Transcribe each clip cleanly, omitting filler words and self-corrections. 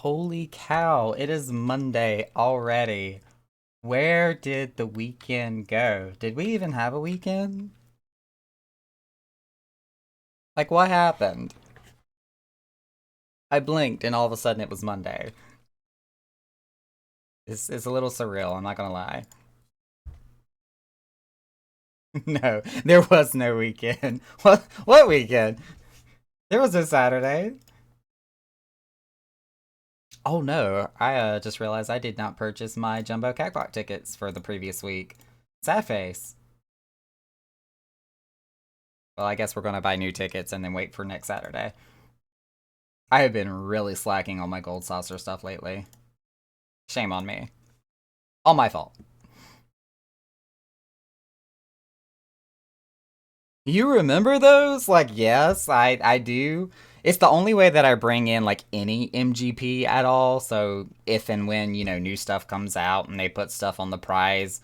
Holy cow, it is Monday already. Where did the weekend go? Did we even have a weekend? Like, what happened? I blinked and all of a sudden it was Monday. It's a little surreal, I'm not gonna lie. No, there was no weekend. What weekend? There was no Saturday. Oh no, I just realized I did not purchase my Jumbo Cakewalk tickets for the previous week. Sad face. Well, I guess we're gonna buy new tickets and then wait for next Saturday. I have been really slacking on my gold saucer stuff lately. Shame on me. All my fault. You remember those? Like, yes, I do. It's the only way that I bring in like any MGP at all. So if and when, new stuff comes out and they put stuff on the prize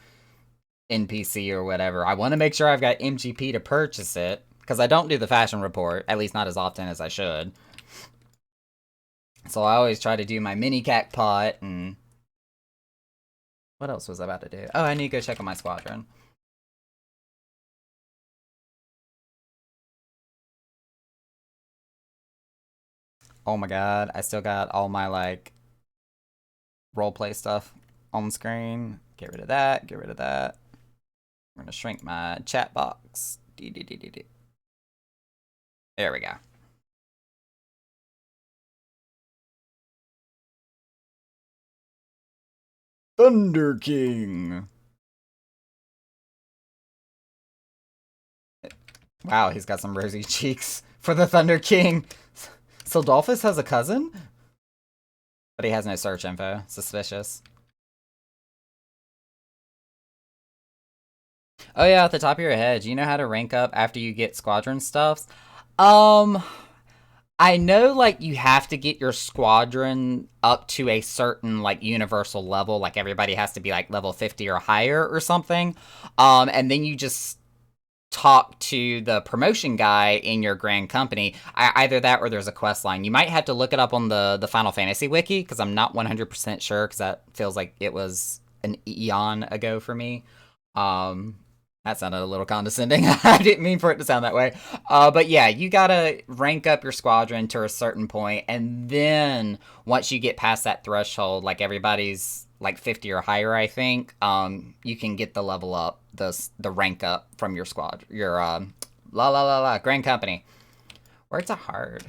NPC or whatever, I want to make sure I've got MGP to purchase it because I don't do the fashion report, at least not as often as I should. So I always try to do my mini cack pot and what else was I about to do? Oh, I need to go check on my squadron. Oh my god, I still got all my like roleplay stuff on screen. Get rid of that, get rid of that. I'm gonna shrink my chat box. There we go. Thunder King. Wow, he's got some rosy cheeks for the Thunder King. Sildolphus has a cousin? But he has no search info. Suspicious. Oh yeah, at the top of your head, do you know how to rank up after you get squadron stuffs? Um, I know like you have to get your squadron up to a certain like universal level, like everybody has to be like level 50 or higher or something. And then you just talk to the promotion guy in your grand company. Either that or there's a quest line. You might have to look it up on the Final Fantasy wiki because I'm not 100% sure because that feels like it was an eon ago for me. Um, that sounded a little condescending. I didn't mean for it to sound that way. But yeah, you gotta rank up your squadron to a certain point, and then once you get past that threshold, like everybody's like 50 or higher, I think, you can get the level up, the rank up from your squad, your la la la la grand company. Words are hard.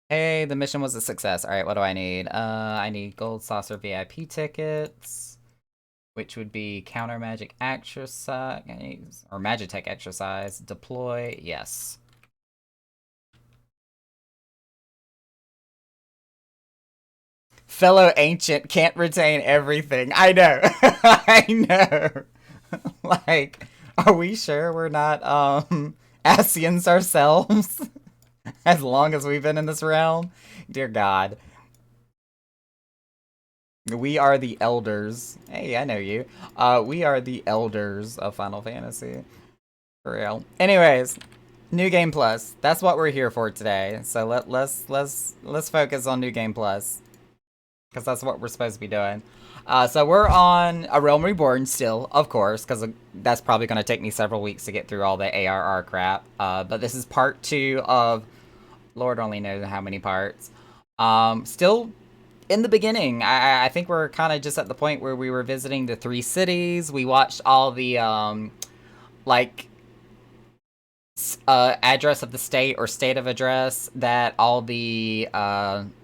Hey, the mission was a success. All right, what do I need? I need gold saucer VIP tickets, which would be counter magic exercise or magitech exercise. Deploy, yes. Fellow ancient can't retain everything. I know. I know. Like, are we sure we're not Asians ourselves? As long as we've been in this realm? Dear God. We are the elders. Hey, I know you. We are the elders of Final Fantasy. For real. Anyways, New Game Plus. That's what we're here for today. So let's focus on New Game Plus. Because that's what we're supposed to be doing. So we're on A Realm Reborn still, of course, because that's probably going to take me several weeks to get through all the ARR crap. But this is part 2 of Lord only knows how many parts. Still in the beginning. I think we're kind of just at the point where we were visiting the 3 cities. We watched all the like address of the state or state of address that all the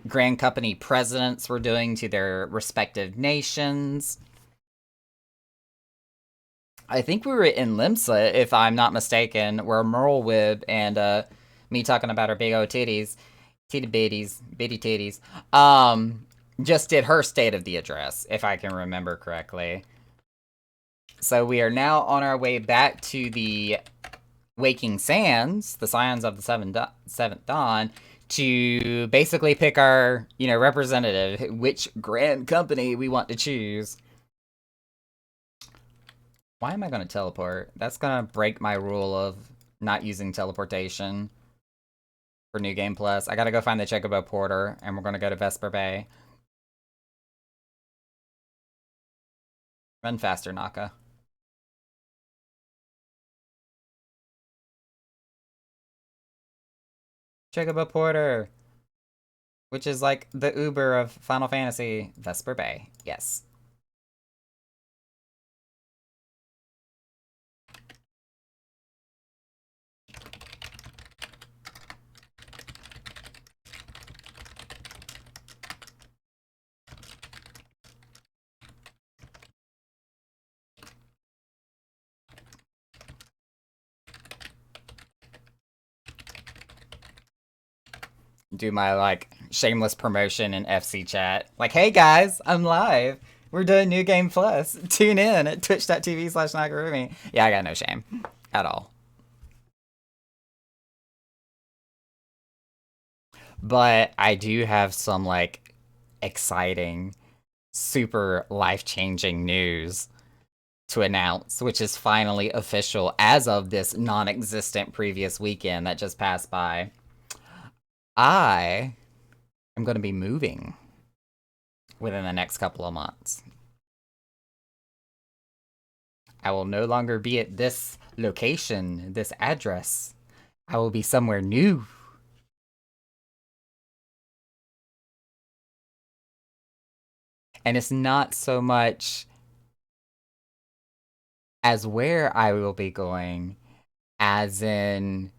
Grand Company presidents were doing to their respective nations. I think we were in Limsa, if I'm not mistaken, where Merlewib and me talking about her big old titties, titty bitties, bitty titties, just did her state of the address, if I can remember correctly. So we are now on our way back to the Waking Sands, the Scions of the Seventh Dawn, to basically pick our, representative, which grand company we want to choose. Why am I going to teleport? That's going to break my rule of not using teleportation for New Game Plus. I gotta go find the Chocobo Porter, and we're gonna go to Vesper Bay. Run faster, Naka. Chocobo Porter, which is like the Uber of Final Fantasy. Vesper Bay, yes. Do my like shameless promotion in FC chat. Like, hey guys, I'm live. We're doing New Game Plus. Tune in at twitch.tv/Nagarumi. Yeah, I got no shame at all. But I do have some like exciting, super life-changing news to announce, which is finally official as of this non-existent previous weekend that just passed by. I am going to be moving within the next couple of months. I will no longer be at this location, this address. I will be somewhere new. And it's not so much as where I will be going, as in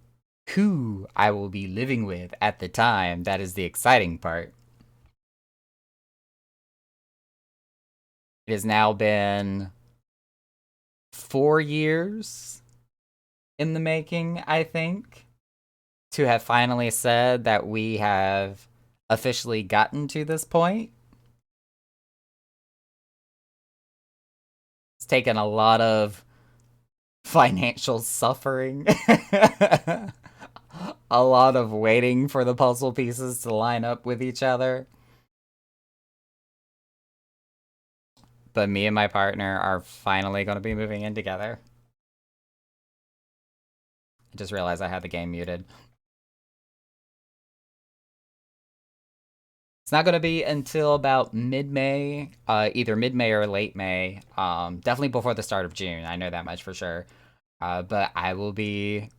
who I will be living with at the time. That is the exciting part. It has now been 4 years in the making, I think, to have finally said that we have officially gotten to this point. It's taken a lot of financial suffering, a lot of waiting for the puzzle pieces to line up with each other. But me and my partner are finally going to be moving in together. I just realized I had the game muted. It's not going to be until about mid-May, either mid-May or late May. Definitely before the start of June. I know that much for sure. But I will be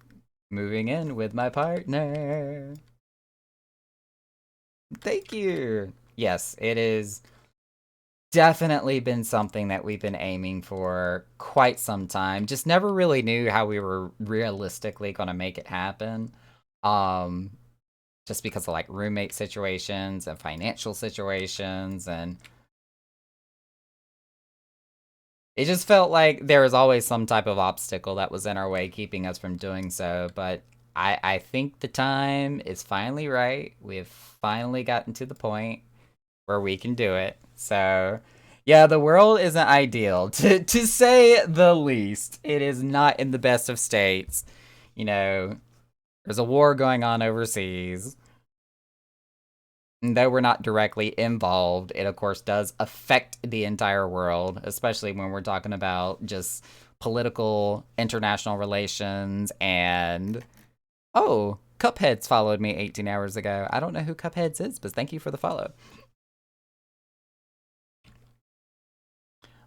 moving in with my partner. Thank you. Yes, it is definitely been something that we've been aiming for quite some time. Just never really knew how we were realistically going to make it happen. Just because of like roommate situations and financial situations, and it just felt like there was always some type of obstacle that was in our way keeping us from doing so. But I think the time is finally right. We've finally gotten to the point where we can do it. So yeah, the world isn't ideal, to say the least. It is not in the best of states. You know, there's a war going on overseas. And though we're not directly involved, it of course does affect the entire world, especially when we're talking about just political international relations. And oh, Cupheads followed me 18 hours ago. I don't know who Cupheads is, but thank you for the follow.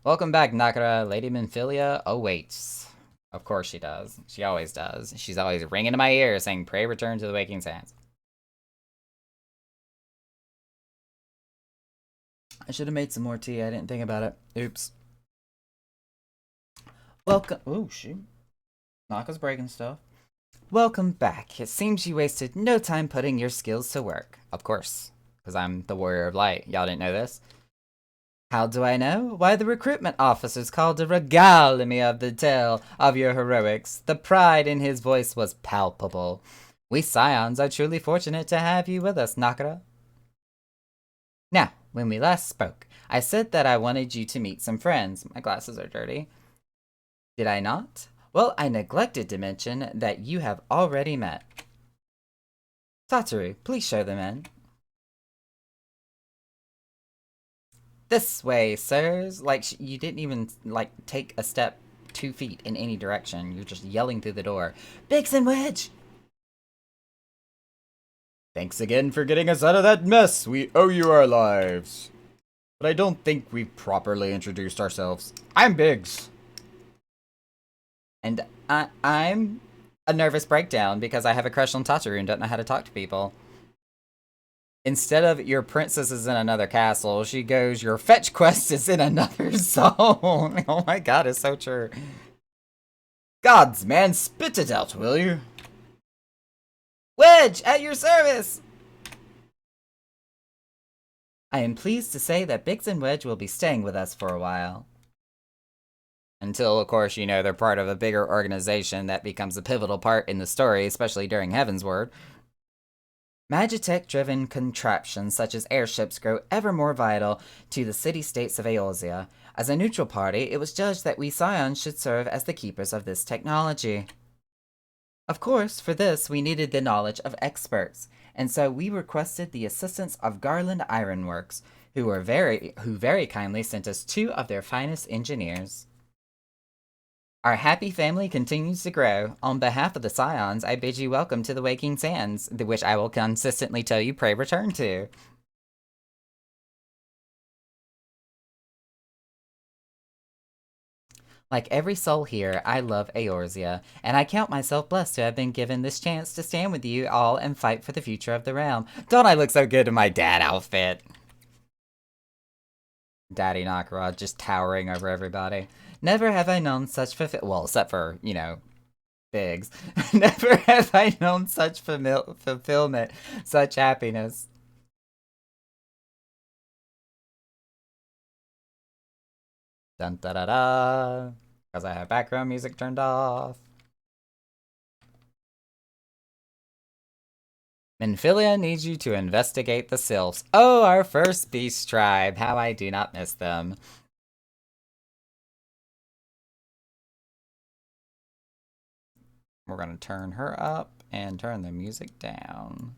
Welcome back, Nakara. Lady Minfilia awaits. Of course she does. She always does. She's always ringing in my ear saying, "Pray return to the waking sands." I should have made some more tea. I didn't think about it. Oops. Welcome. Oh, shoot. Naka's breaking stuff. Welcome back. It seems you wasted no time putting your skills to work. Of course, because I'm the Warrior of Light. Y'all didn't know this? How do I know? Why, the recruitment officers called to regale me of the tale of your heroics. The pride in his voice was palpable. We Scions are truly fortunate to have you with us, Nakara. Now, when we last spoke, I said that I wanted you to meet some friends. My glasses are dirty. Did I not? Well, I neglected to mention that you have already met. Satoru, please show them in. This way, sirs. Like, you didn't even, like, take a step 2 feet in any direction. You're just yelling through the door. Biggs and Wedge! Thanks again for getting us out of that mess. We owe you our lives. But I don't think we've properly introduced ourselves. I'm Biggs. And I'm a nervous breakdown because I have a crush on Tataru and don't know how to talk to people. Instead of your princess is in another castle, she goes, your fetch quest is in another zone. Oh my god, it's so true. Gods, man, spit it out, will you? Wedge, at your service! I am pleased to say that Biggs and Wedge will be staying with us for a while. Until, of course, you know, they're part of a bigger organization that becomes a pivotal part in the story, especially during Heavensward. Magitech-driven contraptions such as airships grow ever more vital to the city-states of Eorzea. As a neutral party, it was judged that we Scions should serve as the keepers of this technology. Of course, for this, we needed the knowledge of experts, and so we requested the assistance of Garland Ironworks, who very kindly sent us 2 of their finest engineers. Our happy family continues to grow. On behalf of the Scions, I bid you welcome to the Waking Sands, which I will consistently tell you pray return to. Like every soul here, I love Eorzea, and I count myself blessed to have been given this chance to stand with you all and fight for the future of the realm. Don't I look so good in my dad outfit? Daddy Nakarad just towering over everybody. Never have I known such well, except for, you know, Biggs. Never have I known such fulfillment, such happiness. Dun da da da. Because I have background music turned off. Minfilia needs you to investigate the Sylphs. Oh, our first beast tribe. How I do not miss them. We're going to turn her up and turn the music down.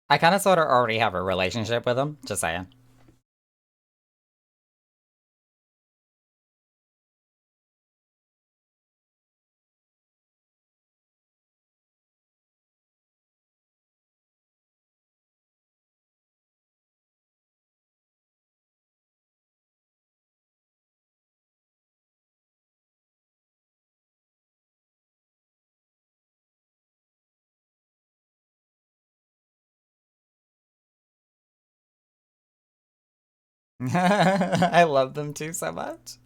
I kind of sort of already have a relationship with him, just saying. I love them too so much.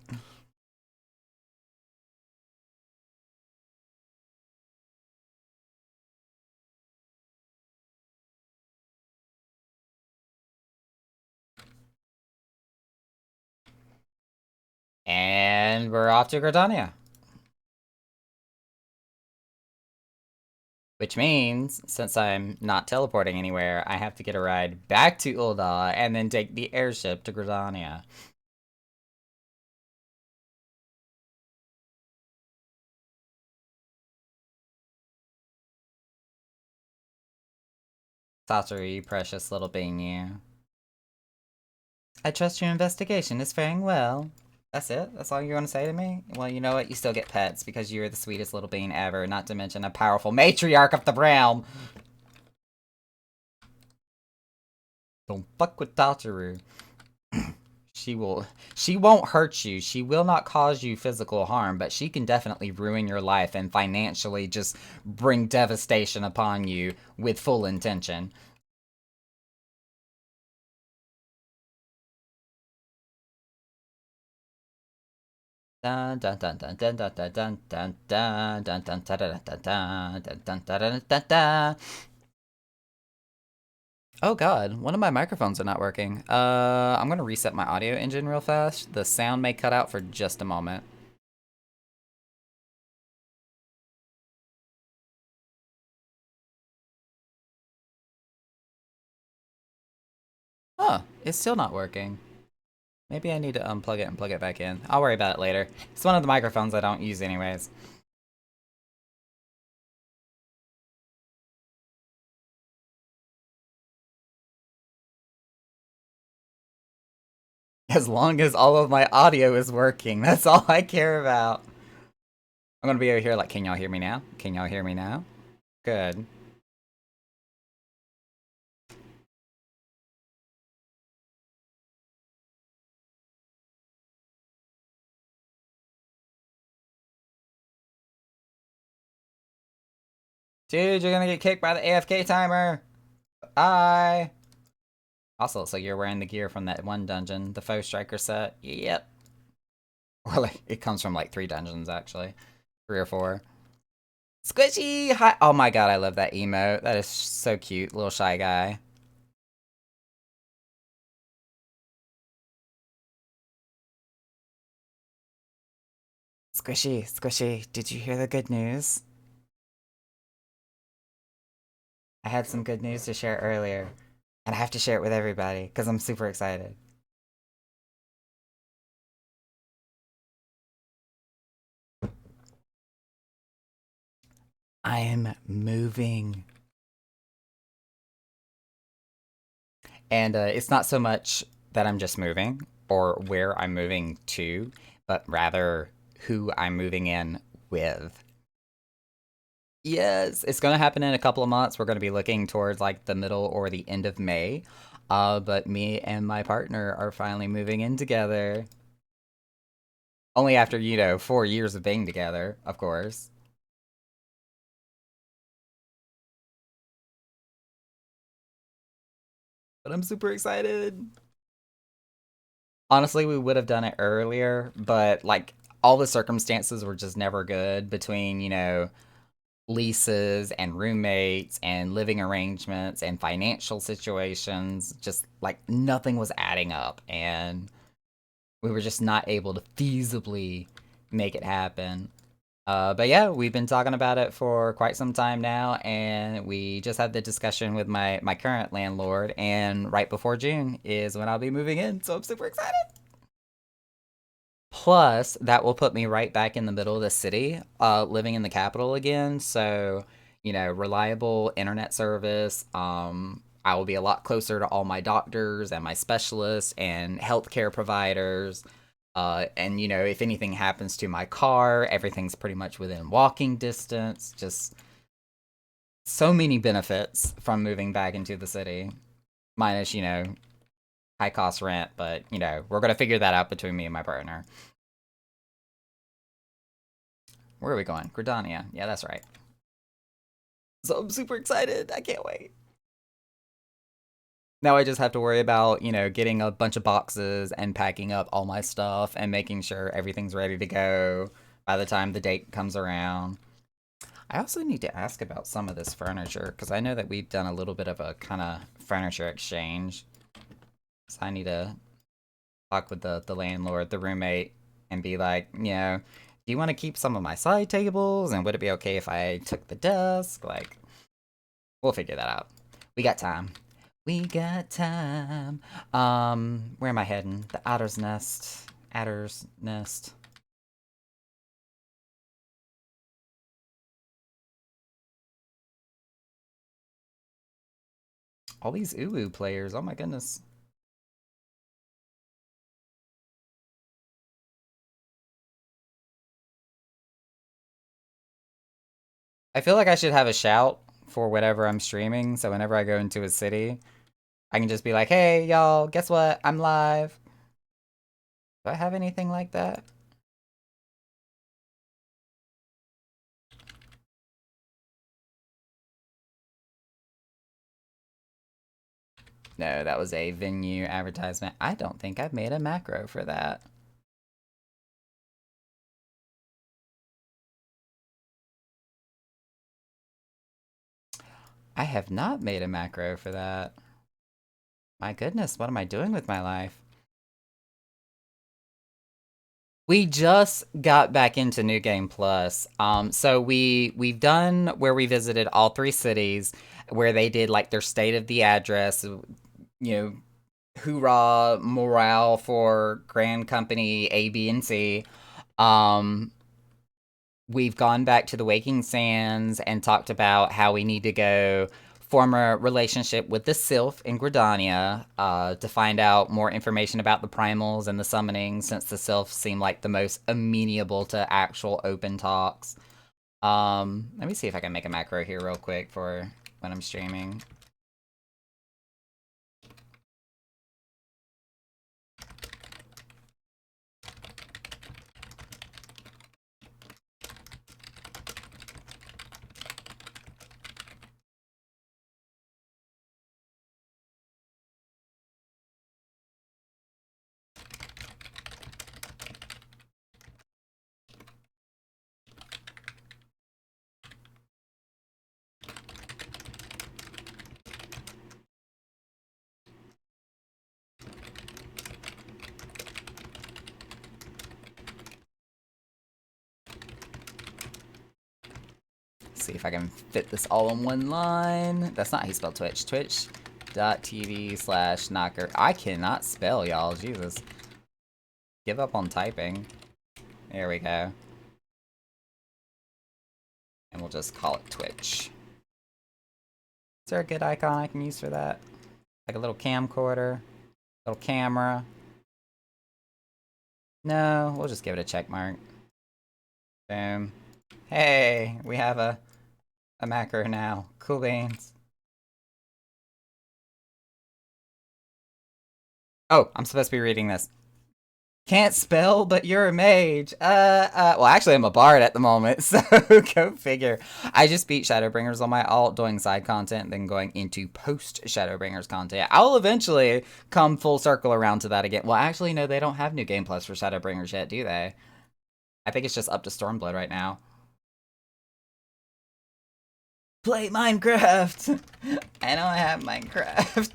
And we're off to Gridania. Which means, since I'm not teleporting anywhere, I have to get a ride back to Ul'dah and then take the airship to Gridania. Sasori, precious little being you. I trust your investigation is faring well. That's it? That's all you want to say to me? Well, you know what? You still get pets because you're the sweetest little being ever, not to mention a powerful matriarch of the realm. Don't fuck with Tataru. She won't hurt you. She will not cause you physical harm, but she can definitely ruin your life and financially just bring devastation upon you with full intention. Dun dun dun dun dun dun dun dun dun dun dun dun dun dun dun dun dun dun dun dun. Oh god, one of my microphones are not working. I'm gonna reset my audio engine real fast. The sound may cut out for just a moment. Huh, it's still not working. Maybe I need to unplug it and plug it back in. I'll worry about it later. It's one of the microphones I don't use anyways. As long as all of my audio is working, that's all I care about. I'm gonna be over here like, can y'all hear me now? Can y'all hear me now? Good. Dude, you're gonna get kicked by the AFK timer. Bye. Also, so you're wearing the gear from that one dungeon, the Foe Striker set. Yep. Or like, it comes from like 3 dungeons actually. 3 or 4. Squishy! Hi. Oh my god, I love that emote. That is so cute. Little shy guy. Squishy, Squishy, did you hear the good news? I had some good news to share earlier, and I have to share it with everybody because I'm super excited. I am moving. And it's not so much that I'm just moving or where I'm moving to, but rather who I'm moving in with. Yes, it's going to happen in a couple of months. We're going to be looking towards like the middle or the end of May. But me and my partner are finally moving in together. Only after, 4 years of being together, of course. But I'm super excited. Honestly, we would have done it earlier, but like all the circumstances were just never good between, leases and roommates and living arrangements and financial situations. Just like nothing was adding up, and we were just not able to feasibly make it happen. But yeah, we've been talking about it for quite some time now, and we just had the discussion with my current landlord, and right before June is when I'll be moving in, so I'm super excited. Plus, that will put me right back in the middle of the city, living in the capital again. So, reliable internet service. I will be a lot closer to all my doctors and my specialists and healthcare providers. And, if anything happens to my car, everything's pretty much within walking distance. Just so many benefits from moving back into the city. Minus, high cost rent, but, we're going to figure that out between me and my partner. Where are we going? Gridania. Yeah, that's right. So I'm super excited. I can't wait. Now I just have to worry about, getting a bunch of boxes and packing up all my stuff and making sure everything's ready to go by the time the date comes around. I also need to ask about some of this furniture because I know that we've done a little bit of a kind of furniture exchange. So I need to talk with the landlord, the roommate, and be like, do you want to keep some of my side tables? And would it be okay if I took the desk? Like, we'll figure that out. We got time. We got time. Where am I heading? The Adder's Nest. Adder's Nest. All these Uwu players. Oh my goodness. I feel like I should have a shout for whatever I'm streaming, so whenever I go into a city, I can just be like, hey, y'all, guess what? I'm live. Do I have anything like that? No, that was a venue advertisement. I don't think I've made a macro for that. I have not made a macro for that. My goodness, what am I doing with my life? We just got back into New Game Plus. So we've done where we visited all three cities, where they did like their state of the address, know, hoorah morale for Grand Company A, B, and C. Um, we've gone back to the Waking Sands and talked about how we need to go form a relationship with the Sylph in Gridania to find out more information about the primals and the summoning, since the Sylph seem like the most amenable to actual open talks. Let me see if I can make a macro here real quick for when I'm streaming. See if I can fit this all in one line. That's not how you spell Twitch. Twitch.tv/knocker. I cannot spell, y'all. Jesus. Give up on typing. There we go. And we'll just call it Twitch. Is there a good icon I can use for that? Like a little camcorder? Little camera? No, we'll just give it a check mark. Boom. Hey, we have a macro now. Cool beans. Oh, I'm supposed to be reading this. Can't spell, but you're a mage. Well, actually, I'm a bard at the moment, so go figure. I just beat Shadowbringers on my alt, doing side content, then going into post Shadowbringers content. I'll eventually come full circle around to that again. Well, actually, no, they don't have New Game Plus for Shadowbringers yet, do they? I think it's just up to Stormblood right now. Play Minecraft! I know I have Minecraft.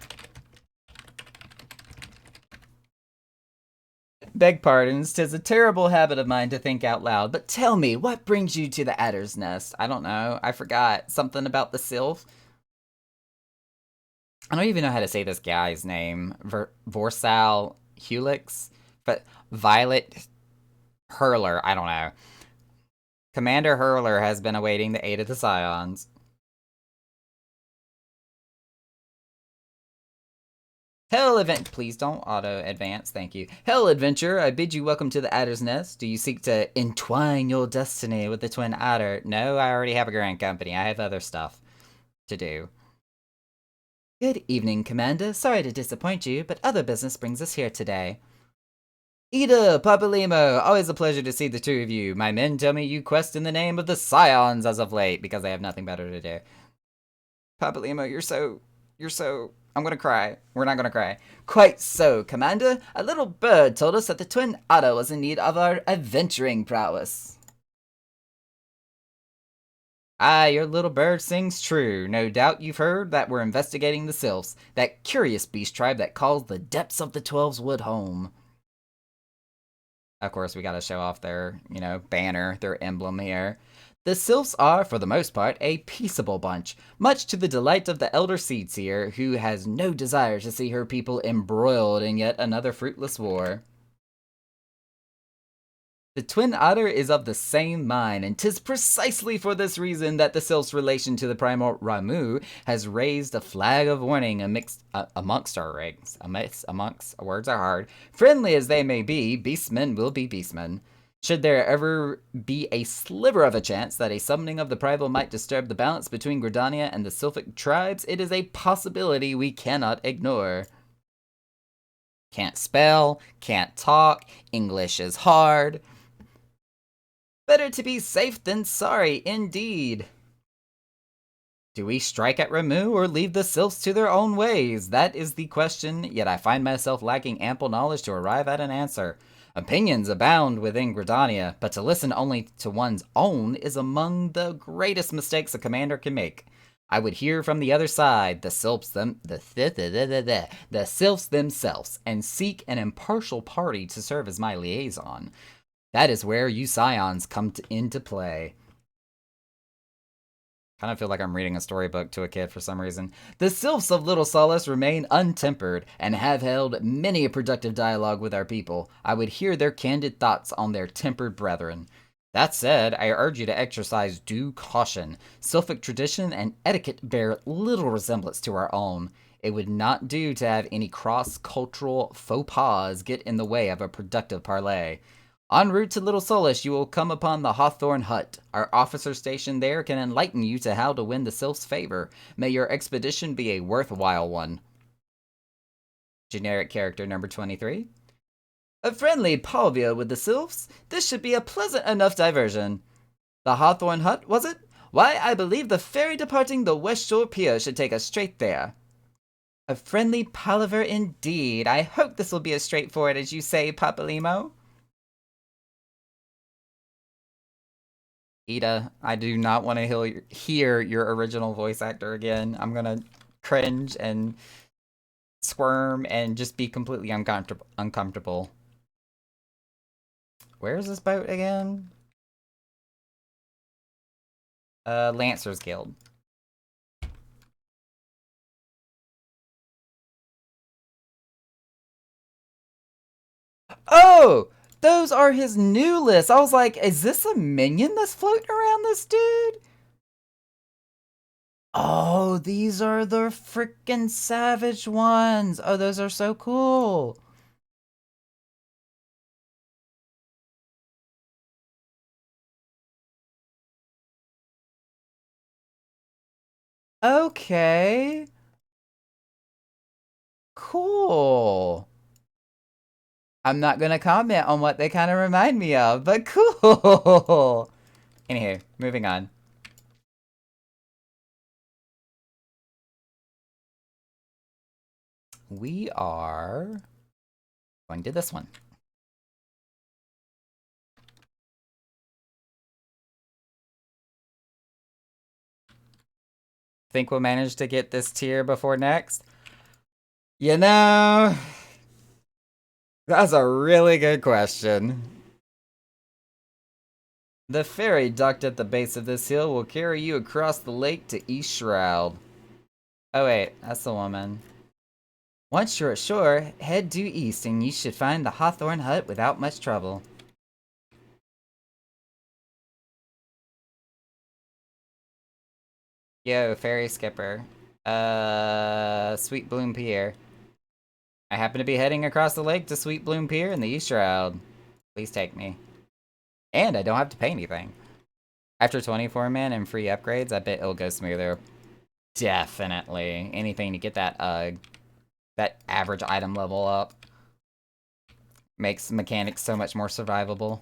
Beg pardons, 'tis a terrible habit of mine to think out loud, but tell me, what brings you to the Adder's Nest? I don't know, I forgot. Something about the Sylph? I don't even know how to say this guy's name. Vorsal Helix? But Violet Hurler, I don't know. Commander Hurler has been awaiting the aid of the Scions. Hell event, please don't auto advance, thank you. Hell adventure, I bid you welcome to the Adder's Nest. Do you seek to entwine your destiny with the Twin Adder? No, I already have a Grand Company. I have other stuff to do. Good evening, Commander. Sorry to disappoint you, but other business brings us here today. Ida, Papalimo, always a pleasure to see the two of you. My men tell me you quest in the name of the Scions as of late, because they have nothing better to do. Papalimo, you're so I'm gonna cry. We're not gonna cry. Quite so, Commander. A little bird told us that the Twin Otter was in need of our adventuring prowess. Ah, your little bird sings true. No doubt you've heard that we're investigating the Sylphs, that curious beast tribe that calls the depths of the Twelve's Wood home. Of course, we gotta show off their, banner, their emblem here. The Sylphs are, for the most part, a peaceable bunch, much to the delight of the Elder Seedseer, who has no desire to see her people embroiled in yet another fruitless war. The Twin Otter is of the same mind, and 'tis precisely for this reason that the Sylph's relation to the primal Ramuh has raised a flag of warning amongst our ranks. Amongst words are hard. Friendly as they may be, beastmen will be beastmen. Should there ever be a sliver of a chance that a summoning of the primal might disturb the balance between Gridania and the Sylphic tribes, it is a possibility we cannot ignore. Can't spell, can't talk, English is hard. Better to be safe than sorry, indeed. Do we strike at Ramuh or leave the Sylphs to their own ways? That is the question, yet I find myself lacking ample knowledge to arrive at an answer. Opinions abound within Gridania, but to listen only to one's own is among the greatest mistakes a commander can make. I would hear from the other side, the Sylphs themselves, and seek an impartial party to serve as my liaison. That is where you Scions come into play. Kind of feel like I'm reading a storybook to a kid for some reason. The Sylphs of Little Solace remain untempered and have held many a productive dialogue with our people. I would hear their candid thoughts on their tempered brethren. That said, I urge you to exercise due caution. Sylphic tradition and etiquette bear little resemblance to our own. It would not do to have any cross-cultural faux pas get in the way of a productive parley. En route to Little Solace, you will come upon the Hawthorn Hut. Our officer stationed there can enlighten you to how to win the Sylph's favor. May your expedition be a worthwhile one. Generic character number 23. A friendly palvia with the Sylphs? This should be a pleasant enough diversion. The Hawthorn Hut, was it? Why, I believe the ferry departing the West Shore Pier should take us straight there. A friendly palaver indeed. I hope this will be as straightforward as you say, Papalymo. Ida, I do not want to hear your original voice actor again. I'm gonna cringe and squirm and just be completely uncomfortable. Where is this boat again? Lancers Guild. Oh! Those are his new lists. I was like, is this a minion that's floating around this dude? Oh, these are the freaking savage ones. Oh, those are so cool. Okay. Cool. I'm not gonna comment on what they kind of remind me of, but cool. Anywho, moving on. We are going to this one. Think we'll manage to get this tier before next? You know, that's a really good question. The ferry docked at the base of this hill will carry you across the lake to East Shroud. Oh wait, that's the woman. Once you're ashore, head due east and you should find the Hawthorn Hut without much trouble. Yo, ferry skipper. Sweet Bloom Pier. I happen to be heading across the lake to Sweet Bloom Pier in the East Shroud. Please take me. And I don't have to pay anything. After 24 man and free upgrades, I bet it'll go smoother. Definitely. Anything to get that average item level up. Makes mechanics so much more survivable.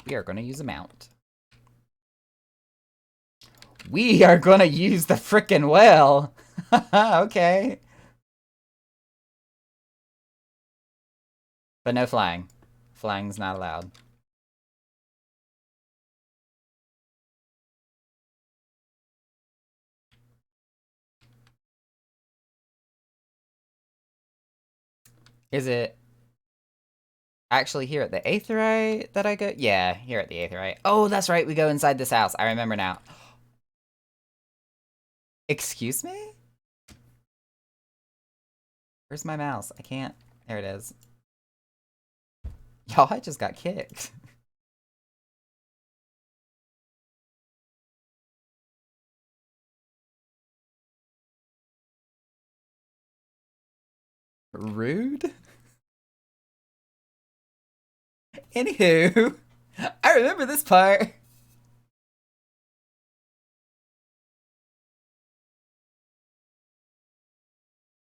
We are going to use a mount. We are going to use the frickin' well. Okay. But no flying. Flying's not allowed. Is it actually here at the Aetheryte that I go? Yeah, here at the Aetheryte. Oh, that's right. We go inside this house. I remember now. Excuse me? Where's my mouse? I can't. There it is. Y'all, I just got kicked. Rude? Anywho, I remember this part.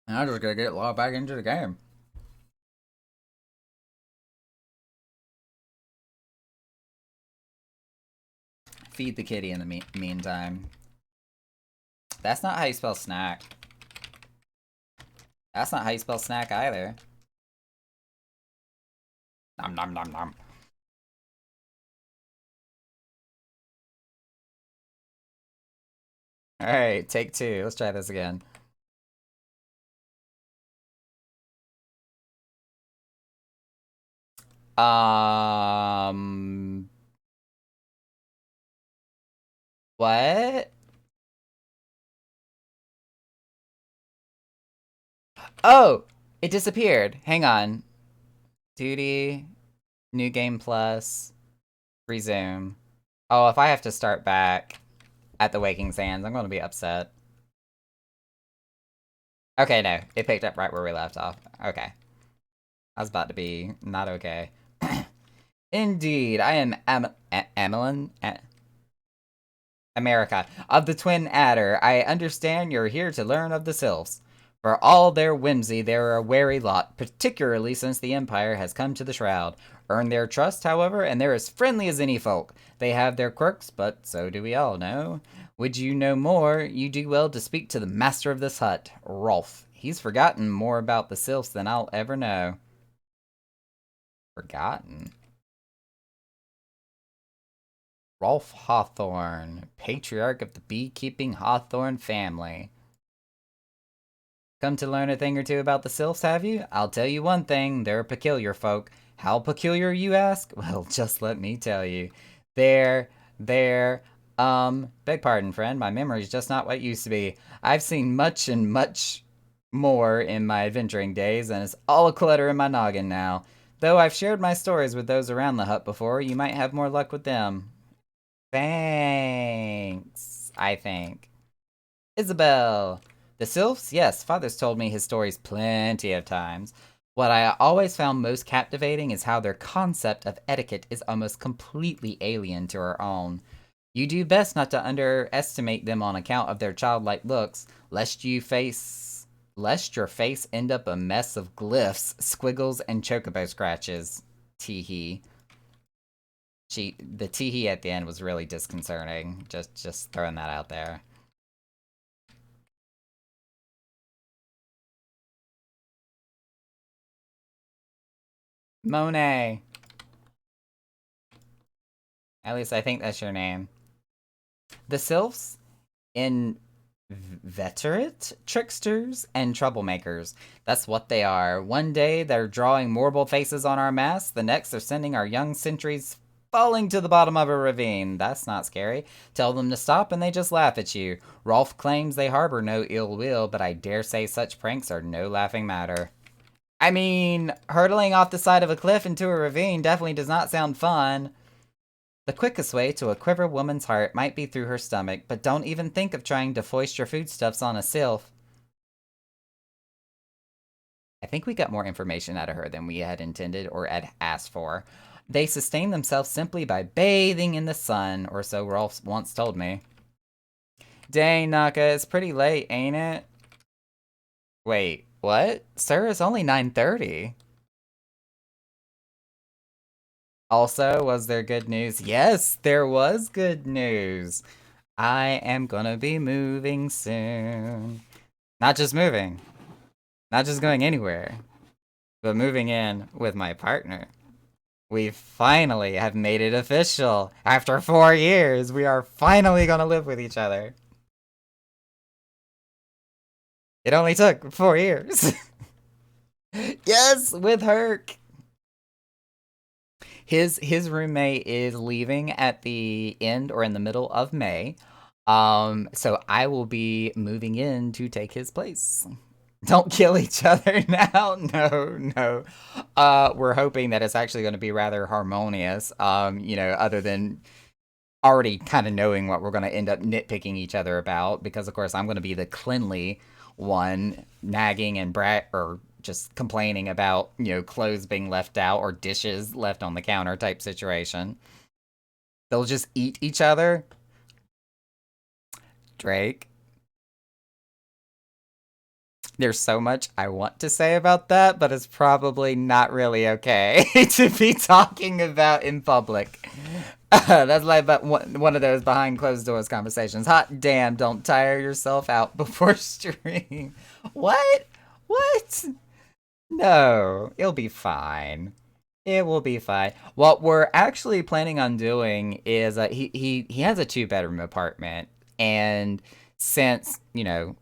I just gotta get logged back into the game. Feed the kitty in the meantime. That's not how you spell snack. That's not how you spell snack either. Nom nom nom nom. Alright, take two. Let's try this again. Um... What? Oh! It disappeared. Hang on. Duty. New game plus. Resume. Oh, if I have to start back at the Waking Sands, I'm gonna be upset. Okay, no. It picked up right where we left off. Okay. I was about to be not okay. Indeed, I am Amelin. America. Of the Twin Adder, I understand you're here to learn of the Sylphs. For all their whimsy, they're a wary lot, particularly since the Empire has come to the Shroud. Earn their trust, however, and they're as friendly as any folk. They have their quirks, but so do we all know. Would you know more, you do well to speak to the master of this hut, Rolf. He's forgotten more about the Sylphs than I'll ever know. Forgotten? Rolf Hawthorne, patriarch of the beekeeping Hawthorne family. Come to learn a thing or two about the Sylphs, have you? I'll tell you one thing, they're peculiar folk. How peculiar, you ask? Well, just let me tell you. Beg pardon, friend, my memory's just not what it used to be. I've seen much and much more in my adventuring days, and it's all a clutter in my noggin now. Though I've shared my stories with those around the hut before, you might have more luck with them. Thanks, I think. Isabel. The Sylphs? Yes, father's told me his stories plenty of times. What I always found most captivating is how their concept of etiquette is almost completely alien to our own. You do best not to underestimate them on account of their childlike looks, lest your face end up a mess of glyphs, squiggles, and chocobo scratches. Teehee. The teehee at the end was really disconcerting. Just throwing that out there. Monet. At least I think that's your name. The Sylphs, inveterate tricksters and troublemakers. That's what they are. One day they're drawing marble faces on our masks, the next they're sending our young sentries falling to the bottom of a ravine. That's not scary. Tell them to stop and they just laugh at you. Rolf claims they harbor no ill will, but I dare say such pranks are no laughing matter. I mean, hurtling off the side of a cliff into a ravine definitely does not sound fun. The quickest way to a quiver woman's heart might be through her stomach, but don't even think of trying to foist your foodstuffs on a sylph. I think we got more information out of her than we had intended or had asked for. They sustain themselves simply by bathing in the sun, or so Rolf once told me. Dang, Naka, it's pretty late, ain't it? Wait, what? Sir, it's only 9:30. Also, was there good news? Yes, there was good news. I am gonna be moving soon. Not just moving, not just going anywhere, but moving in with my partner. We finally have made it official. After 4 years, we are finally gonna live with each other. It only took 4 years. Yes, with Herc. His roommate is leaving at the end or in the middle of May. So I will be moving in to take his place. Don't kill each other now. No, no. We're hoping that it's actually going to be rather harmonious. Other than already kind of knowing what we're going to end up nitpicking each other about, because of course I'm going to be the cleanly one, nagging and brat or just complaining about clothes being left out or dishes left on the counter type situation. They'll just eat each other. Drake, there's so much I want to say about that, but it's probably not really okay to be talking about in public. That's like but one of those behind closed doors conversations. Hot damn, don't tire yourself out before stream. What? What? No, it'll be fine. It will be fine. What we're actually planning on doing is he has a 2 bedroom apartment, and since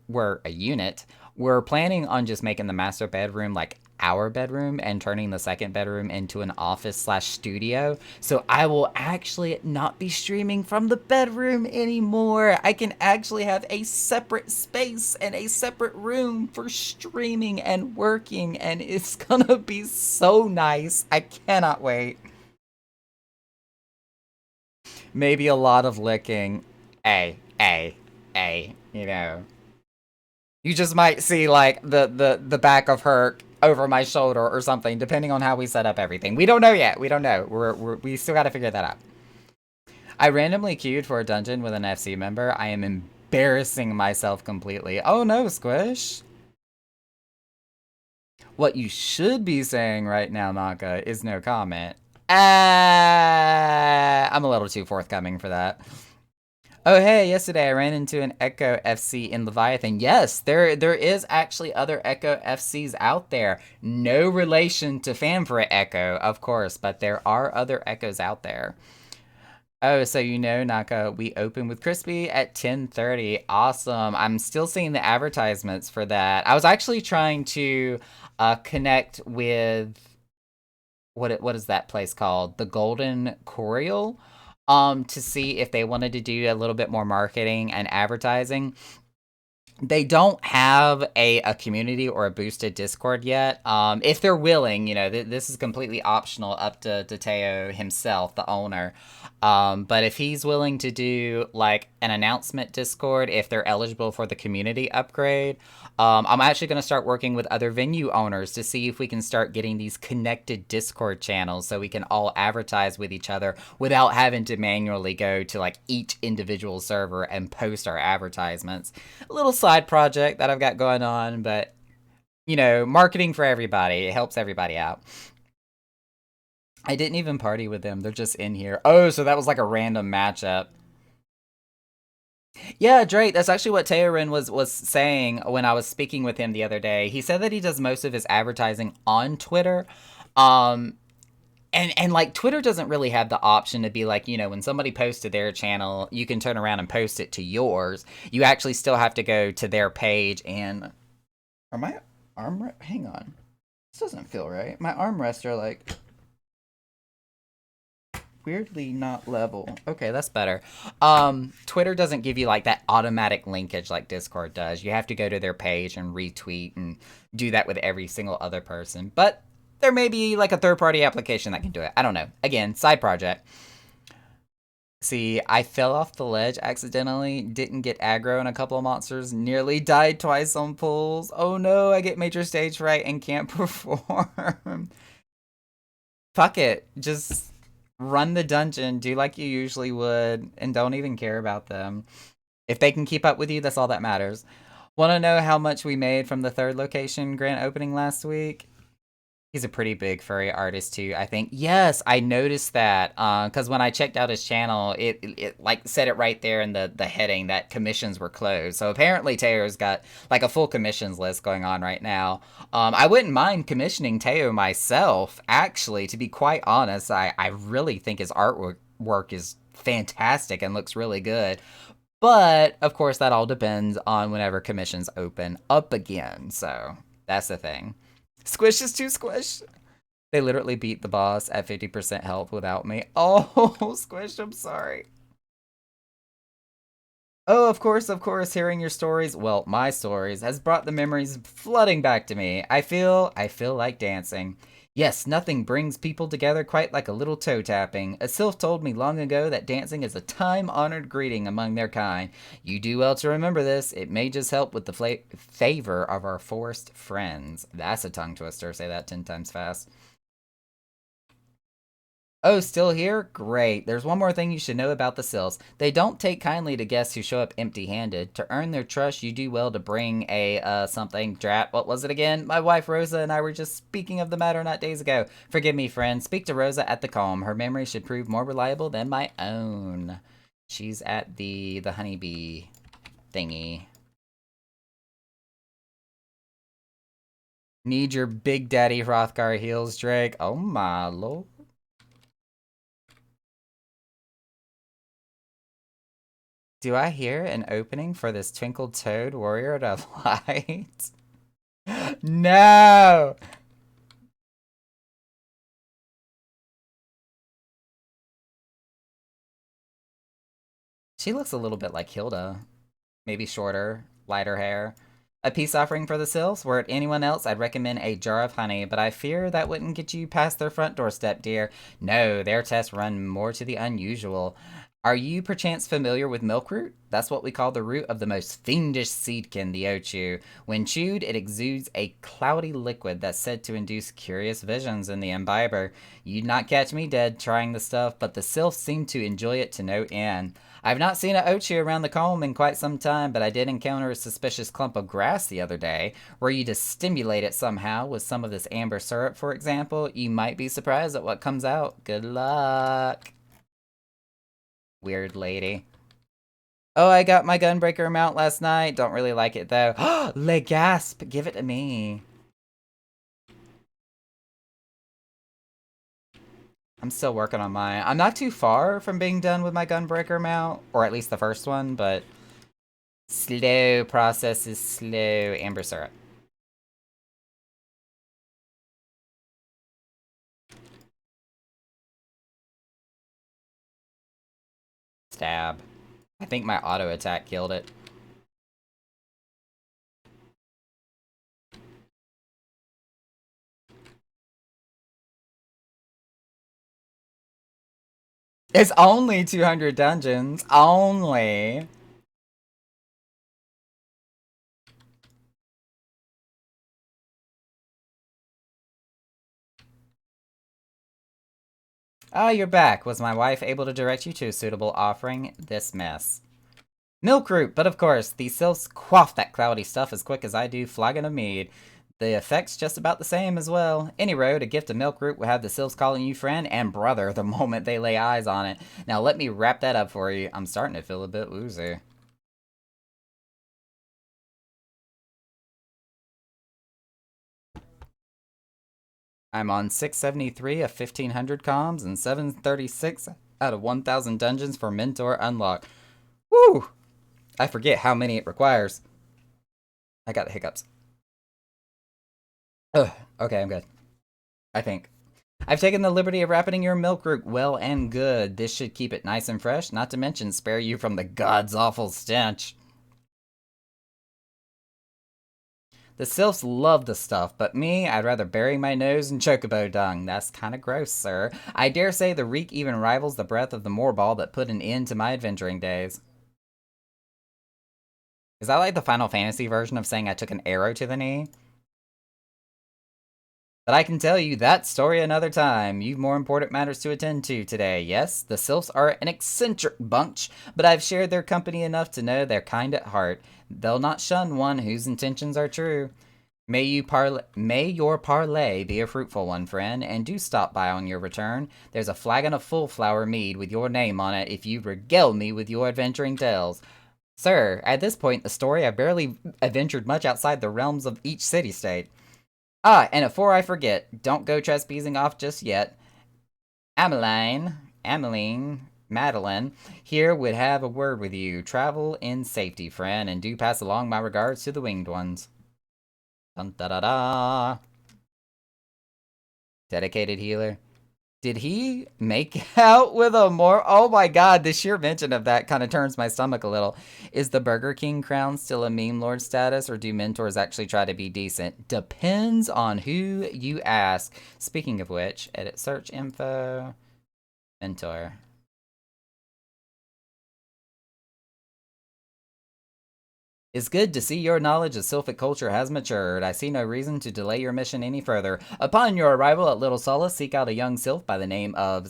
we're a unit, we're planning on just making the master bedroom like our bedroom and turning the second bedroom into an office slash studio. So I will actually not be streaming from the bedroom anymore. I can actually have a separate space and a separate room for streaming and working, and it's gonna be so nice. I cannot wait. Maybe a lot of licking. A. You just might see like the back of her over my shoulder or something, depending on how we set up everything. We don't know yet. We don't know. We still got to figure that out. I randomly queued for a dungeon with an FC member. I am embarrassing myself completely. Oh no, Squish. What you should be saying right now, Naka, is no comment. I'm a little too forthcoming for that. Oh hey, yesterday I ran into an Echo FC in Leviathan. Yes, there is actually other Echo FCs out there. No relation to Fanfare Echo, of course, but there are other Echoes out there. Oh, so Naka, we open with Crispy at 10:30. Awesome. I'm still seeing the advertisements for that. I was actually trying to connect with what is that place called? The Golden Coriol, to see if they wanted to do a little bit more marketing and advertising. They don't have a community or a boosted Discord yet. If they're willing, this is completely optional, up to Teo himself, the owner. But if he's willing to do like an announcement Discord, if they're eligible for the community upgrade, I'm actually going to start working with other venue owners to see if we can start getting these connected Discord channels so we can all advertise with each other without having to manually go to like each individual server and post our advertisements. A little side project that I've got going on, but marketing for everybody. It helps everybody out. I didn't even party with them. They're just in here. Oh, so that was like a random matchup. Yeah, Drake, that's actually what Teorin was saying when I was speaking with him the other day. He said that he does most of his advertising on Twitter. Um and like Twitter doesn't really have the option to be like, when somebody posts to their channel, you can turn around and post it to yours. You actually still have to go to their page and are my arm hang on. This doesn't feel right. My armrests are like weirdly not level. Okay, that's better. Twitter doesn't give you like that automatic linkage like Discord does. You have to go to their page and retweet and do that with every single other person. But there may be like a third-party application that can do it. I don't know. Again, side project. See, I fell off the ledge accidentally, didn't get aggro in a couple of monsters, nearly died twice on pulls. Oh no, I get major stage fright and can't perform. Fuck it. Just run the dungeon, do like you usually would, and don't even care about them. If they can keep up with you, that's all that matters. Want to know how much we made from the third location grand opening last week? He's a pretty big furry artist too, I think. Yes, I noticed that. Because when I checked out his channel, it like said it right there in the heading that commissions were closed. So apparently Teo's got like a full commissions list going on right now. I wouldn't mind commissioning Teo myself. Actually, to be quite honest, I really think his artwork work is fantastic and looks really good. But of course, that all depends on whenever commissions open up again. So that's the thing. Squish is too squish. They literally beat the boss at 50% health without me. Oh, Squish, I'm sorry. Oh, of course, hearing your stories, well, my stories, has brought the memories flooding back to me. I feel like dancing. Yes, nothing brings people together quite like a little toe tapping. A sylph told me long ago that dancing is a time-honored greeting among their kind. You do well to remember this. It may just help with the favor of our forest friends. That's a tongue twister. Say that 10 times fast. Oh, still here? Great. There's one more thing you should know about the Sylphs. They don't take kindly to guests who show up empty-handed. To earn their trust, you do well to bring a, something. Drat, what was it again? My wife Rosa and I were just speaking of the matter not days ago. Forgive me, friend. Speak to Rosa at the calm. Her memory should prove more reliable than my own. She's at the honeybee thingy. Need your Big Daddy Hrothgar heals, Drake. Oh my lord. Do I hear an opening for this Twinkled Toad Warrior of Light? No! She looks a little bit like Hilda. Maybe shorter, lighter hair. A peace offering for the Sylphs? Were it anyone else, I'd recommend a jar of honey, but I fear that wouldn't get you past their front doorstep, dear. No, their tests run more to the unusual. Are you perchance familiar with milkroot? That's what we call the root of the most fiendish seedkin, the Ochu. When chewed, it exudes a cloudy liquid that's said to induce curious visions in the imbiber. You'd not catch me dead trying the stuff, but the sylphs seem to enjoy it to no end. I've not seen an Ochu around the comb in quite some time, but I did encounter a suspicious clump of grass the other day. Were you to stimulate it somehow with some of this amber syrup, for example, you might be surprised at what comes out. Good luck. Weird lady. Oh, I got my Gunbreaker mount last night. Don't really like it, though. Legasp! Give it to me. I'm still working on mine. I'm not too far from being done with my Gunbreaker mount, or at least the first one, but slow process is slow. Amber syrup. Stab. I think my auto attack killed it. It's only 200 dungeons. Only. Oh, you're back. Was my wife able to direct you to a suitable offering? This mess. Milkroot, but of course, these sylphs quaff that cloudy stuff as quick as I do flagon of mead. The effect's just about the same as well. Any road, a gift of Milkroot will have the sylphs calling you friend and brother the moment they lay eyes on it. Now let me wrap that up for you. I'm starting to feel a bit woozy. I'm on 673 of 1500 comms and 736 out of 1000 dungeons for Mentor Unlock. Woo! I forget how many it requires. I got the hiccups. Ugh, okay, I'm good. I think. I've taken the liberty of wrapping your Milkroot well and good. This should keep it nice and fresh, not to mention spare you from the god's awful stench. The sylphs love the stuff, but me, I'd rather bury my nose in chocobo dung. That's kinda gross, sir. I dare say the reek even rivals the breath of the moorball that put an end to my adventuring days. Is that like the Final Fantasy version of saying I took an arrow to the knee? But I can tell you that story another time. You've more important matters to attend to today. Yes, the Sylphs are an eccentric bunch, but I've shared their company enough to know they're kind at heart. They'll not shun one whose intentions are true. May your parlay be a fruitful one, friend, and do stop by on your return. There's a flagon of full flower mead with your name on it if you regale me with your adventuring tales. Sir, at this point in the story, I've barely adventured much outside the realms of each city-state. Ah, and before I forget, don't go trespassing off just yet. Madeline, here would have a word with you. Travel in safety, friend, and do pass along my regards to the winged ones. Dun da da da. Dedicated healer. Did he make out with a more? Oh my god, the sheer mention of that kind of turns my stomach a little. Is the Burger King crown still a meme lord status, or do mentors actually try to be decent? Depends on who you ask. Speaking of which, edit search info. Mentor. It's good to see your knowledge of Sylphic culture has matured. I see no reason to delay your mission any further. Upon your arrival at Little Solace, seek out a young sylph by the name of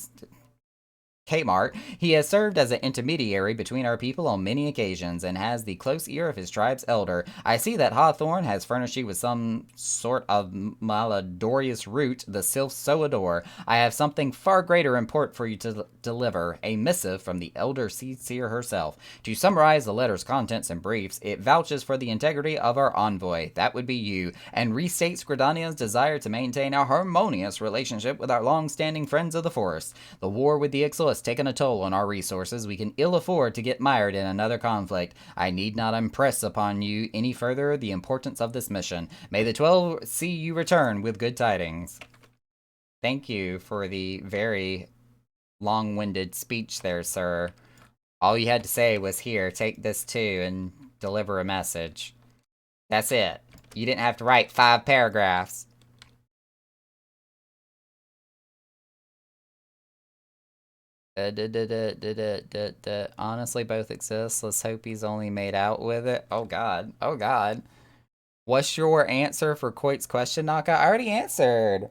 Kmart. He has served as an intermediary between our people on many occasions and has the close ear of his tribe's elder. I see that Hawthorne has furnished you with some sort of malodorous root the sylphs so adore. I have something far greater import for you to deliver, a missive from the elder seer herself. To summarize the letter's contents in briefs, it vouches for the integrity of our envoy, that would be you, and restates Gridania's desire to maintain a harmonious relationship with our long-standing friends of the forest. The war with the Ixal has taken a toll on our resources. We can ill afford to get mired in another conflict. I need not impress upon you any further the importance of this mission. May the 12 see you return with good tidings. Thank you for the very long-winded speech there, sir. All you had to say was, here, take this too, and deliver a message. That's it. You didn't have to write 5 paragraphs. Honestly, both exist. Let's hope he's only made out with it. Oh god. Oh god. What's your answer for Coit's question, Naka? I already answered.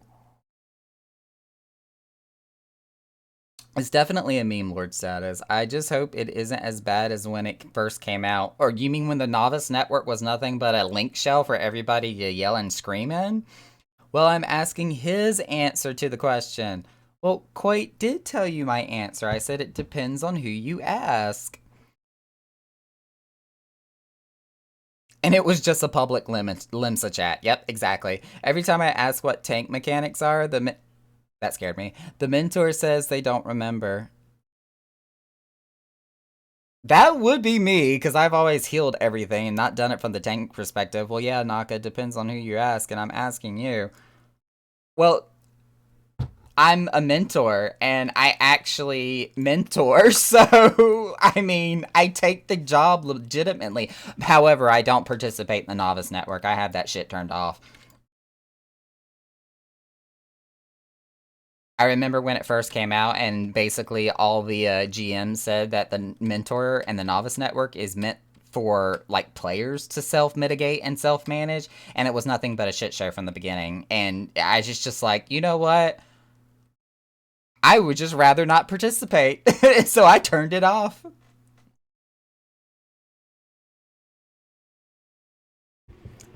It's definitely a meme lord status. I just hope it isn't as bad as when it first came out. Or you mean when the Novice Network was nothing but a link shell for everybody to yell and scream in? Well, I'm asking his answer to the question. Well, Coit did tell you my answer. I said it depends on who you ask. And it was just a public Limsa chat. Yep, exactly. Every time I ask what tank mechanics are, that scared me. The mentor says they don't remember. That would be me, because I've always healed everything and not done it from the tank perspective. Well, yeah, Naka, depends on who you ask, and I'm asking you. Well, I'm a mentor and I actually mentor, so I mean, I take the job legitimately. However, I don't participate in the Novice Network. I have that shit turned off. I remember when it first came out, and basically all the GMs said that the Mentor and the Novice Network is meant for like players to self mitigate and self manage, and it was nothing but a shit show from the beginning. And I just like, you know what? I would just rather not participate, so I turned it off.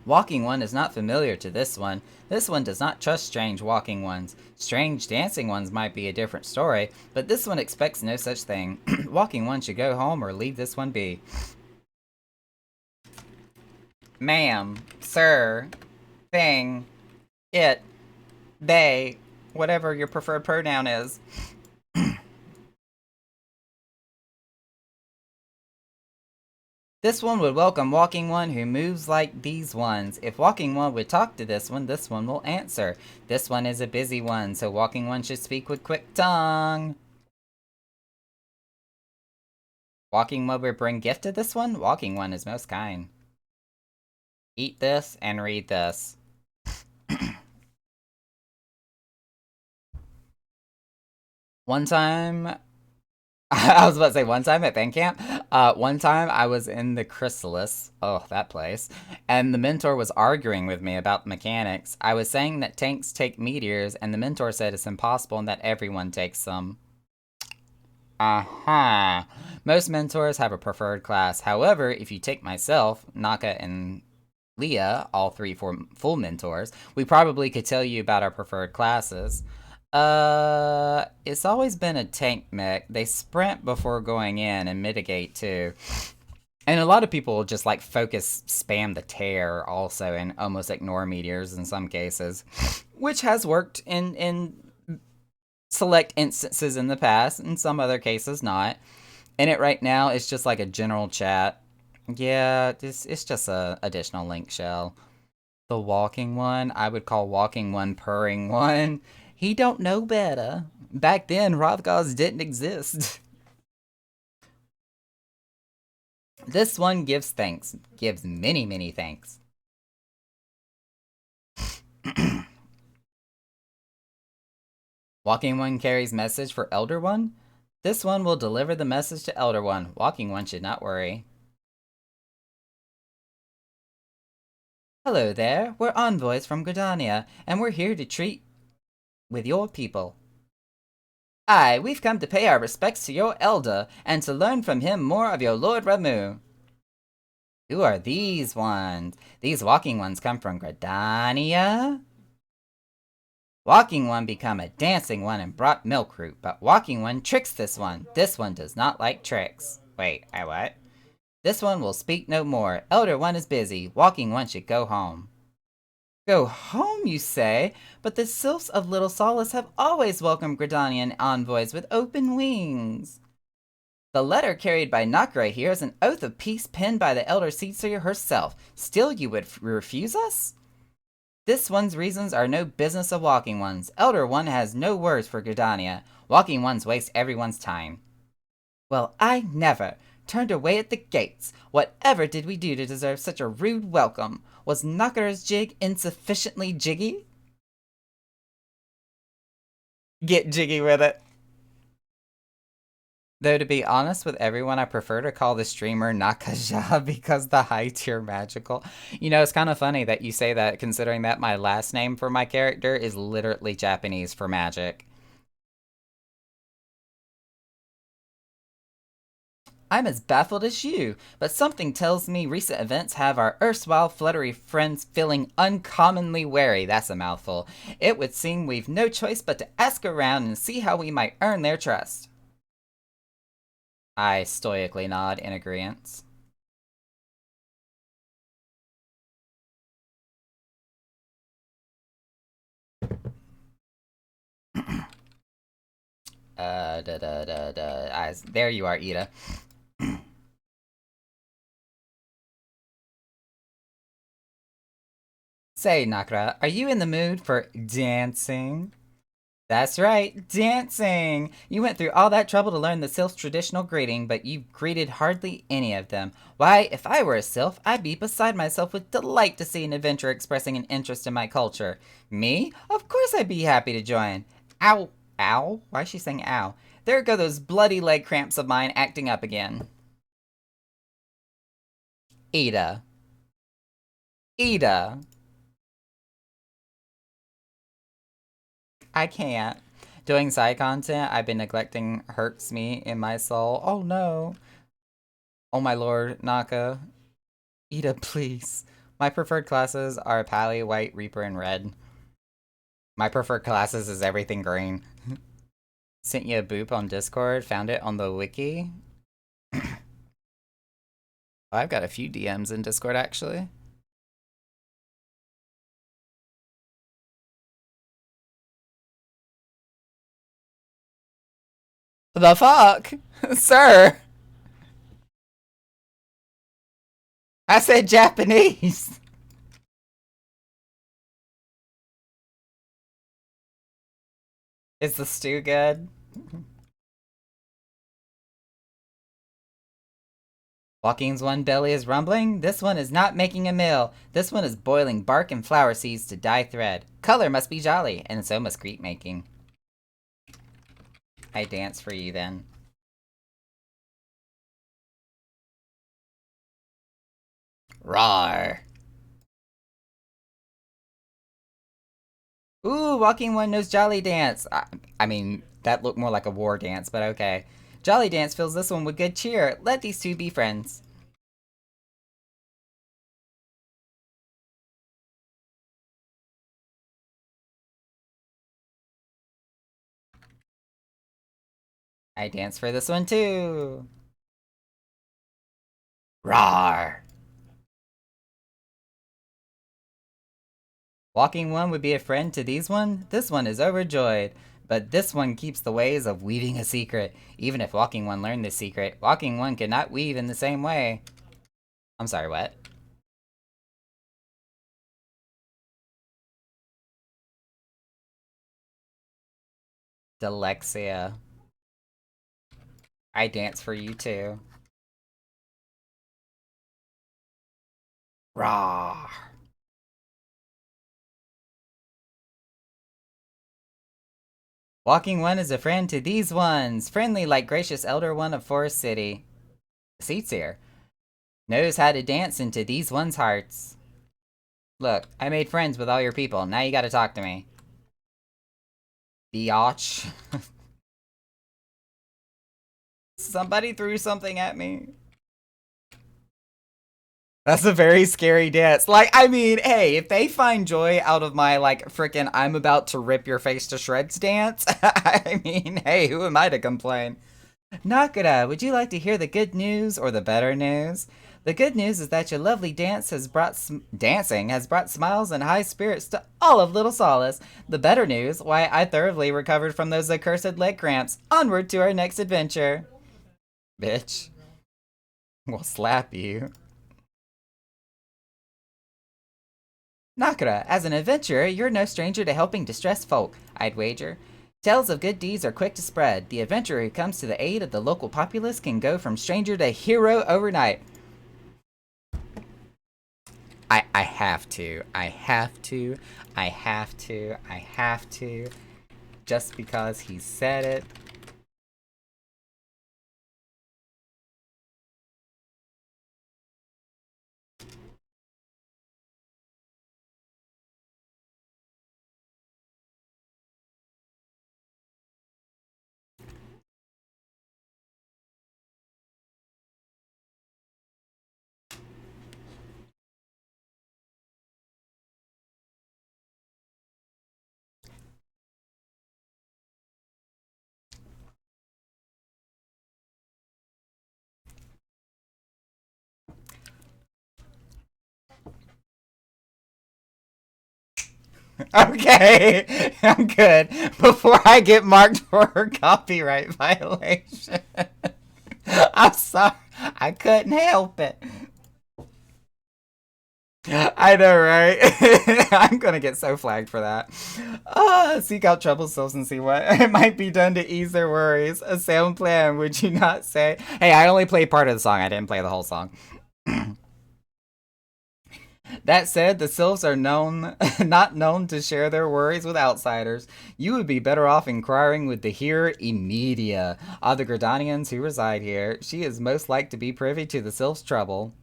Walking One is not familiar to this one. This one does not trust strange walking ones. Strange dancing ones might be a different story, but this one expects no such thing. Walking One should go home or leave this one be. Ma'am, sir, thing, it, they, whatever your preferred pronoun is. This one would welcome Walking One who moves like these ones. If Walking One would talk to this one will answer. This one is a busy one, so Walking One should speak with quick tongue. Walking One would bring gift to this one? Walking One is most kind. Eat this and read this. One time, I was about to say one time at band camp. One time I was in the Chrysalis. Oh, that place. And the mentor was arguing with me about the mechanics. I was saying that tanks take meteors, and the mentor said it's impossible and that everyone takes them. Uh-huh. Most mentors have a preferred class. However, if you take myself, Naka and Leah, all three full mentors. We probably could tell you about our preferred classes. It's always been a tank mech. They sprint before going in and mitigate too. And a lot of people just like focus spam the tear also and almost ignore meteors in some cases, which has worked in select instances in the past, in some other cases not. In it right now, it's just like a general chat. Yeah, it's just a additional link shell. The walking one, I would call walking one purring one. He don't know better. Back then, Rothgars didn't exist. This one gives thanks. Gives many, many thanks. Walking one carries message for Elder One. This one will deliver the message to Elder One. Walking one should not worry. Hello there, we're envoys from Gridania, and we're here to treat with your people. Aye, we've come to pay our respects to your elder, and to learn from him more of your Lord Ramuh. Who are these ones? These walking ones come from Gridania? Walking one become a dancing one and brought milk root, but walking one tricks this one. This one does not like tricks. Wait, I what? This one will speak no more. Elder one is busy. Walking one should go home. Go home, you say? But the sylphs of Little Solace have always welcomed Gridanian envoys with open wings. The letter carried by Nakra here is an oath of peace penned by the Elder Seedseer herself. Still you would refuse us? This one's reasons are no business of Walking One's. Elder One has no words for Gridania. Walking One's waste everyone's time. Well, I never turned away at the gates. Whatever did we do to deserve such a rude welcome? Was Nakra's jig insufficiently jiggy? Get jiggy with it. Though to be honest with everyone, I prefer to call the streamer Nakaja because the high tier magical. You know, it's kind of funny that you say that considering that my last name for my character is literally Japanese for magic. I'm as baffled as you, but something tells me recent events have our erstwhile fluttery friends feeling uncommonly wary. That's a mouthful. It would seem we've no choice but to ask around and see how we might earn their trust. I stoically nod in agreement. There you are, Ida. Say, Nakra, are you in the mood for dancing? That's right, dancing! You went through all that trouble to learn the Sylph's traditional greeting, but you greeted hardly any of them. Why, if I were a Sylph, I'd be beside myself with delight to see an adventurer expressing an interest in my culture. Me? Of course I'd be happy to join. Ow. Ow? Why is she saying ow? There go those bloody leg cramps of mine acting up again. Ida. Ida. I can't. Doing side content I've been neglecting hurts me in my soul. Oh no. Oh my lord, Naka. Ida, please. My preferred classes are Pally, White, Reaper, and Red. My preferred classes is everything green. Sent you a boop on Discord, found it on the wiki. I've got a few DMs in Discord actually. The fuck? Sir! I said Japanese! Is the stew good? Walking's one belly is rumbling. This one is not making a meal. This one is boiling bark and flower seeds to dye thread. Color must be jolly, and so must greet making. I dance for you then. Rawr. Ooh, Walking One knows Jolly Dance. I mean, that looked more like a war dance, but okay. Jolly Dance fills this one with good cheer. Let these two be friends. I dance for this one too. Rawr! Walking one would be a friend to these one. This one is overjoyed. But this one keeps the ways of weaving a secret. Even if Walking One learned this secret, Walking One could not weave in the same way. I'm sorry, what? Delexia. I dance for you too. Raw. Walking One is a friend to these ones. Friendly like gracious elder one of Forest City. The seat's here. Knows how to dance into these ones' hearts. Look, I made friends with all your people. Now you gotta talk to me. Biatch. Somebody threw something at me. That's a very scary dance. Like, I mean, hey, if they find joy out of my, like, frickin' I'm about to rip your face to shreds dance, I mean, hey, who am I to complain? Nakura, would you like to hear the good news or the better news? The good news is that your lovely dancing has brought smiles and high spirits to all of Little Solace. The better news, why I thoroughly recovered from those accursed leg cramps. Onward to our next adventure. Bitch. We'll slap you. Nakura, as an adventurer, you're no stranger to helping distressed folk, I'd wager. Tales of good deeds are quick to spread. The adventurer who comes to the aid of the local populace can go from stranger to hero overnight. I have to. I have to. I have to. I have to. Just because he said it. Okay, I'm good. Before I get marked for a copyright violation. I'm sorry. I couldn't help it. I know, right? I'm gonna get so flagged for that. Seek out troubled souls and see what it might be done to ease their worries. A sound plan, would you not say? Hey, I only played part of the song. I didn't play the whole song. That said, the sylphs are not known to share their worries with outsiders. You would be better off inquiring with the Here Immediate of the Gridanians who reside here. She is most like to be privy to the sylphs' trouble.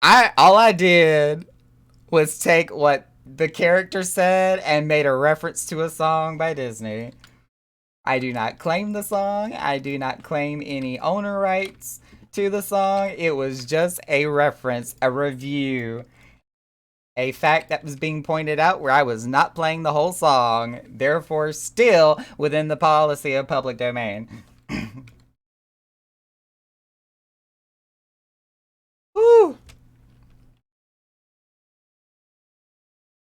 All I did was take what the character said and made a reference to a song by Disney. I do not claim the song. I do not claim any owner rights to the song. It was just a reference, a review, a fact that was being pointed out where I was not playing the whole song, therefore still within the policy of public domain. Woo!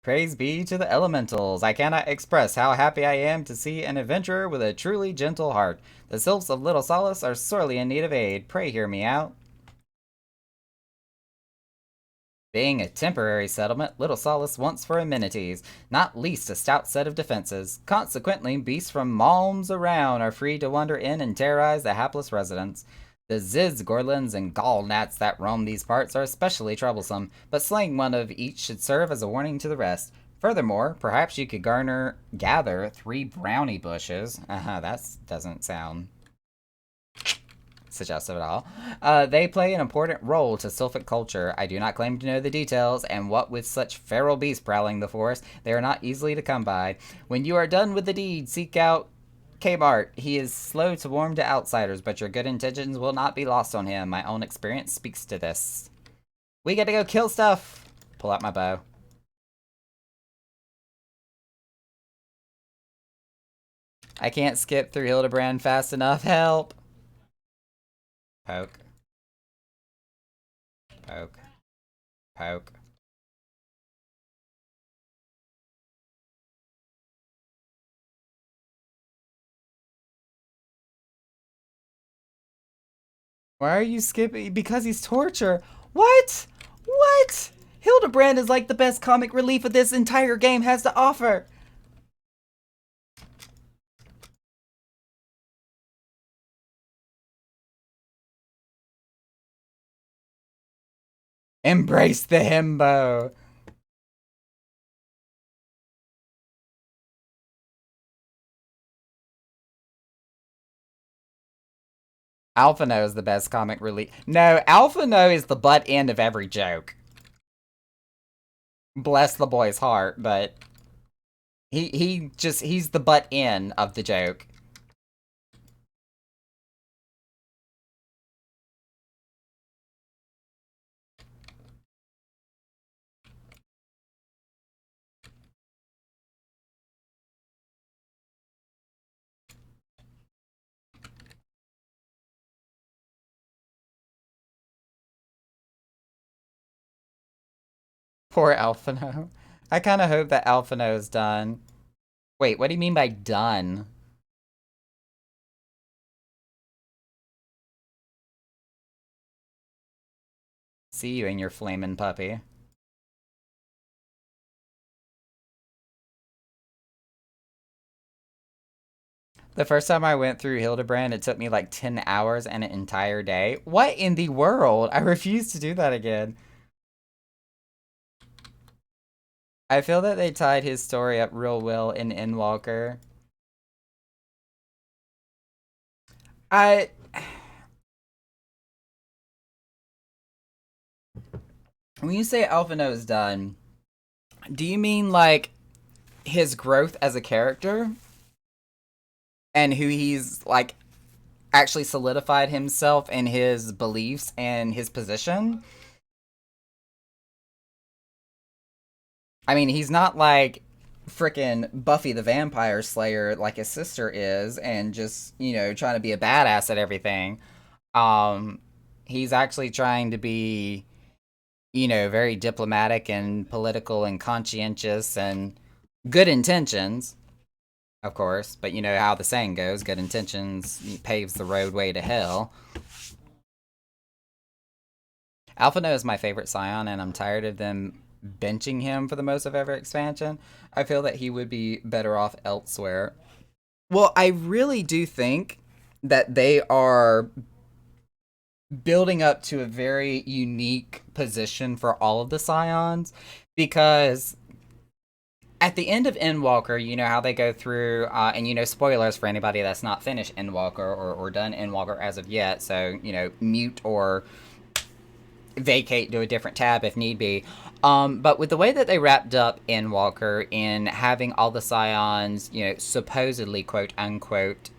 Praise be to the elementals. I cannot express how happy I am to see an adventurer with a truly gentle heart. The sylphs of Little Solace are sorely in need of aid. Pray hear me out. Being a temporary settlement, Little Solace wants for amenities, not least a stout set of defenses. Consequently, beasts from malms around are free to wander in and terrorize the hapless residents. The Ziz, Gorlins, and Gall gnats that roam these parts are especially troublesome, but slaying one of each should serve as a warning to the rest. Furthermore, perhaps you could gather 3 brownie bushes. That doesn't sound suggestive at all. They play an important role to Sylphic culture. I do not claim to know the details, and what with such feral beasts prowling the forest, they are not easily to come by. When you are done with the deed, seek out Kmart. He is slow to warm to outsiders, but your good intentions will not be lost on him. My own experience speaks to this. We get to go kill stuff. Pull out my bow. I can't skip through Hildebrand fast enough. Help. Poke. Poke. Poke. Why are you skipping? Because he's torture. What? What? Hildebrand is like the best comic relief of this entire game has to offer. Embrace the himbo. Alphino is the best comic relief. No, Alphino is the butt end of every joke. Bless the boy's heart, but he's the butt end of the joke. Poor Alphino. I kind of hope that Alphino is done. Wait, what do you mean by done? See you and your flaming puppy. The first time I went through Hildebrand, it took me like 10 hours and an entire day. What in the world? I refuse to do that again. I feel that they tied his story up real well in Endwalker. I... When you say Alphino is done, do you mean like his growth as a character? And who he's like actually solidified himself in his beliefs and his position? I mean, he's not like frickin' Buffy the Vampire Slayer like his sister is and just, you know, trying to be a badass at everything. Um he's actually trying to be, you know, very diplomatic and political and conscientious and good intentions, of course, but you know how the saying goes, good intentions paves the roadway to hell. Alphino is my favorite Scion, and I'm tired of them benching him for the most of every expansion. I feel that he would be better off elsewhere. Well, I really do think that they are building up to a very unique position for all of the Scions because at the end of Endwalker, you know how they go through, and you know, spoilers for anybody that's not finished Endwalker or done Endwalker as of yet, so, you know, mute or vacate to a different tab if need be. But with the way that they wrapped up Endwalker in having all the Scions, you know, supposedly quote unquote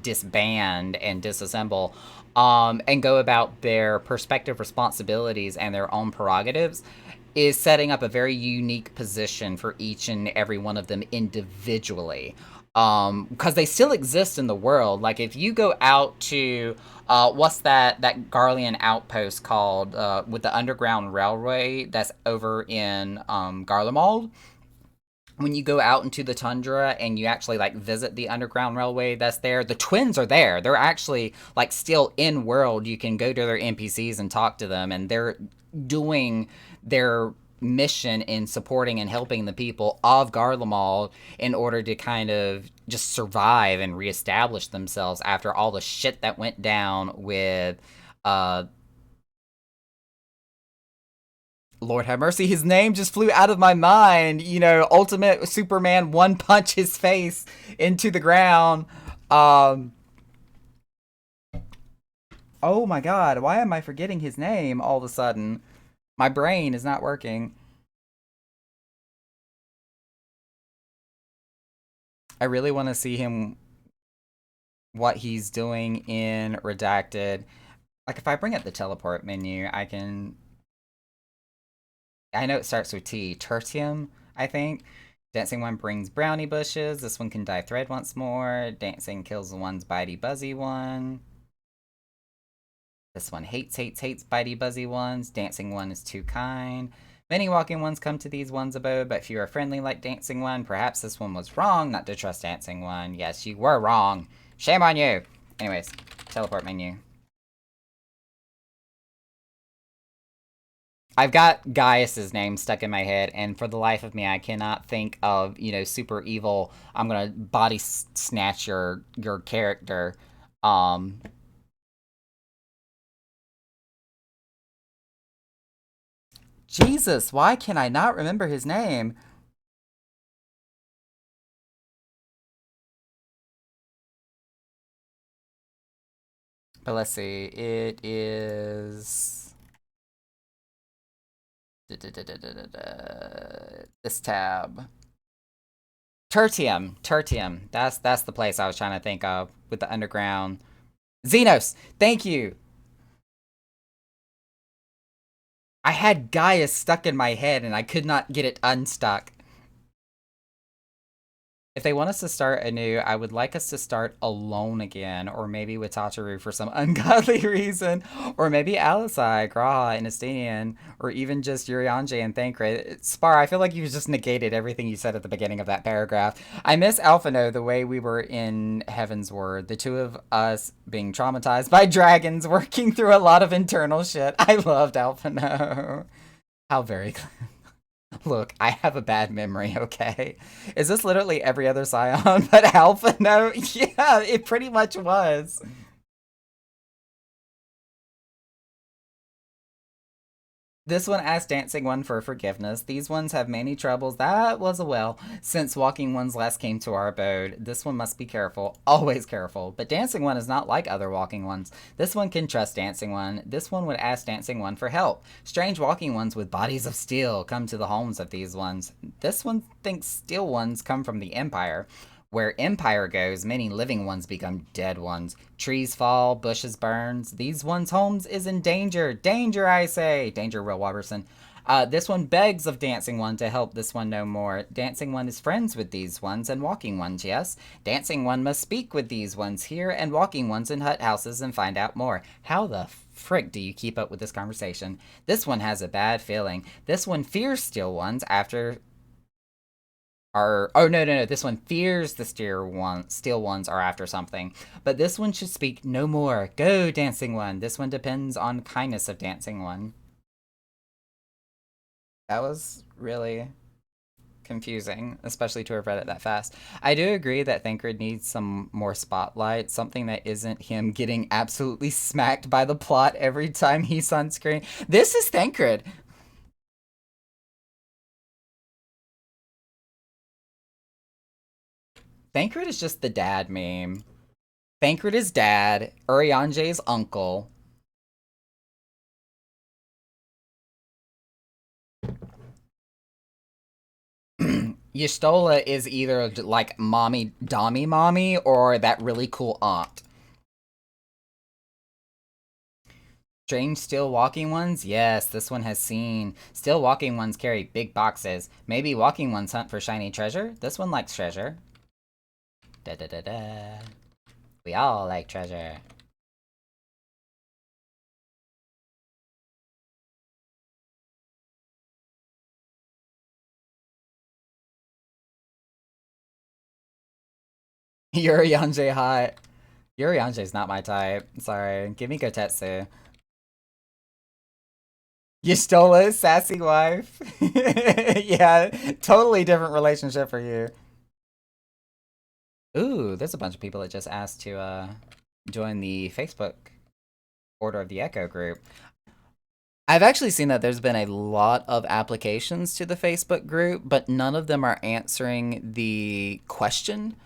disband and disassemble, and go about their perspective responsibilities and their own prerogatives, is setting up a very unique position for each and every one of them individually. Because they still exist in the world. Like if you go out to what's that Garlean outpost called with the underground railway that's over in Garlemald. When you go out into the tundra and you actually like visit the underground railway that's there, the twins are there. They're actually like still in world. You can go to their NPCs and talk to them, and they're doing their mission in supporting and helping the people of Garlemald in order to kind of just survive and reestablish themselves after all the shit that went down with Lord have mercy, his name just flew out of my mind. You know, Ultimate Superman one punch his face into the ground. Um Oh my god, why am I forgetting his name all of a sudden? My brain is not working. I really want to see him what he's doing in Redacted. Like if I bring up the teleport menu, I can I know it starts with T. Tertium, I think. Dancing one brings brownie bushes. This one can dye thread once more. Dancing kills the one's bitey buzzy one. This one hates, hates, hates bitey buzzy ones. Dancing one is too kind. Many walking ones come to these ones' abode, but few are friendly like Dancing One. Perhaps this one was wrong not to trust Dancing One. Yes, you were wrong. Shame on you. Anyways, teleport menu. I've got Gaius's name stuck in my head, and for the life of me, I cannot think of, super evil. I'm gonna body snatch your character. Um, Jesus, why can I not remember his name? But let's see, it is this tab. Tertium, Tertium. That's the place I was trying to think of with the underground. Xenos, thank you. I had Gaius stuck in my head and I could not get it unstuck. If they want us to start anew, I would like us to start alone again, or maybe with Tataru for some ungodly reason, or maybe Alisai, Graha, and Estinian, or even just Urianger and Thancred. Spar, I feel like you just negated everything you said at the beginning of that paragraph. I miss Alphino the way we were in Heaven's Word, the two of us being traumatized by dragons, working through a lot of internal shit. I loved Alphino. How very Look, I have a bad memory, okay? Is this literally every other Scion but Alpha? No, yeah, it pretty much was. This one asked Dancing One for forgiveness. These ones have many troubles. That was a well. Since Walking Ones last came to our abode, this one must be careful. Always careful. But Dancing One is not like other Walking Ones. This one can trust Dancing One. This one would ask Dancing One for help. Strange Walking Ones with bodies of steel come to the homes of these ones. This one thinks steel ones come from the Empire. Where Empire goes, many living ones become dead ones. Trees fall, bushes burns. These ones' homes is in danger. Danger, I say. Danger, Will Robertson. This one begs of Dancing One to help this one no more. Dancing One is friends with these ones and Walking Ones, yes. Dancing One must speak with these ones here and Walking Ones in hut houses and find out more. How the frick do you keep up with this conversation? This one has a bad feeling. This one fears Steel Ones after are no, this one fears the steel ones are after something, but this one should speak no more. Go, Dancing One. This one depends on kindness of Dancing One. That was really confusing, especially to have read it that fast. I do agree that Thancred needs some more spotlight, something that isn't him getting absolutely smacked by the plot every time he's on screen. This is Thancred. Thancred is just the dad meme. Thancred is dad, Urianger's uncle. Yestola is either like mommy, dommy mommy, or that really cool aunt. Strange still walking ones? Yes, this one has seen. Still walking ones carry big boxes. Maybe walking ones hunt for shiny treasure? This one likes treasure. Da da da da. We all like treasure. Urianger hot. Urianger's not my type. Sorry. Give me Gotetsu. You stole it, sassy wife. Yeah, totally different relationship for you. Ooh, there's a bunch of people that just asked to join the Facebook Order of the Echo group. I've actually seen that there's been a lot of applications to the Facebook group, but none of them are answering the question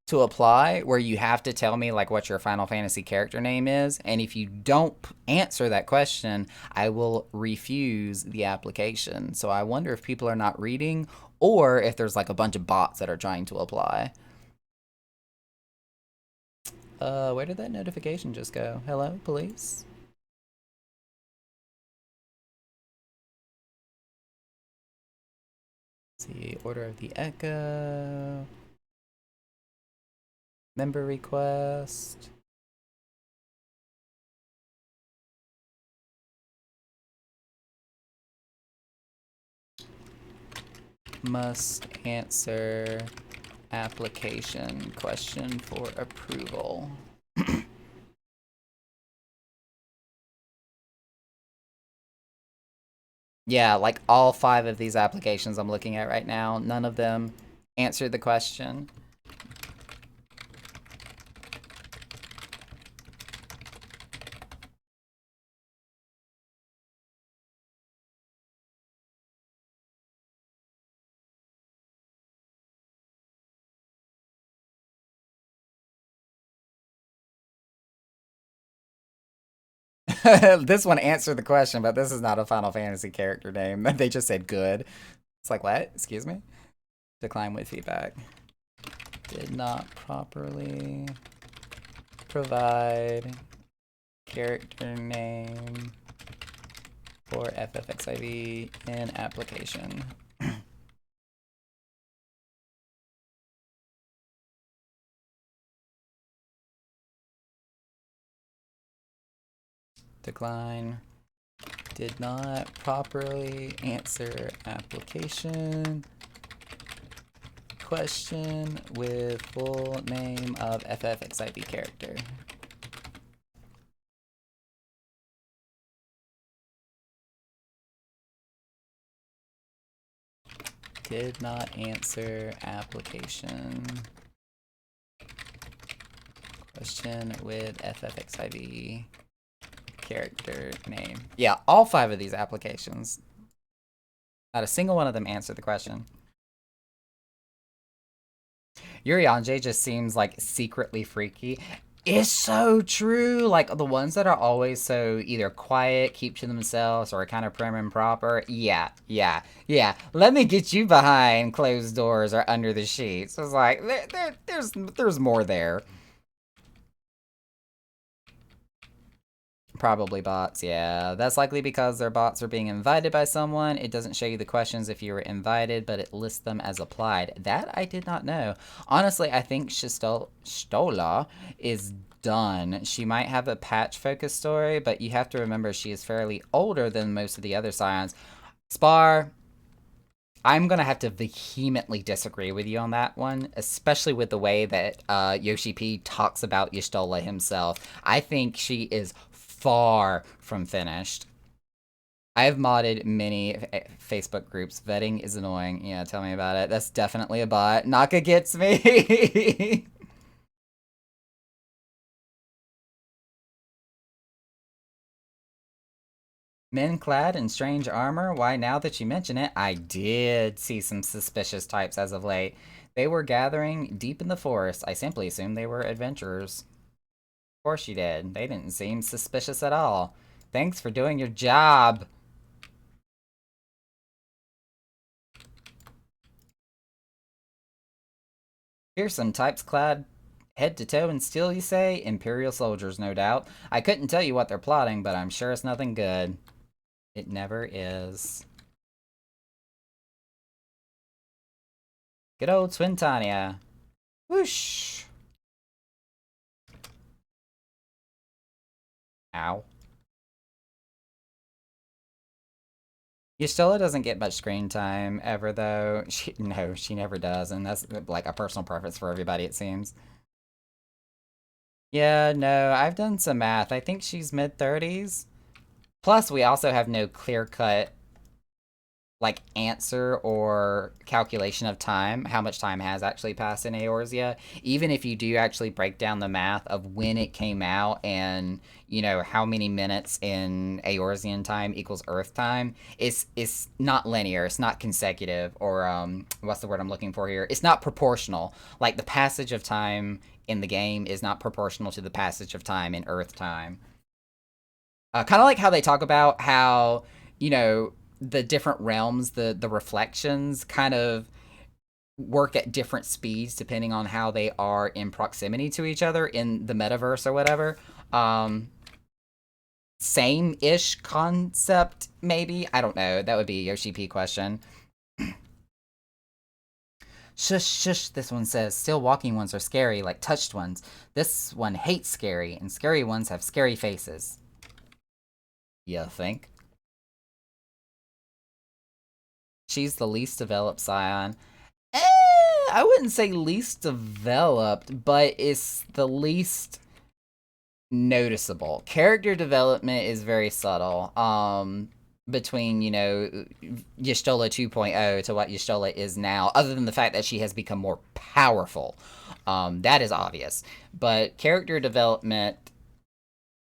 to apply where you have to tell me like what your Final Fantasy character name is, and if you don't answer that question, I will refuse the application. So I wonder if people are not reading or if there's like a bunch of bots that are trying to apply. Where did that notification just go? Hello, police? Let's see, Order of the Echo. Member request. Must answer application question for approval. Yeah, like all 5 of these applications I'm looking at right now, none of them answered the question. This one answered the question, but this is not a Final Fantasy character name. They just said good. It's like, what? Excuse me? Decline with feedback. Did not properly provide character name for FFXIV in application. Decline. Did not properly answer application question with full name of FFXIV character. Did not answer application question with FFXIV character name. Yeah, all 5 of these applications. Not a single one of them answered the question. Urianger just seems like secretly freaky. It's so true. Like the ones that are always so either quiet, keep to themselves, or kind of prim and proper. Yeah. Let me get you behind closed doors or under the sheets. It's like there's more there. Probably bots, yeah. That's likely because their bots are being invited by someone. It doesn't show you the questions if you were invited, but it lists them as applied. That I did not know. Honestly, I think Stola is done. She might have a patch-focused story, but you have to remember she is fairly older than most of the other Scions. Spar, I'm gonna have to vehemently disagree with you on that one, especially with the way that Yoshi P talks about Y'shtola himself. I think she is far from finished. I've modded many Facebook groups. Vetting is annoying. Yeah, tell me about it. That's definitely a bot. Naka gets me. Men clad in strange armor? Why, now that you mention it, I did see some suspicious types as of late. They were gathering deep in the forest. I simply assumed they were adventurers. Of course you did. They didn't seem suspicious at all. Thanks for doing your job. Here's some types clad head to toe in steel, you say? Imperial soldiers, no doubt. I couldn't tell you what they're plotting, but I'm sure it's nothing good. It never is. Good old Twintania. Whoosh. Ow. Y'shtola doesn't get much screen time ever, though. No, she never does, and that's like a personal preference for everybody, it seems. Yeah, no, I've done some math. I think she's mid-30s. Plus, we also have no clear-cut like answer or calculation of time, how much time has actually passed in Eorzea. Even if you do actually break down the math of when it came out and, you know, how many minutes in Eorzean time equals Earth time, it's not linear, it's not consecutive, or what's the word I'm looking for here? It's not proportional. Like the passage of time in the game is not proportional to the passage of time in Earth time. Kind of like how they talk about how, you know, the different realms, the reflections kind of work at different speeds depending on how they are in proximity to each other in the metaverse or whatever. Same-ish concept, maybe? I don't know. That would be a Yoshi P question. Shush, shush, this one says. Still walking ones are scary, like touched ones. This one hates scary, and scary ones have scary faces. You think? She's the least developed scion. Eh, I wouldn't say least developed, but it's the least noticeable. Character development is very subtle. Between, you know, Y'shtola 2.0 to what Y'shtola is now, other than the fact that she has become more powerful. That is obvious. But character development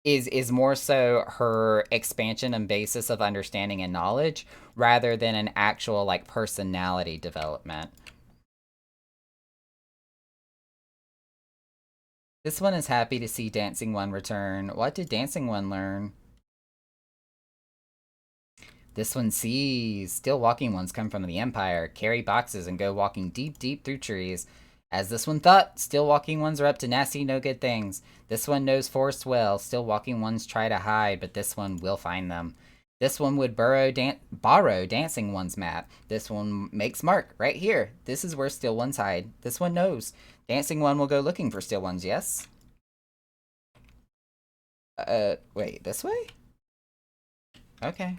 is more so her expansion and basis of understanding and knowledge rather than an actual like personality development. This one is happy to see Dancing One return. What did Dancing One learn? This one sees still walking ones come from the Empire, carry boxes, and go walking deep, deep through trees. As this one thought, still walking ones are up to nasty, no good things. This one knows forest well. Still walking ones try to hide, but this one will find them. This one would borrow Dancing One's map. This one makes mark right here. This is where Still Ones hide. This one knows. Dancing One will go looking for Still Ones, yes? Wait, this way? Okay.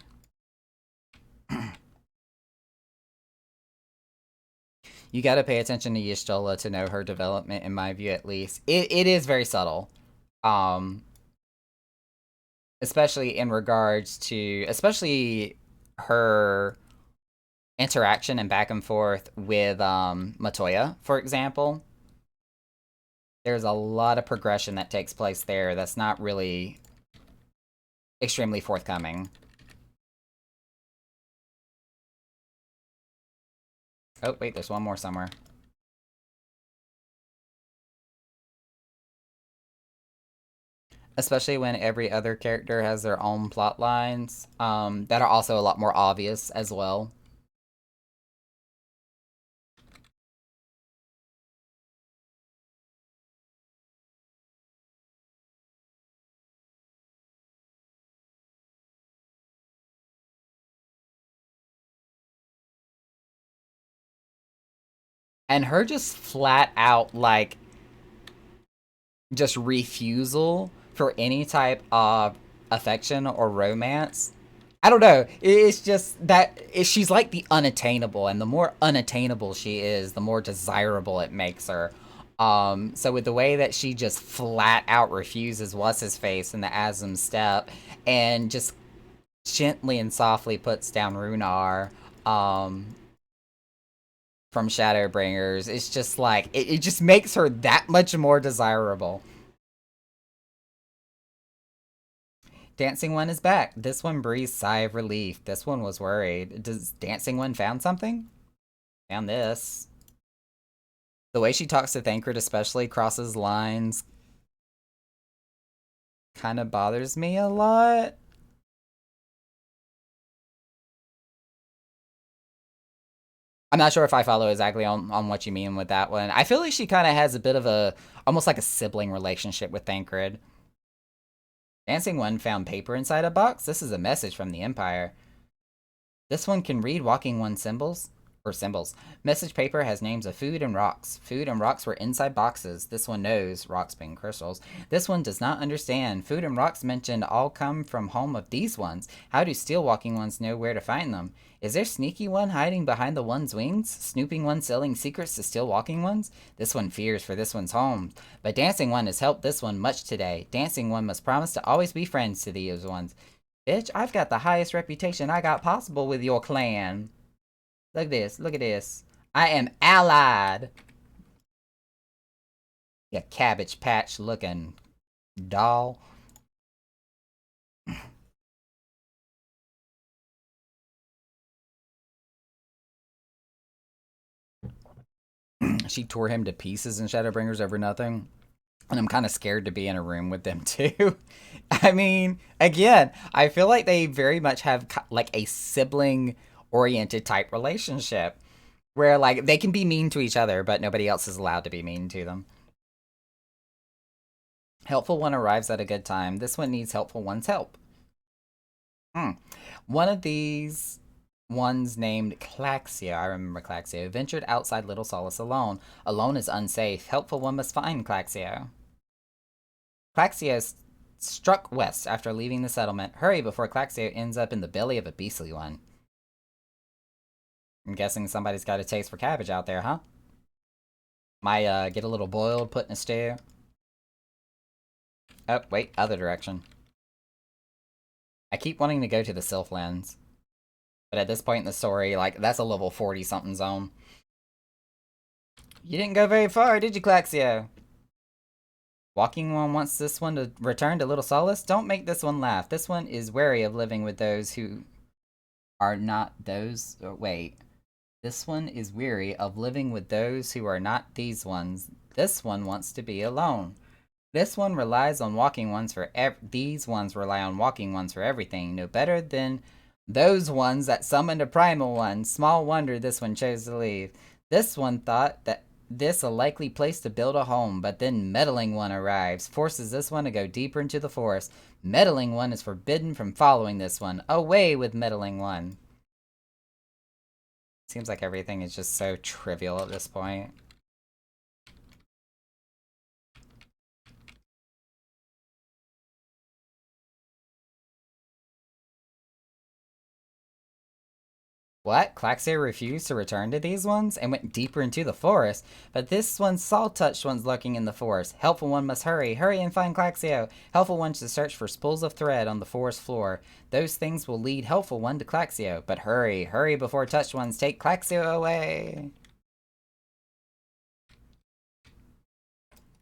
You got to pay attention to Y'shtola to know her development, in my view, at least. It is very subtle, um, especially in regards to, especially her interaction and back and forth with Matoya, for example. There's a lot of progression that takes place there that's not really extremely forthcoming. Oh, wait, there's one more somewhere. Especially when every other character has their own plot lines that are also a lot more obvious as well. And her just flat out, like, just refusal for any type of affection or romance. I don't know. It's just that she's like the unattainable, and the more unattainable she is, the more desirable it makes her. So with the way that she just flat out refuses what's his face in the Asm step, and just gently and softly puts down Runar, from Shadowbringers, it's just like it just makes her that much more desirable. Dancing One is back. This one breathes sigh of relief. This one was worried. Does Dancing One found something? Found this. The way she talks to Thancred especially crosses lines. Kind of bothers me a lot. I'm not sure if I follow exactly on what you mean with that one. I feel like she kind of has a bit of a, almost like a sibling relationship with Thancred. Dancing One found paper inside a box. This is a message from the Empire. This one can read Walking One symbols. Or symbols. Message paper has names of food and rocks. Food and rocks were inside boxes. This one knows, rocks being crystals. This one does not understand. Food and rocks mentioned all come from home of these ones. How do still walking ones know where to find them? Is there sneaky one hiding behind the one's wings? Snooping one selling secrets to still walking ones? This one fears for this one's home. But Dancing One has helped this one much today. Dancing One must promise to always be friends to these ones. Bitch, I've got the highest reputation I got possible with your clan. Look at this. Look at this. I am allied. You cabbage patch looking doll. She tore him to pieces in Shadowbringers over nothing. And I'm kind of scared to be in a room with them too. I mean, again, I feel like they very much have like a sibling oriented type relationship where like they can be mean to each other, but nobody else is allowed to be mean to them. Helpful one arrives at a good time. This one needs helpful one's help. Hmm. One of these ones named Claxio, I remember Claxio, ventured outside Little Solace alone. Alone is unsafe. Helpful one must find Claxio. Claxio struck west after leaving the settlement. Hurry before Claxio ends up in the belly of a beastly one. I'm guessing somebody's got a taste for cabbage out there, huh? Might get a little boiled, put in a stew. Oh, wait, other direction. I keep wanting to go to the Sylphlands. But at this point in the story, like, that's a level 40-something zone. You didn't go very far, did you, Claxio? Walking One wants this one to return to Little Solace? Don't make this one laugh. This one is wary of living with those who are not those... Oh, wait. This one is weary of living with those who are not these ones. This one wants to be alone. This one relies on walking ones for these ones rely on walking ones for everything. No better than those ones that summoned a primal one. Small wonder this one chose to leave. This one thought that this a likely place to build a home, but then Meddling One arrives, forces this one to go deeper into the forest. Meddling One is forbidden from following this one. Away with Meddling One. Seems like everything is just so trivial at this point. What? Claxo refused to return to these ones and went deeper into the forest. But this one saw touched ones lurking in the forest. Helpful one must hurry. Hurry and find Claxio. Helpful one should search for spools of thread on the forest floor. Those things will lead Helpful one to Claxio. But hurry, hurry before touched ones take Claxio away.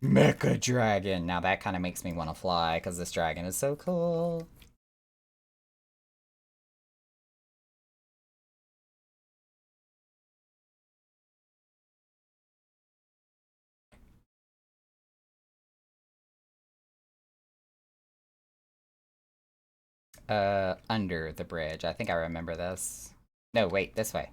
Mecha Dragon. Now that kind of makes me want to fly because this dragon is so cool. Under the bridge. I think I remember this. No, wait, this way.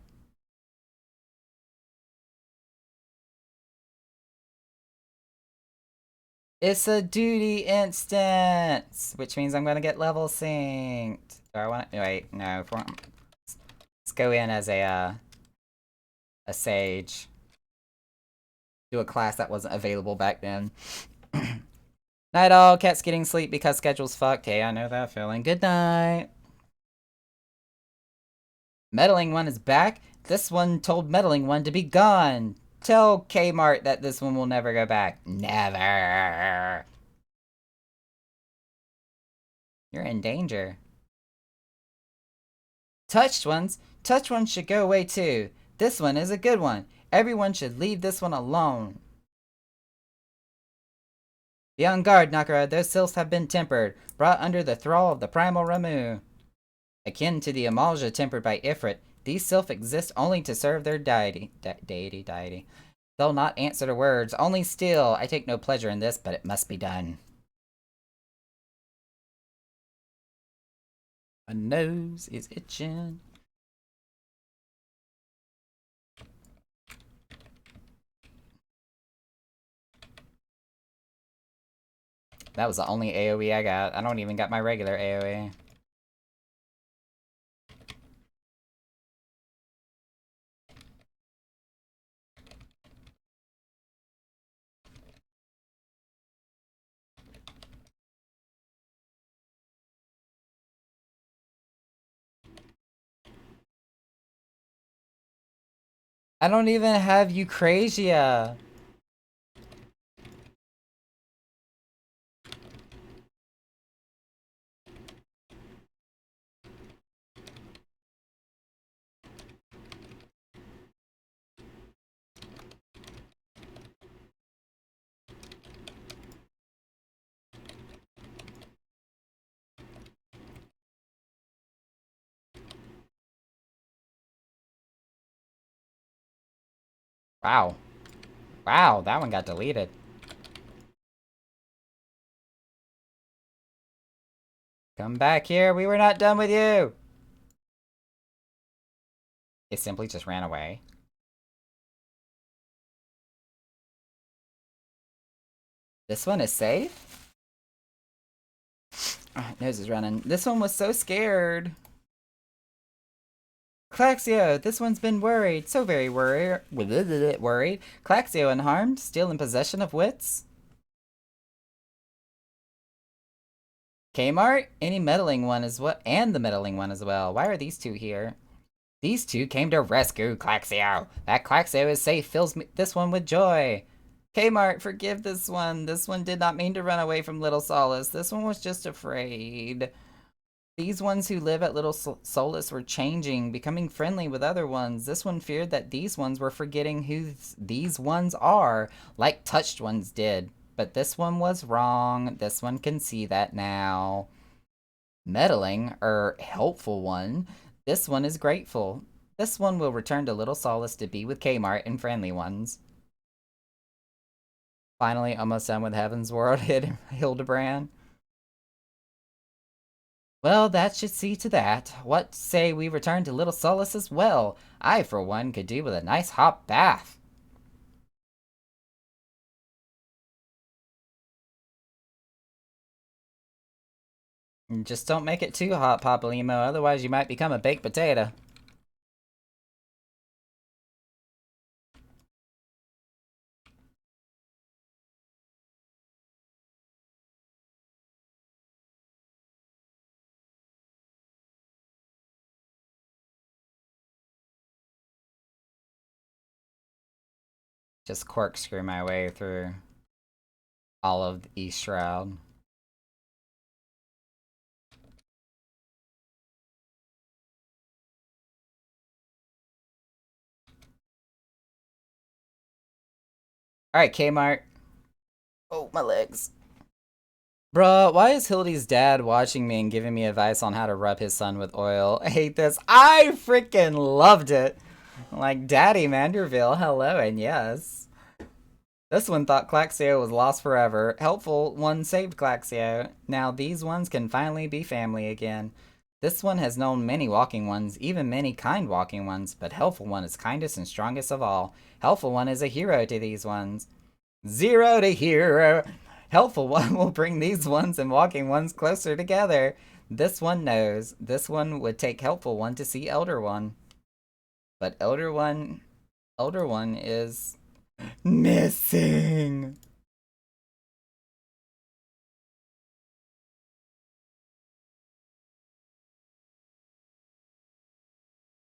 It's a duty instance, which means I'm gonna get level synced. Do I want to wait? No. Let's go in as a sage. Do a class that wasn't available back then. Night all. Cat's getting sleep because schedule's fucked. Hey, I know that feeling. Good night. Meddling One is back. This one told Meddling One to be gone. Tell Kmart that this one will never go back. Never. You're in danger. Touched ones? Touched ones should go away too. This one is a good one. Everyone should leave this one alone. Be on guard, Nakara. Those sylphs have been tempered, brought under the thrall of the primal Ramu. Akin to the Amalja tempered by Ifrit, these sylphs exist only to serve their deity. Deity. They'll not answer to words, only steal. I take no pleasure in this, but it must be done. My nose is itching. That was the only AoE I got. I don't even got my regular AoE. I don't even have Eucrasia. Wow. Wow, that one got deleted. Come back here, we were not done with you! It simply just ran away. This one is safe? Oh, nose is running. This one was so scared. Claxio, this one's been worried, so very worried. Worried. Claxio unharmed, still in possession of wits. Kmart, any meddling one as well, and the meddling one as well. Why are these two here? These two came to rescue Claxio. That Claxio is safe fills this one with joy. Kmart, forgive this one. This one did not mean to run away from Little Solace. This one was just afraid. These ones who live at Little Solace were changing, becoming friendly with other ones. This one feared that these ones were forgetting who these ones are, like touched ones did. But this one was wrong. This one can see that now. Meddling, helpful one. This one is grateful. This one will return to Little Solace to be with Kmart and friendly ones. Finally, almost done with Heaven's World, Hildebrand. Well, that should see to that. What say we return to Little Solace as well? I, for one, could do with a nice hot bath. Just don't make it too hot, Papalymo, otherwise you might become a baked potato. Just corkscrew my way through all of the East Shroud. Alright, Kmart. Oh, my legs. Bruh, why is Hildy's dad watching me and giving me advice on how to rub his son with oil? I hate this. I freaking loved it. Like, Daddy Manderville, hello and yes. This one thought Claxio was lost forever. Helpful one saved Claxio. Now these ones can finally be family again. This one has known many walking ones, even many kind walking ones, but Helpful one is kindest and strongest of all. Helpful one is a hero to these ones. 0 to hero. Helpful one will bring these ones and walking ones closer together. This one knows. This one would take Helpful one to see Elder One. But Elder One is missing.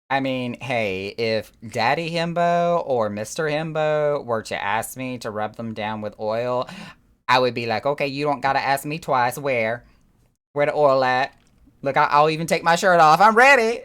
I mean, hey, if Daddy Himbo or Mr. Himbo were to ask me to rub them down with oil, I would be like, okay, you don't gotta ask me twice. Where? Where the oil at? Look, I'll even take my shirt off. I'm ready.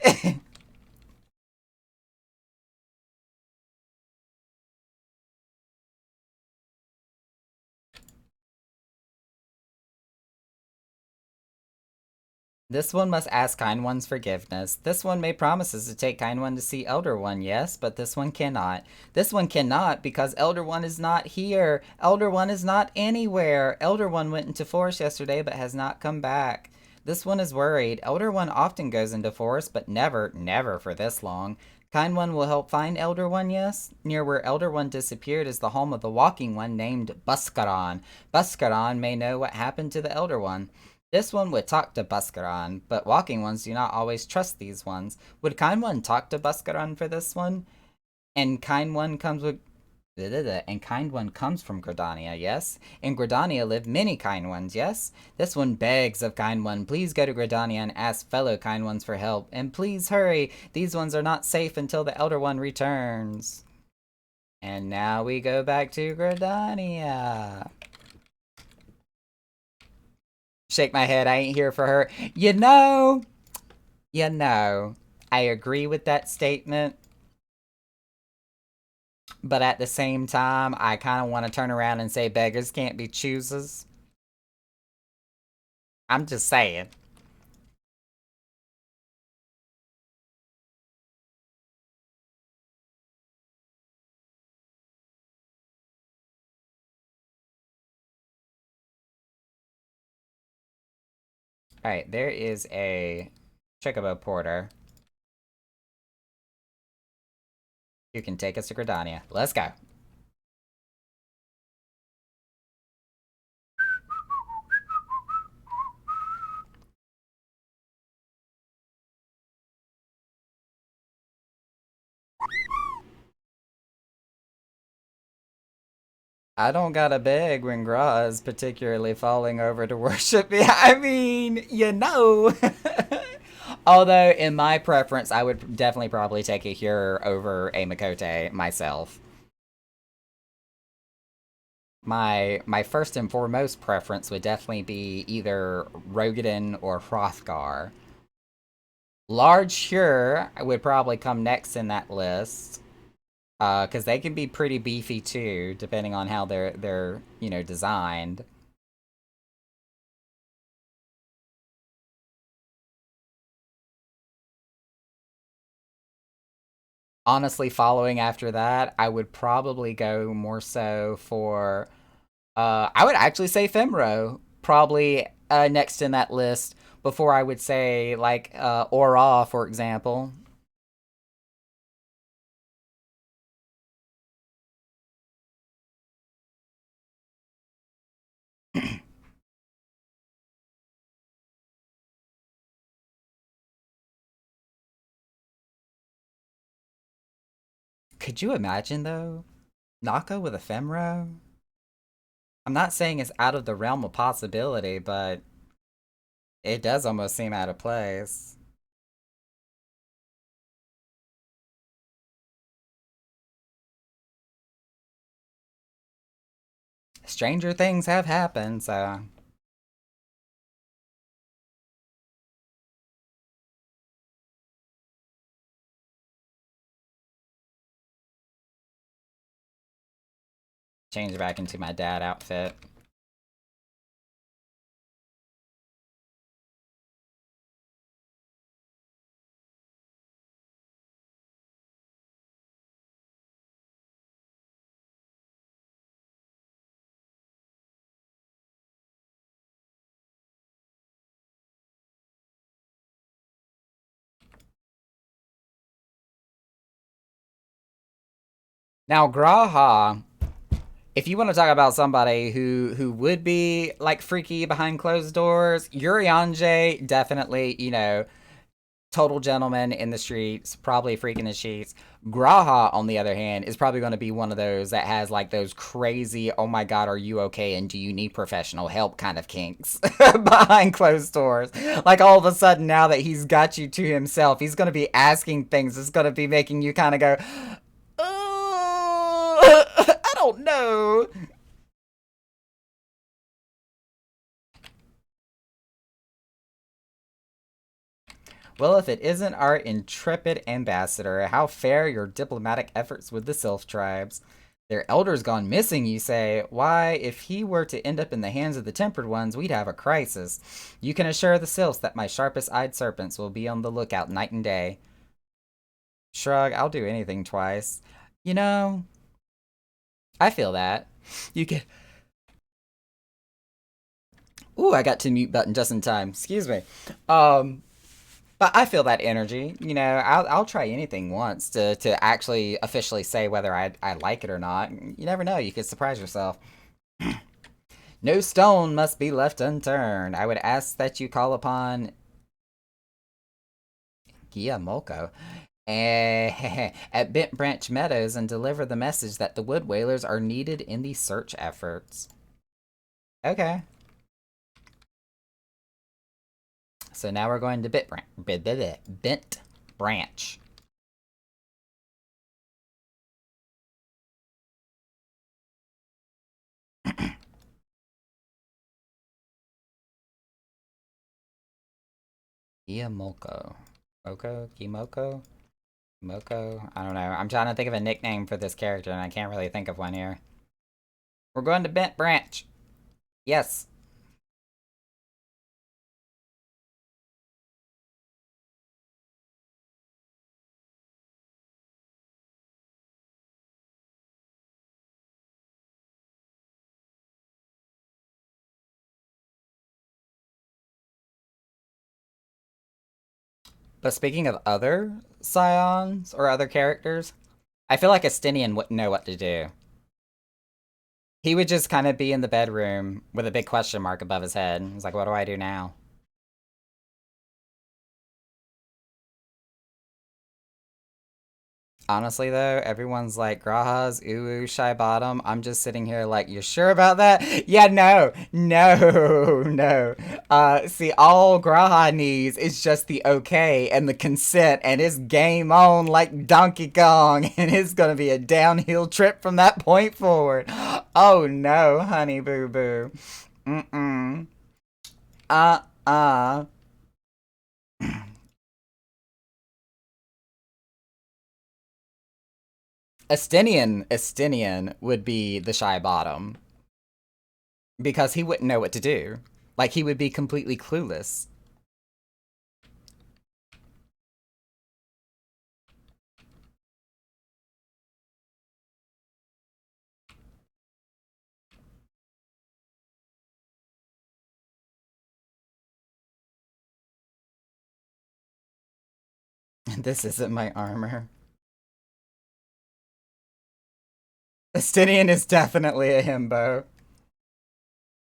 This one must ask Kind One's forgiveness. This one made promises to take Kind One to see Elder One, yes, but this one cannot. This one cannot because Elder One is not here. Elder One is not anywhere. Elder One went into forest yesterday but has not come back. This one is worried. Elder One often goes into forest, but never for this long. Kind One will help find Elder One, yes? Near where Elder One disappeared is the home of the Walking One named Buskaran. Buskaran may know what happened to the Elder One. This one would talk to Buskaran, but walking ones do not always trust these ones. Would Kind One talk to Buskaran for this one? And Kind One comes with and Kind One comes from Gridania, yes? In Gridania live many Kind Ones, yes? This one begs of Kind One, please go to Gridania and ask fellow Kind Ones for help. And please hurry, these ones are not safe until the Elder One returns. And now we go back to Gridania. Shake my head, I ain't here for her. You know, I agree with that statement. But at the same time, I kind of want to turn around and say beggars can't be choosers. I'm just saying. Alright, there is a Chocobo Porter. You can take us to Gridania. Let's go. I don't gotta beg when Gra is particularly falling over to worship me. I mean, you know. Although, in my preference, I would definitely probably take a Hur over a Makote myself. My first and foremost preference would definitely be either Rogadin or Hrothgar. Large Hur would probably come next in that list, because they can be pretty beefy too, depending on how they're designed. Honestly, following after that, I would probably go more so for I would actually say Femro, probably next in that list before I would say like Aura, for example. Could you imagine though? Naka with a Femro? I'm not saying it's out of the realm of possibility, but it does almost seem out of place. Stranger things have happened, so change it back into my dad outfit. Now, Graha, if you want to talk about somebody who would be like freaky behind closed doors, Urianger definitely, total gentleman in the streets, probably freaking the sheets. Graha, on the other hand, is probably going to be one of those that has like those crazy, oh my god, are you okay? And do you need professional help kind of kinks behind closed doors. Like all of a sudden, now that he's got you to himself, he's going to be asking things that's going to be making you kind of go, oh, I don't know. Well, if it isn't our intrepid ambassador, how fair your diplomatic efforts with the Sylph tribes. Their elder's gone missing, you say. Why, if he were to end up in the hands of the Tempered Ones, we'd have a crisis. You can assure the Sylphs that my sharpest-eyed serpents will be on the lookout night and day. Shrug, I'll do anything twice. You know, I feel that. You can. Ooh, I got to mute button just in time. Excuse me. Um, But I feel that energy. I'll try anything once to actually officially say whether I like it or not. You never know. You could surprise yourself. No stone must be left unturned. I would ask that you call upon Guillermo at Bent Branch Meadows and deliver the message that the Wood Whalers are needed in the search efforts. Okay. So now we're going to Bent Branch. Guillermo. Kimoko? Moko? I don't know. I'm trying to think of a nickname for this character and I can't really think of one here. We're going to Bent Branch. Yes. But speaking of other Scions or other characters, I feel like Estinian wouldn't know what to do. He would just kind of be in the bedroom with a big question mark above his head. He's like, what do I do now? Honestly, though, everyone's like, Graha's, ooh, shy bottom. I'm just sitting here like, you sure about that? Yeah, no, no, no. See, all Graha needs is just the okay and the consent, and it's game on like Donkey Kong, and it's gonna be a downhill trip from that point forward. Oh no, honey boo boo. Mm-mm. Uh-uh. Estinian would be the shy bottom because he wouldn't know what to do. Like he would be completely clueless. This isn't my armor. Estinian is definitely a himbo.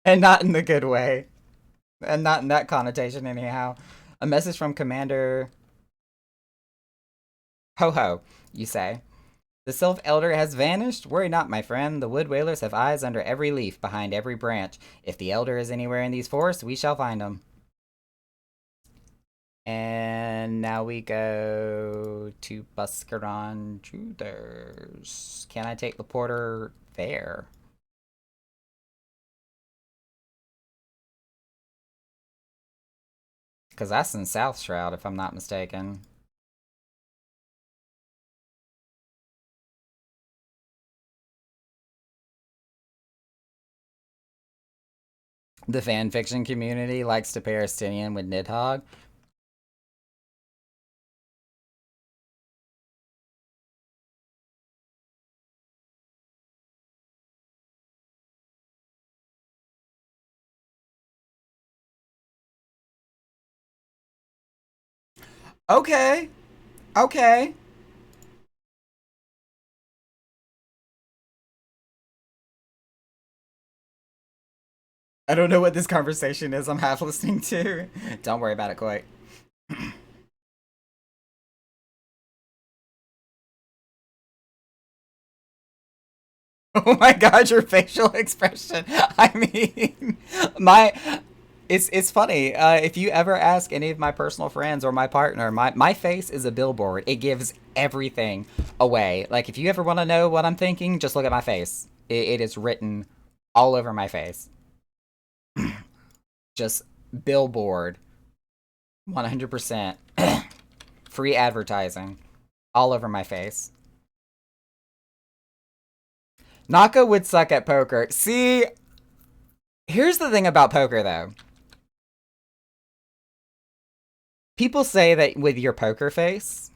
And not in the good way. And not in that connotation, anyhow. A message from Commander Ho Ho, you say. The Sylph Elder has vanished? Worry not, my friend. The Wood Whalers have eyes under every leaf, behind every branch. If the Elder is anywhere in these forests, we shall find him. And now we go to Buscaron Juders. Can I take the porter there? Because that's in South Shroud, if I'm not mistaken. The fanfiction community likes to pair Estinian with Nidhogg. Okay. Okay. I don't know what this conversation is I'm half listening to. Don't worry about it, Koi. Oh my god, your facial expression. I mean, my it's funny. If you ever ask any of my personal friends or my partner, my face is a billboard. It gives everything away. Like if you ever want to know what I'm thinking, just look at my face. It is written all over my face. Just billboard, 100% free advertising all over my face. Naka would suck at poker. See, here's the thing about poker though. People say that with your poker face,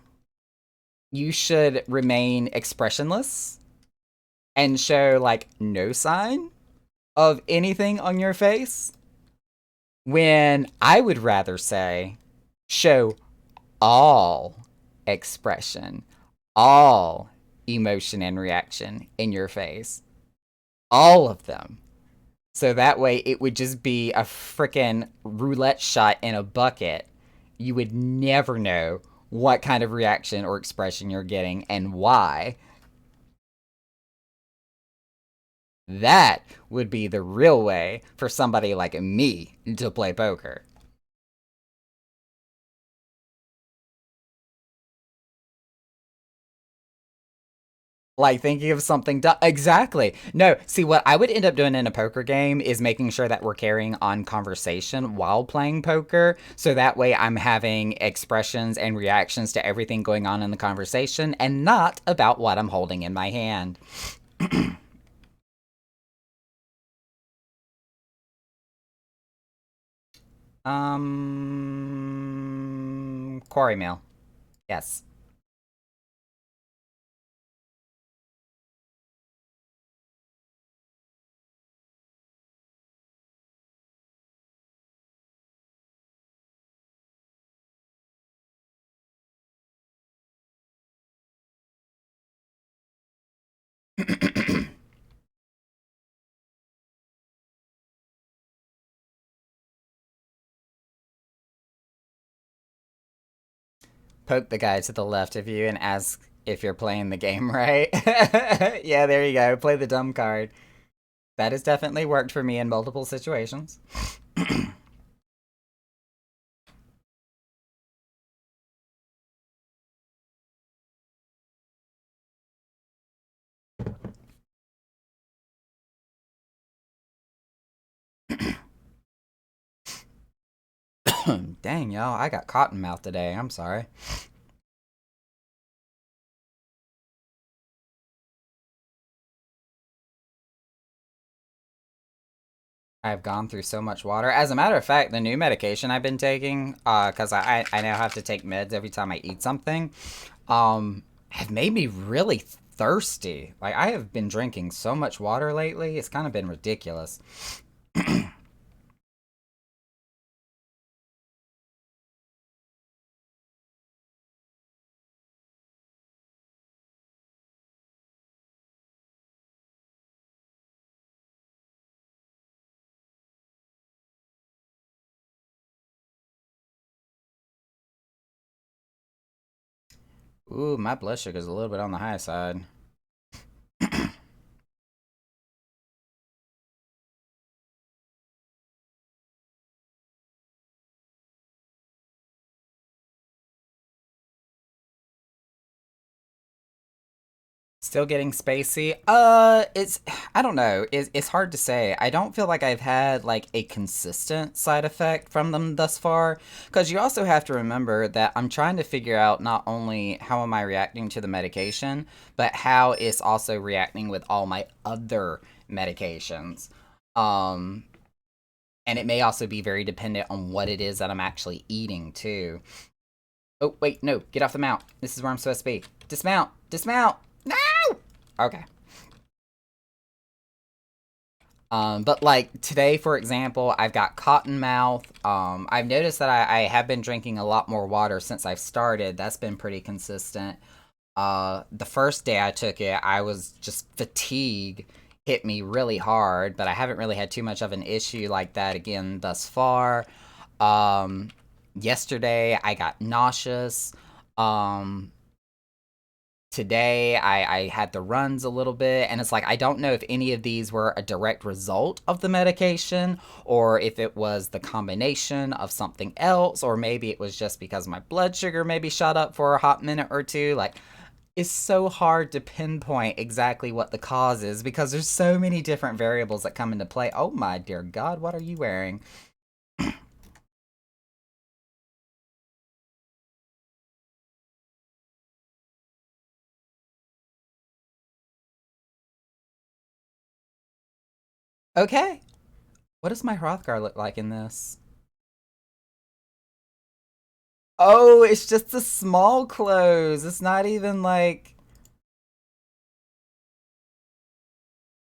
you should remain expressionless and show like no sign of anything on your face. When I would rather say, show all expression, all emotion and reaction in your face. All of them. So that way it would just be a freaking roulette shot in a bucket. You would never know what kind of reaction or expression you're getting and why. That would be the real way for somebody like me to play poker. Like thinking of something exactly. No, see what I would end up doing in a poker game is making sure that we're carrying on conversation while playing poker, so that way I'm having expressions and reactions to everything going on in the conversation and not about what I'm holding in my hand. Quarry mail. Yes. Poke the guy to the left of you and ask if you're playing the game right. Yeah, there you go. Play the dumb card. That has definitely worked for me in multiple situations. Dang, y'all, I got cotton mouth today. I'm sorry. I've gone through so much water. As a matter of fact, the new medication I've been taking, because I now have to take meds every time I eat something, have made me really thirsty. Like, I have been drinking so much water lately, it's kind of been ridiculous. Ooh, my blood sugar's a little bit on the high side. Still getting spacey. It's I don't know. It's hard to say. I don't feel like I've had like a consistent side effect from them thus far. Because you also have to remember that I'm trying to figure out not only how am I reacting to the medication, but how it's also reacting with all my other medications. Um, and it may also be very dependent on what it is that I'm actually eating too. Oh wait, no, get off the mount. This is where I'm supposed to be. Dismount. Dismount. No. Okay. But like today, for example, I've got cotton mouth. I've noticed that I have been drinking a lot more water since I've started. That's been pretty consistent. The first day I took it, I was just fatigue hit me really hard, but I haven't really had too much of an issue like that again thus far. Um, Yesterday I got nauseous. Um, Today I had the runs a little bit, and it's like I don't know if any of these were a direct result of the medication or if it was the combination of something else, or maybe it was just because my blood sugar maybe shot up for a hot minute or two. Like, it's so hard to pinpoint exactly what the cause is because there's so many different variables that come into play. Oh my dear God, what are you wearing? Okay, what does my Hrothgar look like in this? Oh, it's just the small clothes. It's not even like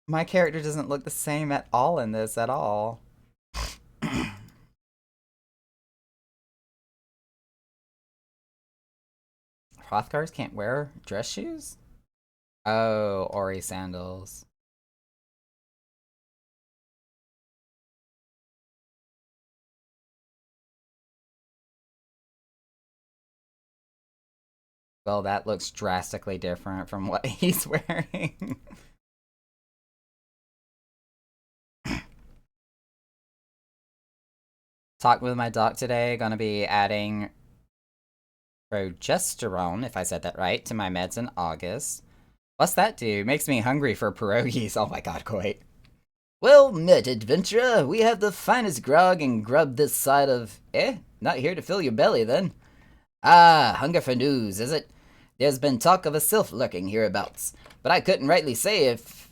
my character doesn't look the same at all in this at all. Hrothgars can't wear dress shoes? Oh, Ori sandals. Well, that looks drastically different from what he's wearing. Talking with my doc today, gonna be adding progesterone, if I said that right, to my meds in August. What's that do? Makes me hungry for pierogies. Oh my god, Coit. Well met, adventurer. We have the finest grog and grub this side of. Not here to fill your belly, then. Ah, hunger for news, is it? There's been talk of a sylph lurking hereabouts, but I couldn't rightly say if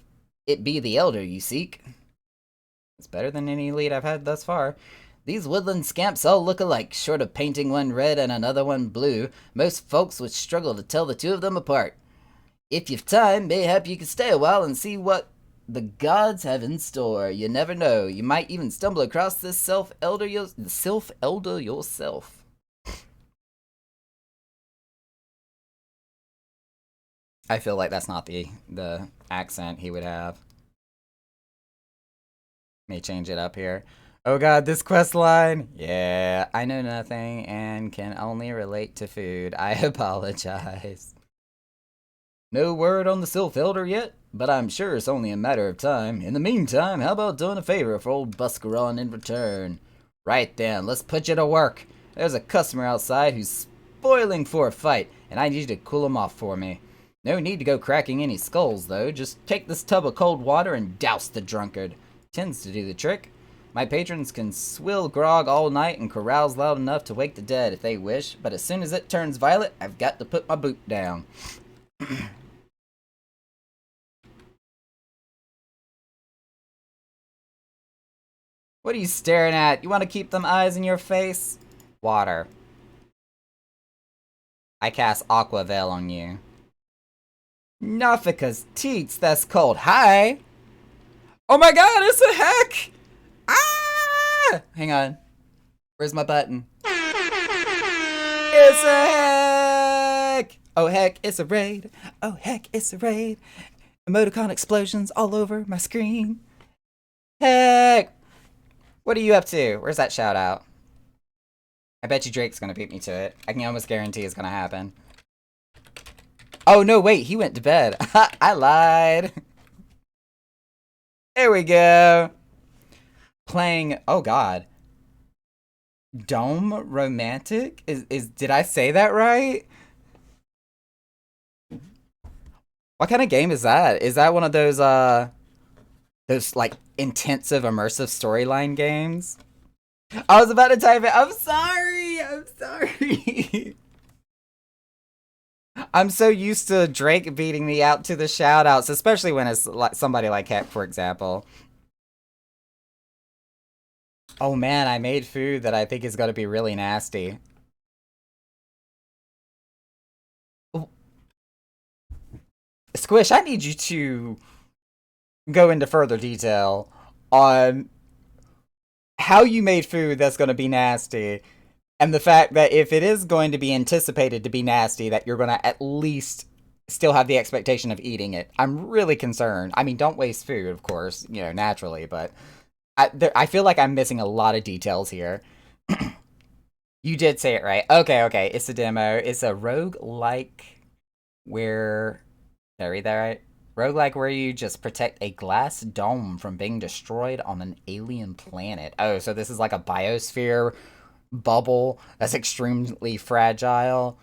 it be the elder you seek. It's better than any lead I've had thus far. These woodland scamps all look alike, short of painting one red and another one blue. Most folks would struggle to tell the two of them apart. If you've time, mayhap you could stay a while and see what the gods have in store. You never know. You might even stumble across this sylph elder yourself. I feel like that's not the accent he would have. May change it up here. Oh god, this quest line. Yeah, I know nothing and can only relate to food. I apologize. No word on the Sylph yet, but I'm sure it's only a matter of time. In the meantime, how about doing a favor for old Buscaron in return? Right then, let's put you to work. There's a customer outside who's spoiling for a fight, and I need you to cool him off for me. No need to go cracking any skulls, though. Just take this tub of cold water and douse the drunkard. Tends to do the trick. My patrons can swill grog all night and carouse loud enough to wake the dead if they wish, but as soon as it turns violet, I've got to put my boot down. What are you staring at? You want to keep them eyes in your face? Water. I cast Aqua Veil on you. Nafika's teats, that's cold. Hi! Oh my god, it's a heck! Ah! Hang on. Where's my button? It's a heck! Oh heck, it's a raid. Oh heck, it's a raid. Emoticon explosions all over my screen. Heck! What are you up to? Where's that shout out? I bet you Drake's gonna beat me to it. I can almost guarantee it's gonna happen. Oh no, wait, he went to bed. I lied. There we go. Playing, oh god. Dome Romantic? Is did I say that right? What kind of game is that? Is that one of those like intensive immersive storyline games? I was about to type it. I'm sorry. I'm sorry. I'm so used to Drake beating me out to the shoutouts, especially when it's like somebody like Heck, for example. Oh man, I made food that I think is going to be really nasty. Squish, I need you to go into further detail on how you made food that's going to be nasty, and the fact that if it is going to be anticipated to be nasty, that you're going to at least still have the expectation of eating it. I'm really concerned. I mean, don't waste food, of course, naturally, but I feel like I'm missing a lot of details here. You did say it right. Okay, okay. It's a demo. It's a rogue like where. Did I read that right? Roguelike where you just protect a glass dome from being destroyed on an alien planet. Oh, so this is like a biosphere bubble that's extremely fragile.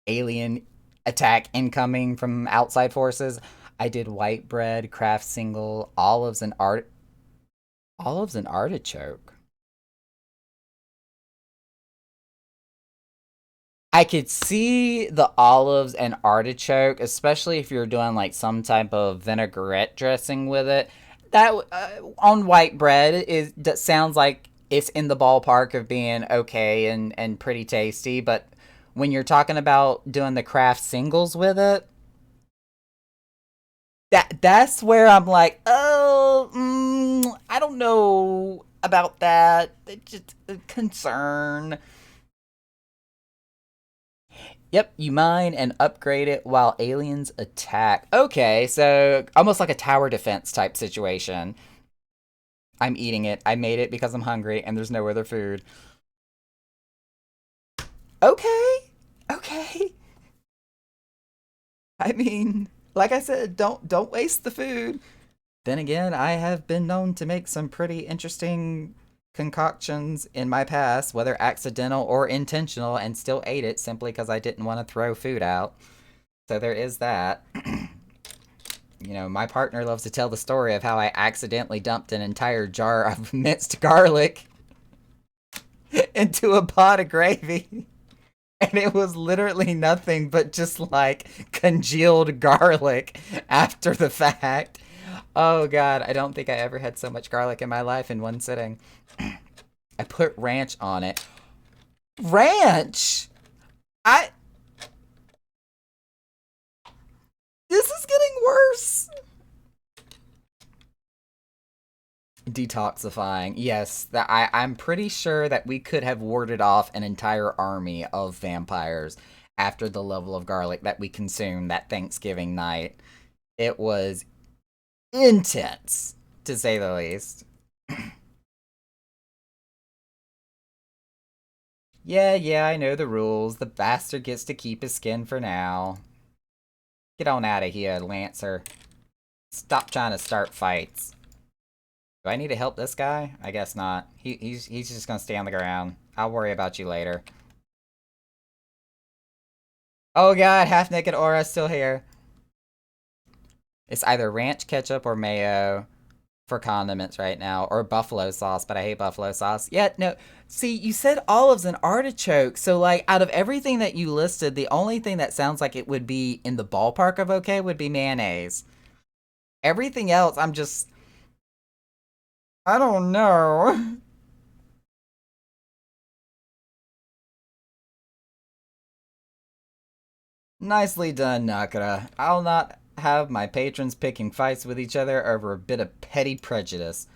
Alien attack incoming from outside forces. I did white bread, craft single, olives and artichoke. I could see the olives and artichoke, especially if you're doing like some type of vinaigrette dressing with it. That on white bread is that sounds like it's in the ballpark of being okay and pretty tasty. But when you're talking about doing the craft singles with it, that's where I'm like, oh, I don't know about that. It's just a concern. Yep, you mine and upgrade it while aliens attack. Okay, so almost like a tower defense type situation. I'm eating it. I made it because I'm hungry and there's no other food. Okay. Okay. I mean, like I said, don't waste the food. Then again, I have been known to make some pretty interesting concoctions in my past, whether accidental or intentional, and still ate it simply because I didn't want to throw food out. So there is that. My partner loves to tell the story of how I accidentally dumped an entire jar of minced garlic into a pot of gravy. And it was literally nothing but just like congealed garlic after the fact. Oh god, I don't think I ever had so much garlic in my life in one sitting. I put ranch on it. Ranch? I. This is getting worse. Detoxifying. Yes, I'm pretty sure that we could have warded off an entire army of vampires after the level of garlic that we consumed that Thanksgiving night. It was intense, to say the least. Yeah, yeah, I know the rules. The bastard gets to keep his skin for now. Get on out of here, Lancer. Stop trying to start fights. Do I need to help this guy? I guess not. He's just gonna stay on the ground. I'll worry about you later. Oh god, half-naked Aura's still here. It's either ranch ketchup or mayo for condiments right now, or buffalo sauce, but I hate buffalo sauce. Yeah, no. See, you said olives and artichoke, so like out of everything that you listed, the only thing that sounds like it would be in the ballpark of okay would be mayonnaise. Everything else, I'm just I don't know. Nicely done, Nakara. I'll not have my patrons picking fights with each other over a bit of petty prejudice.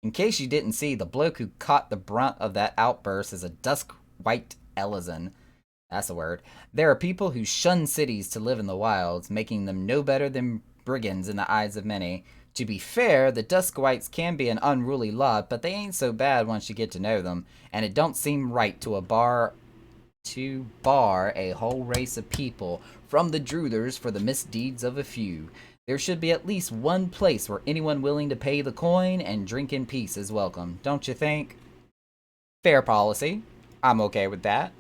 In case you didn't see, the bloke who caught the brunt of that outburst is a dusk white Elizan. That's a word. There are people who shun cities to live in the wilds, making them no better than brigands in the eyes of many. To be fair, the dusk whites can be an unruly lot, but they ain't so bad once you get to know them, and it don't seem right to bar a whole race of people from the Druthers for the misdeeds of a few. There should be at least one place where anyone willing to pay the coin and drink in peace is welcome, don't you think? Fair policy. I'm okay with that.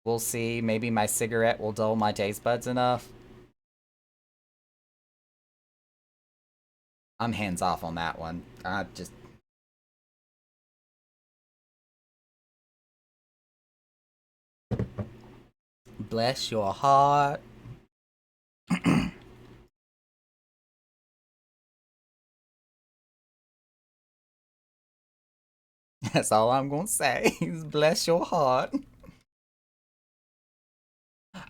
We'll see. Maybe my cigarette will dull my taste buds enough. I'm hands off on that one. Just. Bless your heart. That's all I'm gonna say. Bless your heart.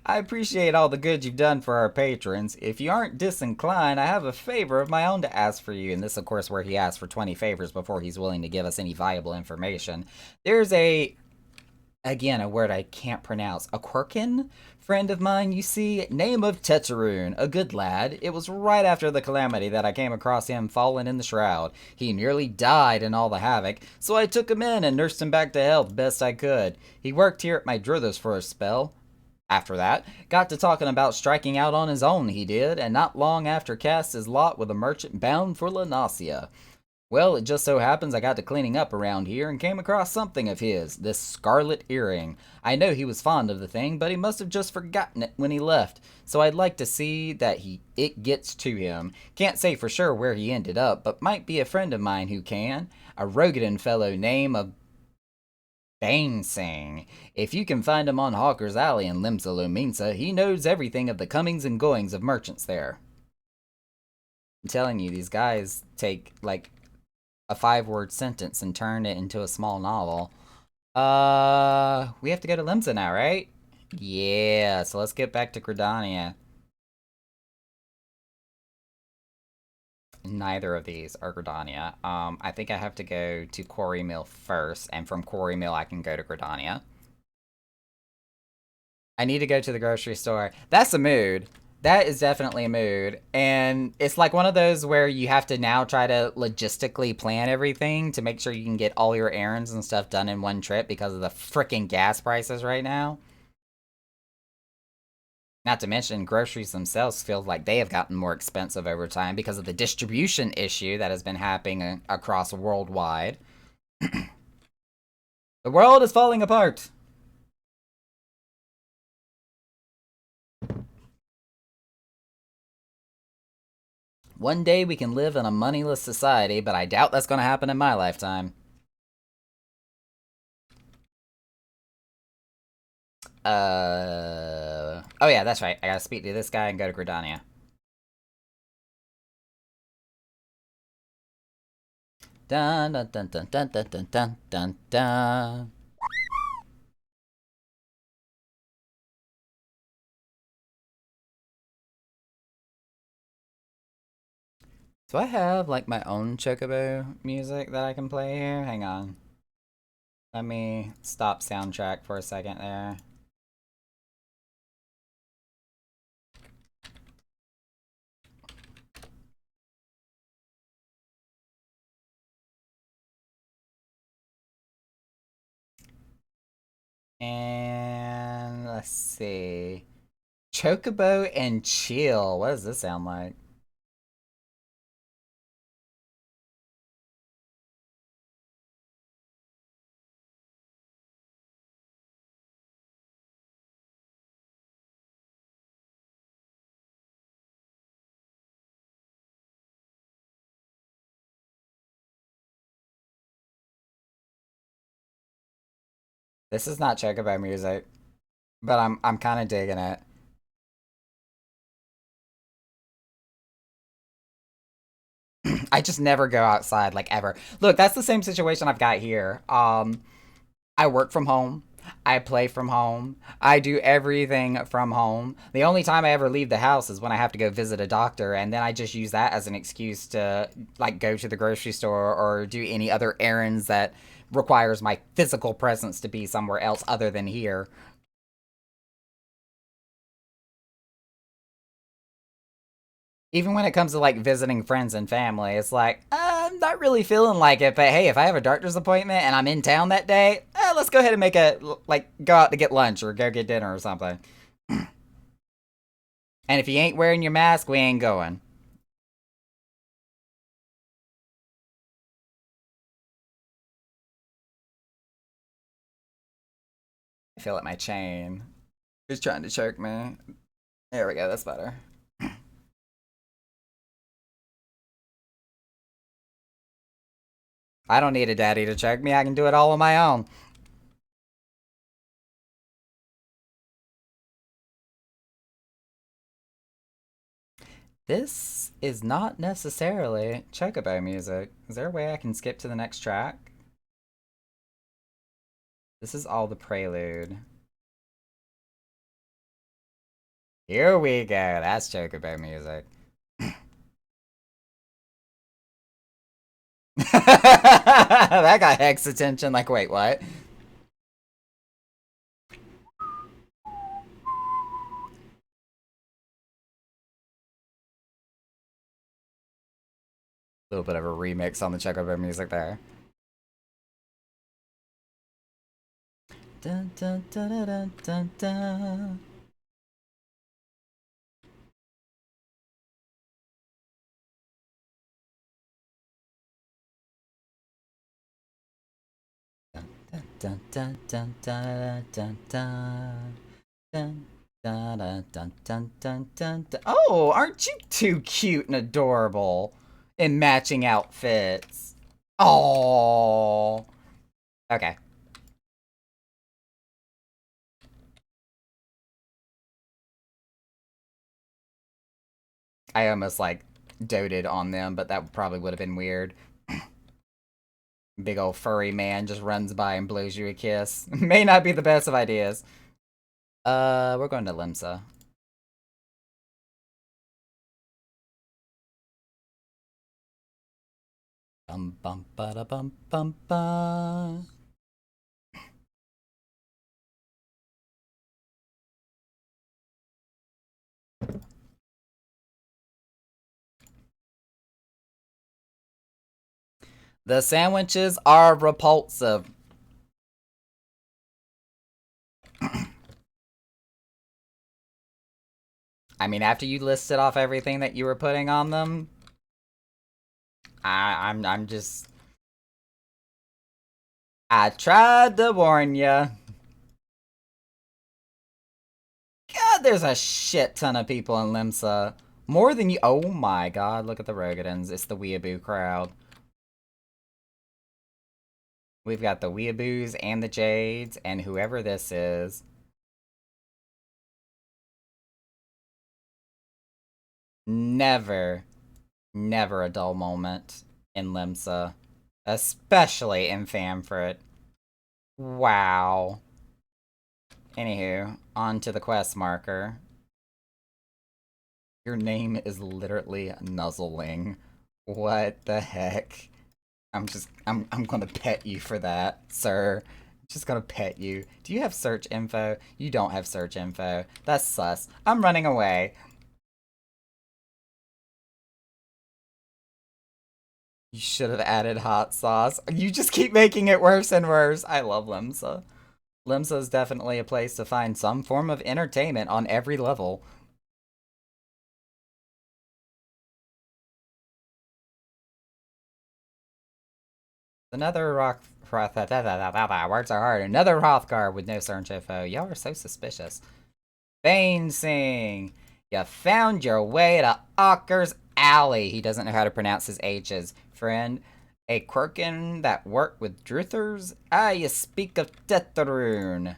I appreciate all the good you've done for our patrons. If you aren't disinclined, I have a favor of my own to ask for you. And this, of course, where he asks for 20 favors before he's willing to give us any valuable information. There's again, a word I can't pronounce. A Quirkin friend of mine, you see, name of Teteroon, a good lad. It was right after the calamity that I came across him fallen in the shroud. He nearly died in all the havoc, so I took him in and nursed him back to health best I could. He worked here at my druthers for a spell. After that, got to talking about striking out on his own, he did, and not long after cast his lot with a merchant bound for Lanasia. Well, it just so happens I got to cleaning up around here and came across something of his, this scarlet earring. I know he was fond of the thing, but he must have just forgotten it when he left, so I'd like to see that it gets to him. Can't say for sure where he ended up, but might be a friend of mine who can. A Rogadan fellow name of Banesing. If you can find him on Hawker's Alley in Limsa Lominsa, he knows everything of the comings and goings of merchants there. I'm telling you, these guys take, like, a 5-word sentence and turn it into a small novel. We have to go to Limsa now, right? Yeah, so let's get back to Gridania. Neither of these are Gridania. I think I have to go to Quarry Mill first, and from Quarry Mill I can go to Gridania. I need to go to the grocery store. That's a mood. That is definitely a mood. And it's like one of those where you have to now try to logistically plan everything to make sure you can get all your errands and stuff done in one trip because of the freaking gas prices right now. Not to mention, groceries themselves feel like they have gotten more expensive over time because of the distribution issue that has been happening across worldwide. The world is falling apart. One day we can live in a moneyless society, but I doubt that's going to happen in my lifetime. Oh yeah, that's right. I gotta speak to this guy and go to Gridania. Dun dun dun dun dun dun dun dun dun dun. Do I have like my own Chocobo music that I can play here? Hang on. Let me stop soundtrack for a second there. And let's see. Chocobo and chill. What does this sound like? This is not Chocobo music, but I'm kind of digging it. I just never go outside like ever. Look, that's the same situation I've got here. I work from home. I play from home. I do everything from home. The only time I ever leave the house is when I have to go visit a doctor, and then I just use that as an excuse to like go to the grocery store or do any other errands that requires my physical presence to be somewhere else other than here. Even when it comes to like visiting friends and family, it's like I'm not really feeling like it. But hey, if I have a doctor's appointment and I'm in town that day, let's go ahead and make a like go out to get lunch or go get dinner or something. And if you ain't wearing your mask, we ain't going. I feel like my chain is trying to choke me. There we go. That's better. I don't need a daddy to choke me. I can do it all on my own. This is not necessarily chocobo music. Is there a way I can skip to the next track? This is all the prelude. Here we go. That's chocobo music. That got Hex attention. Like, wait, what? A little bit of a remix on the chocobo music there. Dun, dun, dun, dun, dun, dun, dun. Dun, dun, dun, dun, dun, dun, dun. Dun, dun, dun, dun, dun, dun, dun. Oh, aren't you too cute and adorable in matching outfits? Oh. Okay. I almost like doted on them, but that probably would have been weird. Big old furry man just runs by and blows you a kiss. May not be the best of ideas. We're going to Limsa. Bum bum ba da bum bum ba. The sandwiches are repulsive. I mean, after you listed off everything that you were putting on them, I'm just. I tried to warn you. God, there's a shit ton of people in Limsa. More than you. Oh my god, look at the Rogadins. It's the weeaboo crowd. We've got the weeaboos and the jades and whoever this is. Never, never a dull moment in Limsa. Especially in Famfrit. Wow. Anywho, on to the quest marker. Your name is literally Nuzzling. What the heck? I'm gonna pet you for that, sir. Just gonna pet you. Do you have search info? You don't have search info. That's sus. I'm running away. You should have added hot sauce. You just keep making it worse and worse. I love Limsa. Limsa is definitely a place to find some form of entertainment on every level. Another words are hard. Another Hrothgar with no certain info. Y'all are so suspicious. Bane Sing, you found your way to Ocker's Alley. He doesn't know how to pronounce his H's. Friend, a Quirkin that worked with Druthers? Ah, you speak of Tetheroon.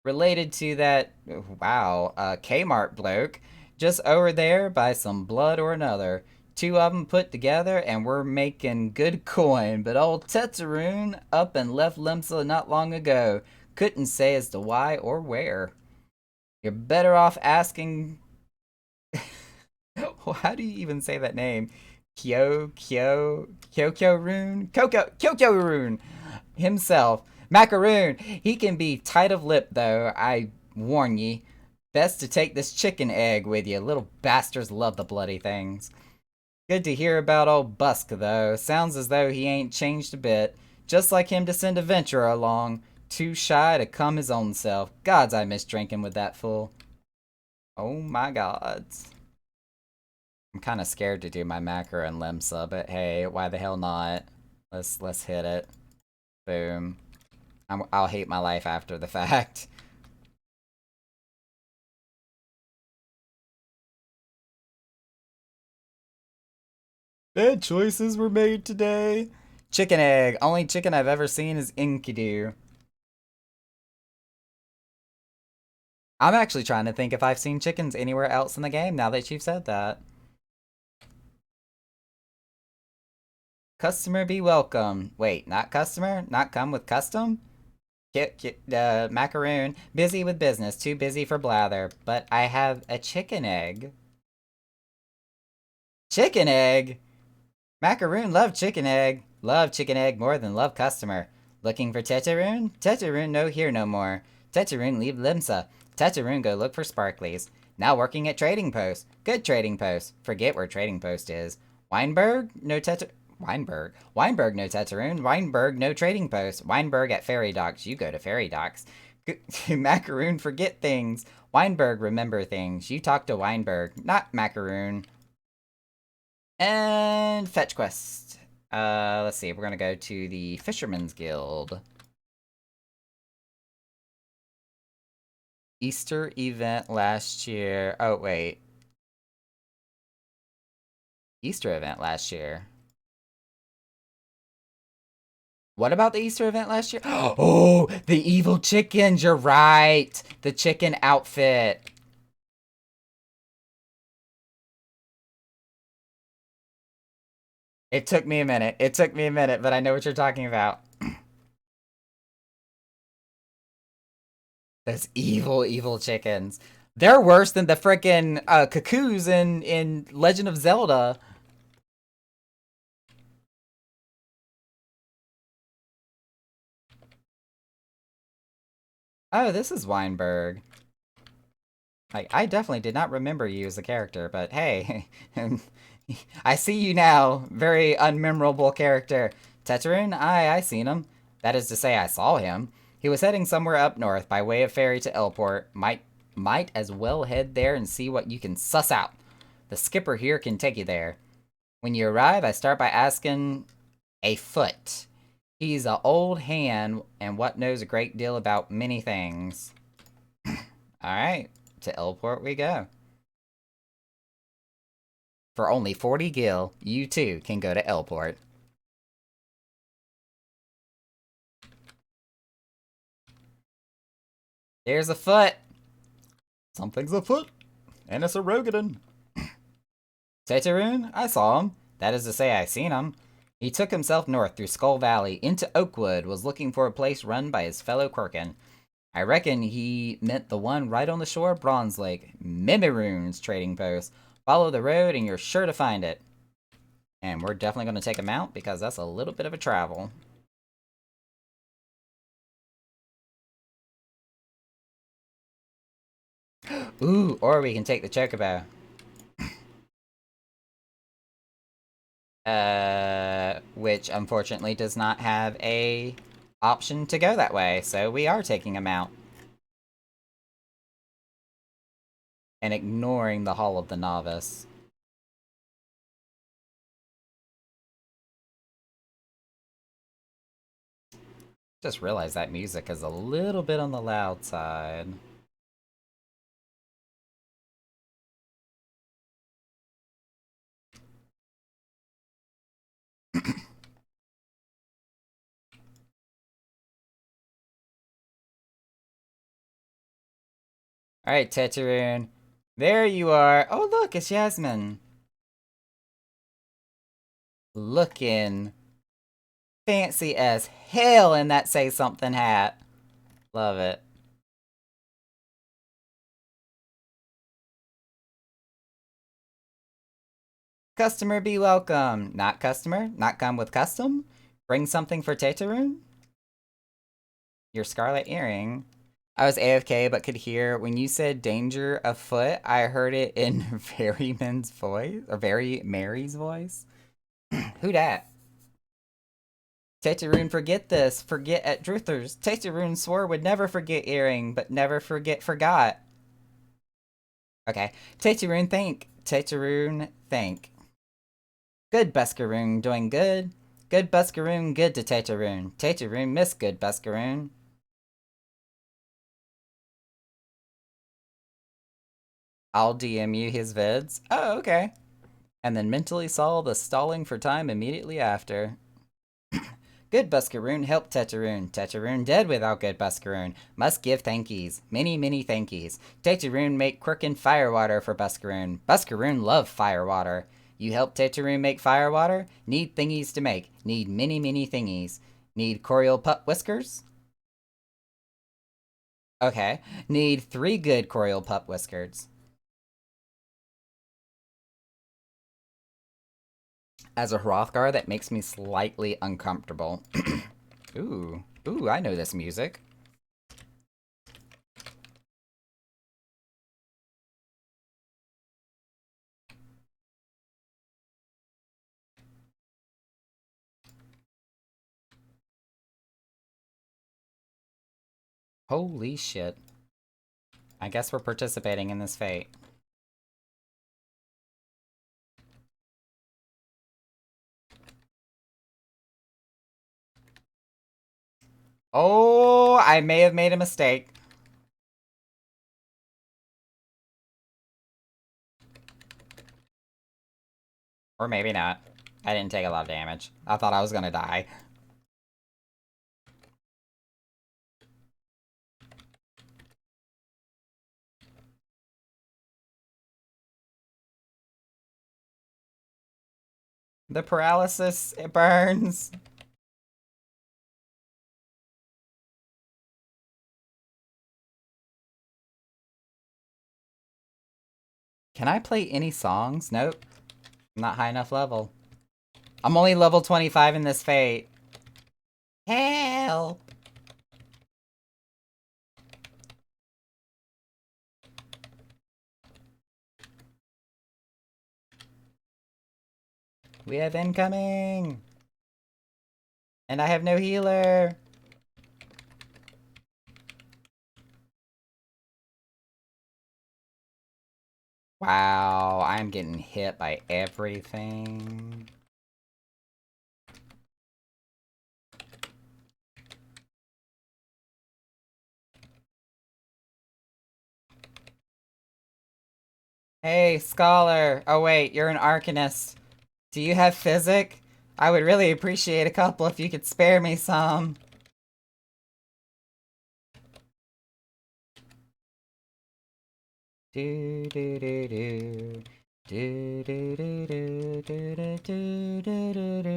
Related to that, wow, Kmart bloke. Just over there by some blood or another. Two of them put together and we're making good coin, but old Tetheroon up and left Limsa not long ago. Couldn't say as to why or where. You're better off asking. How do you even say that name? Kyokyo-rune? Kyokyo-rune himself. Macaroon. He can be tight of lip, though, I warn ye. Best to take this chicken egg with you. Little bastards love the bloody things. Good to hear about old Busk, though. Sounds as though he ain't changed a bit. Just like him to send a venturer along. Too shy to come his own self. Gods, I miss drinking with that fool. Oh my gods. I'm kind of scared to do my Macro and Limsa, but hey, why the hell not? Let's hit it. Boom. I'll hate my life after the fact. Bad choices were made today. Chicken egg. Only chicken I've ever seen is Enkidu. I'm actually trying to think if I've seen chickens anywhere else in the game now that you've said that. Customer be welcome. Wait, not customer? Not come with custom? Macaroon. Busy with business, too busy for blather. But I have a chicken egg. Chicken egg? Macaroon love chicken egg. Love chicken egg more than love customer. Looking for Teteroon? Teteroon no here no more. Teteroon leave Limsa. Teteroon go look for Sparklies. Now working at Trading Post. Good Trading Post. Forget where Trading Post is. Weinberg? No Teter... Weinberg. Weinberg no Teteroon. Weinberg no Trading Post. Weinberg at Ferry Docks. You go to Ferry Docks. Macaroon forget things. Weinberg remember things. You talk to Weinberg, not Macaroon. And fetch quest. Let's see. We're gonna go to the Fisherman's Guild. Easter event last year. Oh wait. Easter event last year. What about the Easter event last year? Oh, the evil chickens. You're right. The chicken outfit. It took me a minute. It took me a minute, but I know what you're talking about. Those evil, evil chickens. They're worse than the frickin' cuckoos in Legend of Zelda. Oh, this is Weinberg. I definitely did not remember you as a character, but hey, I see you now. Very unmemorable character. Teterin? I seen him. That is to say, I saw him. He was heading somewhere up north by way of ferry to Elport. Might as well head there and see what you can suss out. The skipper here can take you there. When you arrive, I start by asking a foot. He's a old hand and what knows a great deal about many things. Alright, to Elport we go. For only 40 gil, you too can go to Elport. There's a foot! Something's afoot, and it's a Rogadin. Teteroon? I saw him. That is to say, I seen him. He took himself north through Skull Valley into Oakwood, was looking for a place run by his fellow Quirkin. I reckon he meant the one right on the shore of Bronze Lake, Mimiroon's trading post. Follow the road and you're sure to find it. And we're definitely going to take him out because that's a little bit of a travel. Ooh, or we can take the Chocobo. Which unfortunately does not have a option to go that way, so we are taking him out. And ignoring the Hall of the Novice. Just realized that music is a little bit on the loud side. Alright, Tetraroon. There you are. Oh, look, it's Yasmin. Looking fancy as hell in that Say Something hat. Love it. Customer be welcome. Not customer? Not come with custom? Bring something for Tetraroon? Your scarlet earring. I was AFK but could hear when you said danger afoot. I heard it in Veryman's voice, or Very Mary's voice. Who dat? Tetraroon, forget this. Forget at Druthers. Tetraroon swore would never forget earring, but never forgot. Okay. Tetraroon, think. Tetraroon, think. Good Buskaroon, doing good. Good Buskaroon, good to Tetraroon. Tetraroon, miss good Buskaroon. I'll DM you his vids. Oh, okay. And then mentally saw the stalling for time immediately after. Good Buskaroon, help Tetraroon. Tetraroon dead without good Buskaroon. Must give thankies. Many, many thankies. Tetraroon make quirkin' firewater for Buskaroon. Buskaroon love firewater. You help Tetraroon make firewater? Need thingies to make. Need many, many thingies. Need Corial pup whiskers? Okay. Need 3 good Corial pup whiskers. As a Hrothgar, that makes me slightly uncomfortable. Ooh. Ooh, I know this music. Holy shit. I guess we're participating in this fate. Oh, I may have made a mistake. Or maybe not. I didn't take a lot of damage. I thought I was gonna die. The paralysis, it burns. Can I play any songs? Nope. I'm not high enough level. I'm only level 25 in this fate. Help! We have incoming! And I have no healer! Wow, I'm getting hit by everything. Hey, Scholar! Oh wait, you're an Arcanist. Do you have Physic? I would really appreciate a couple if you could spare me some. Do do do do. Do do do do do do do do do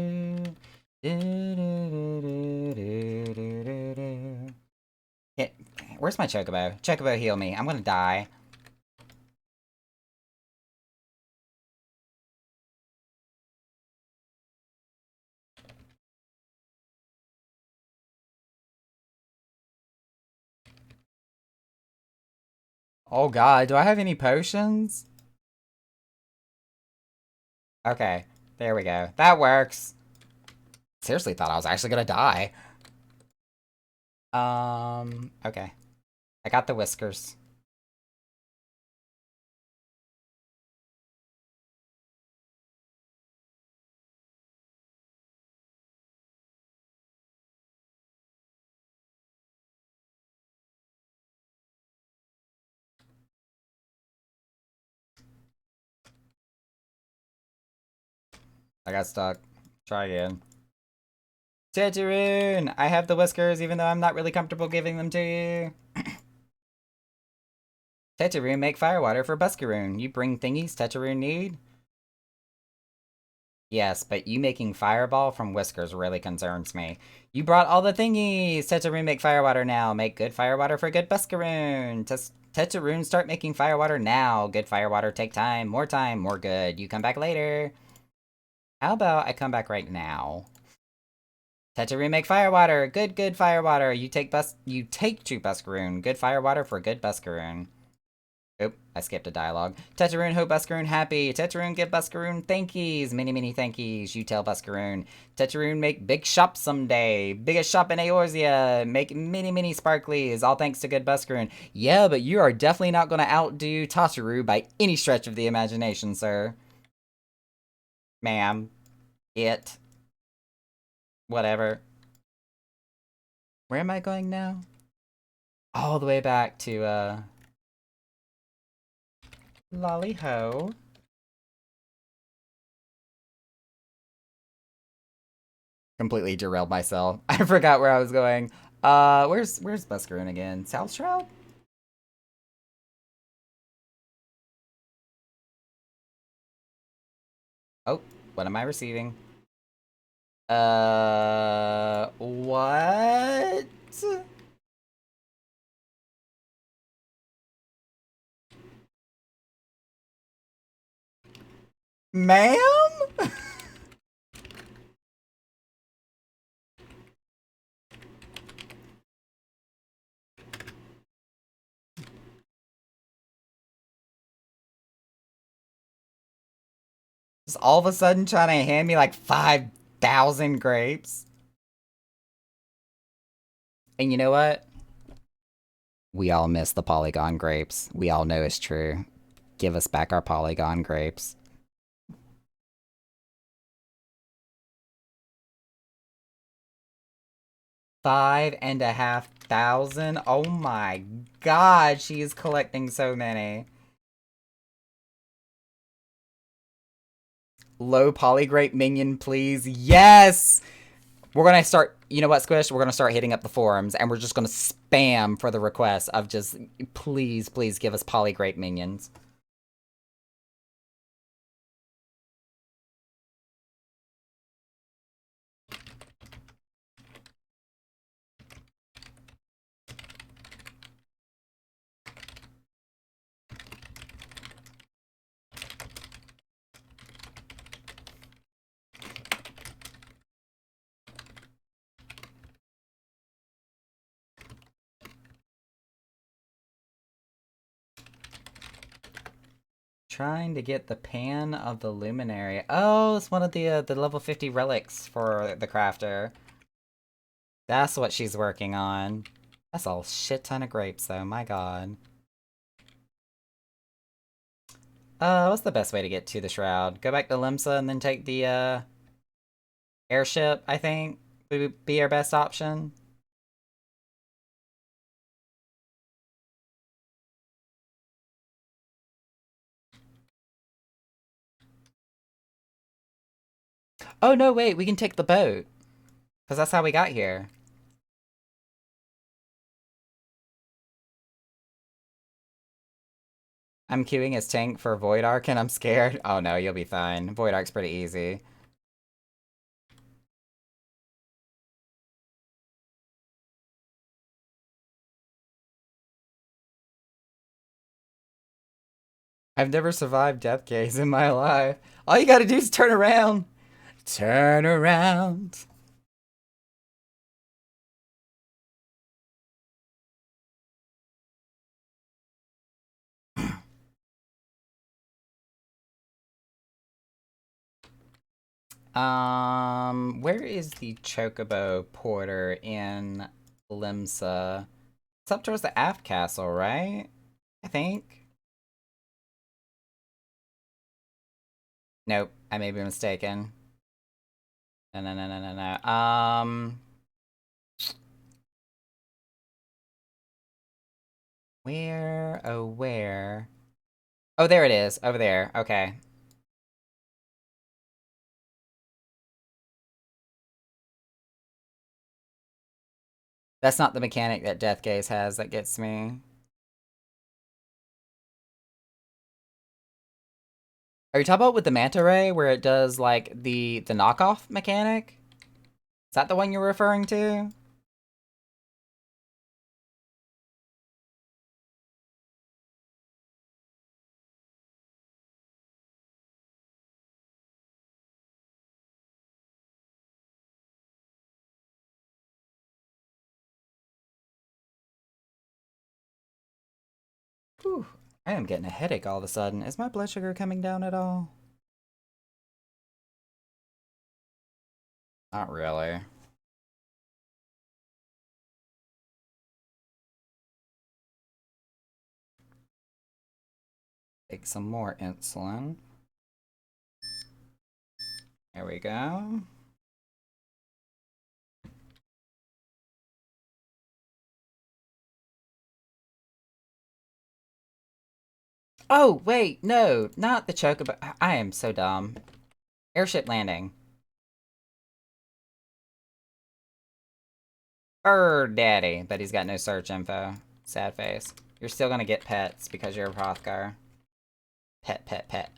do. Hit. Where's my Chocobo? Chocobo, heal me. I'm gonna die. Oh god, do I have any potions? Okay, there we go. That works. Seriously thought I was actually gonna die. Okay. I got the whiskers. I got stuck. Try again. Teteroon! I have the whiskers even though I'm not really comfortable giving them to you. Teteroon, make firewater for Buscaroon. You bring thingies Teteroon need? Yes, but you making fireball from whiskers really concerns me. You brought all the thingies! Teteroon, make firewater now. Make good firewater for good Buscaroon. Teteroon, start making firewater now. Good firewater take time. More good. You come back later. How about I come back right now? Teteroon, make firewater. Good firewater. You take to Buscaroon. Good firewater for good Buscaroon. Oop, I skipped a dialogue. Teteroon, hope Buscaroon happy. Teteroon, give Buscaroon thankies. Many thankies. You tell Buscaroon. Teteroon, make big shop someday. Biggest shop in Eorzea. Make many sparklies. All thanks to good Buscaroon. Yeah, but you are definitely not going to outdo Tataru by any stretch of the imagination, sir. Ma'am. It. Whatever. Where am I going now? All the way back to, Lolly-ho. Completely derailed myself. I forgot where I was going. Where's Buscaroon again? South Shroud? Oh, what am I receiving? What? Ma'am? Just all of a sudden trying to hand me like 5,000 grapes? And you know what? We all miss the Polygon grapes. We all know it's true. Give us back our Polygon grapes. 5,500. Oh my god, she is collecting so many. Low polygrape minion, please. Yes! We're gonna start, you know what, Squish? We're gonna start hitting up the forums and we're just gonna spam for the request of just, please give us polygrape minions. Trying to get the pan of the luminary. Oh, it's one of the level 50 relics for the crafter. That's what she's working on. That's a shit ton of grapes, though. My god. What's the best way to get to the shroud? Go back to Limsa and then take the, airship, I think, would be our best option. Oh, no, wait, we can take the boat. Because that's how we got here. I'm queuing as tank for Void Arc and I'm scared. Oh no, you'll be fine. Void Arc's pretty easy. I've never survived Death Gaze in my life. All you gotta do is turn around. Turn around. Where is the Chocobo Porter in Limsa. It's up towards the aft castle, right? I think. Nope, I may be mistaken. No, no, no, no, no, no. Where? Oh, where? Oh, there it is. Over there. Okay. That's not the mechanic that Death Gaze has that gets me. Are you talking about with the Manta Ray where it does like the knockoff mechanic? Is that the one you're referring to? Whew. I am getting a headache all of a sudden. Is my blood sugar coming down at all? Not really. Take some more insulin. There we go. Oh, wait, no, not the chocobo. I am so dumb. Airship landing. Bird daddy, but he's got no search info. Sad face. You're still gonna get pets because you're a Hrothgar. Pet, pet, pet.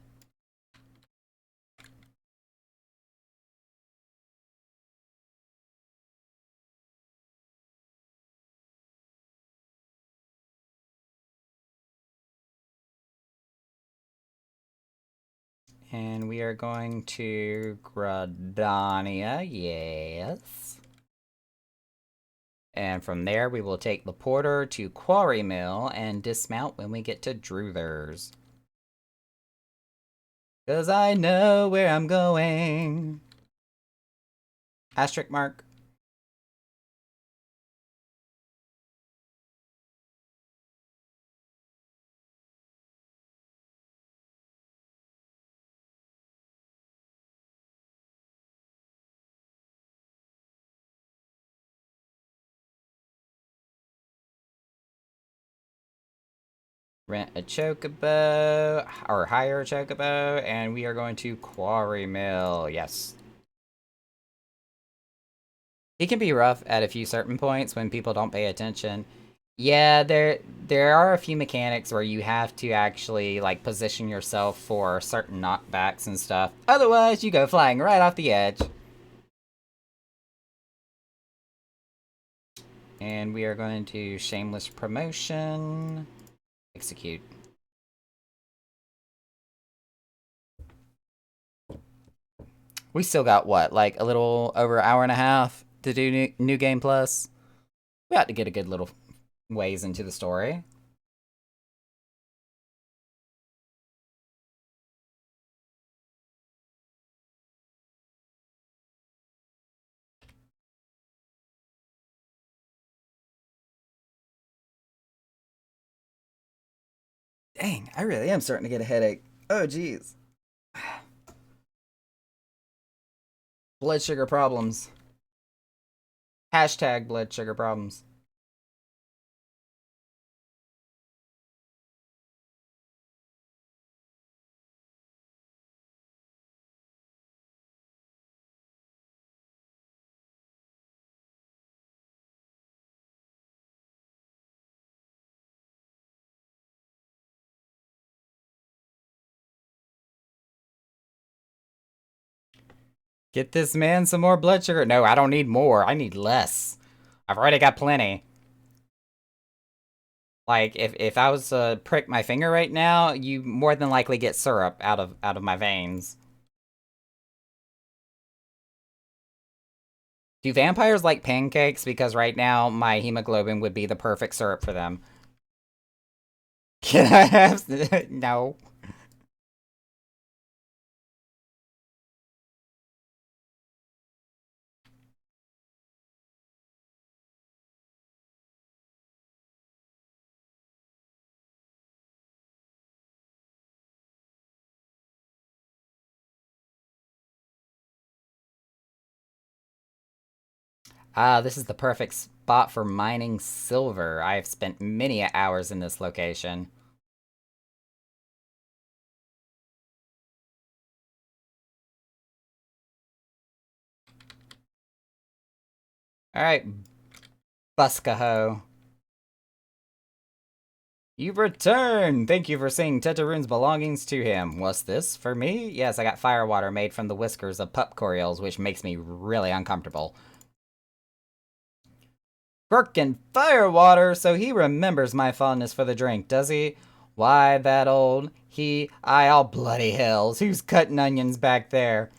And we are going to Gradania, yes. And from there, we will take the Porter to Quarry Mill and dismount when we get to Druthers. Cause I know where I'm going. Asterisk mark. Rent a chocobo, or hire a chocobo, and we are going to Quarry Mill, yes. He can be rough at a few certain points when people don't pay attention. Yeah, there are a few mechanics where you have to actually like position yourself for certain knockbacks and stuff. Otherwise, you go flying right off the edge. And we are going to shameless promotion. Execute. We still got what, like a little over an hour and a half to do new game plus. We ought to get a good little ways into the story. Dang, I really am starting to get a headache. Oh, jeez. Blood sugar problems. Hashtag blood sugar problems. Get this man some more blood sugar. No, I don't need more. I need less. I've already got plenty. Like if I was to prick my finger right now, you more than likely get syrup out of my veins. Do vampires like pancakes? Because right now my hemoglobin would be the perfect syrup for them. Can I have no? Ah, this is the perfect spot for mining silver. I have spent many hours in this location. Alright, Buskaho. You've returned! Thank you for seeing Tetaroon's belongings to him. What's this for me? Yes, I got firewater made from the whiskers of pup corials, which makes me really uncomfortable. Frickin' firewater, so he remembers my fondness for the drink, does he? Why, that old all bloody hells, who's cutting onions back there?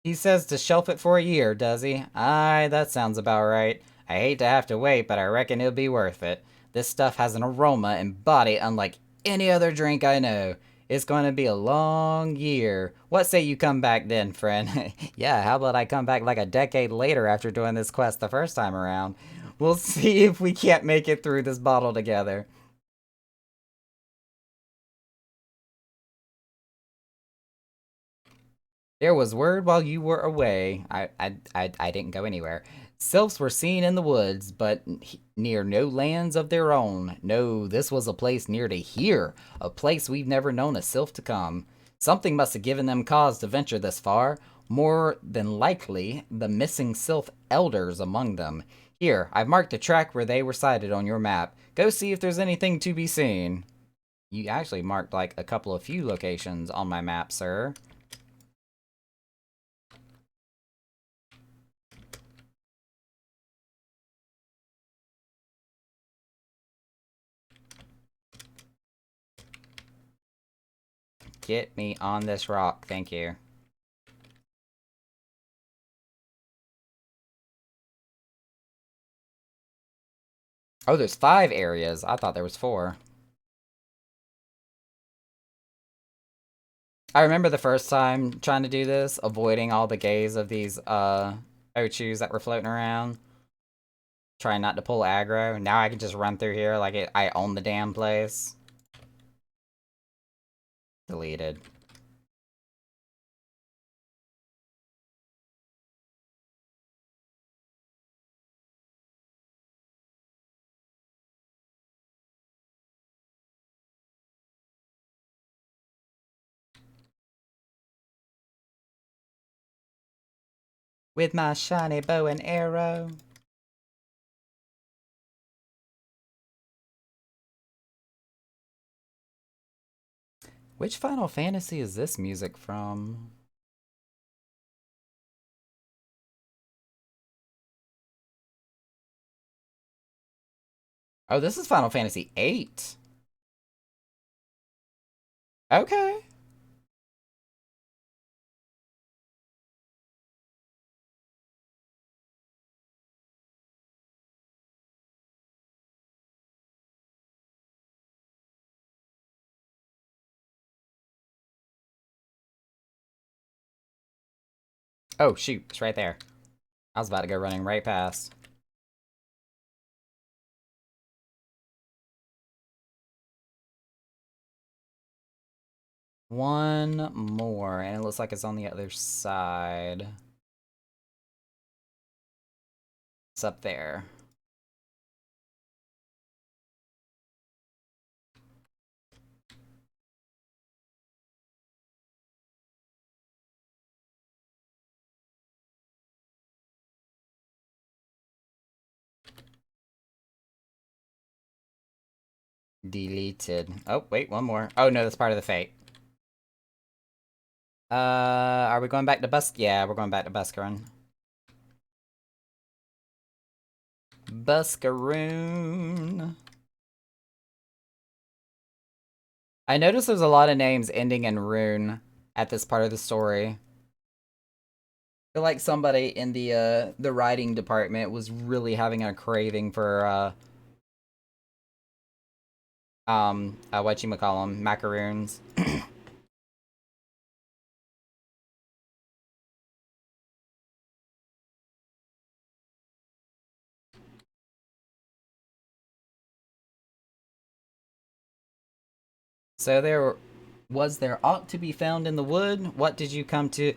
He says to shelf it for a year, does he? Aye, that sounds about right. I hate to have to wait, but I reckon it'll be worth it. This stuff has an aroma and body unlike any other drink I know. It's going to be a long year. What say you come back then, friend? Yeah, how about I come back like a decade later after doing this quest the first time around? We'll see if we can't make it through this bottle together. There was word while you were away. I didn't go anywhere. Sylphs were seen in the woods, but near no lands of their own. No, this was a place near to here, a place we've never known a sylph to come. Something must have given them cause to venture this far. More than likely, the missing sylph elders among them. Here, I've marked a track where they were sighted on your map. Go see if there's anything to be seen. You actually marked like a couple of few locations on my map, sir. Get me on this rock, thank you. Oh, there's 5 areas. I thought there was 4. I remember the first time trying to do this, avoiding all the gaze of these, Ochus that were floating around. Trying not to pull aggro. Now I can just run through here like I own the damn place. Deleted. With my shiny bow and arrow. Which Final Fantasy is this music from? Oh, this is Final Fantasy VIII. Okay. Oh, shoot. It's right there. I was about to go running right past. One more, and it looks like it's on the other side. It's up there. Deleted. Oh, wait, one more. Oh, no, that's part of the fate. Are we going back to Busk? Yeah, we're going back to Buscarun. Buscaroon. I noticed there's a lot of names ending in rune at this part of the story. I feel like somebody in the writing department was really having a craving for whatchamacallem, macaroons. So there aught to be found in the wood? What did you come to?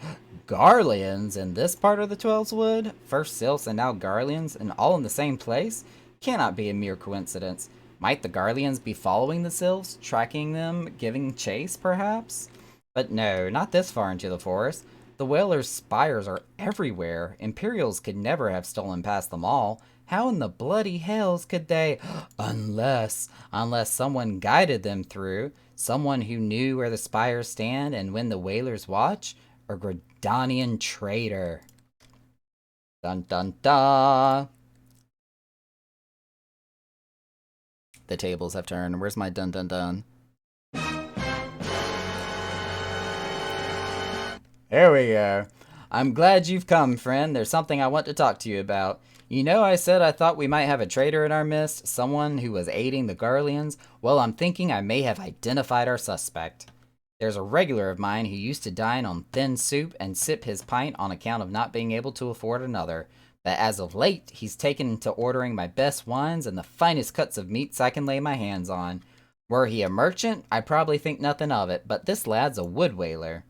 Garleans in this part of the Twelves Wood? First Sylphs and now Garleans, and all in the same place? Cannot be a mere coincidence. Might the Garleans be following the Sylphs, tracking them, giving chase, perhaps? But no, not this far into the forest. The Whalers' spires are everywhere. Imperials could never have stolen past them all. How in the bloody hells could they? Unless someone guided them through, someone who knew where the spires stand and when the Whalers watch? A Gridanian traitor. Dun dun dun. The tables have turned. Where's my dun dun dun? There we go. I'm glad you've come, friend. There's something I want to talk to you about. You know, I said I thought we might have a traitor in our midst, someone who was aiding the Garleans. Well, I'm thinking I may have identified our suspect. There's a regular of mine who used to dine on thin soup and sip his pint on account of not being able to afford another. But as of late, he's taken to ordering my best wines and the finest cuts of meats I can lay my hands on. Were he a merchant, I'd probably think nothing of it, but this lad's a wood whaler.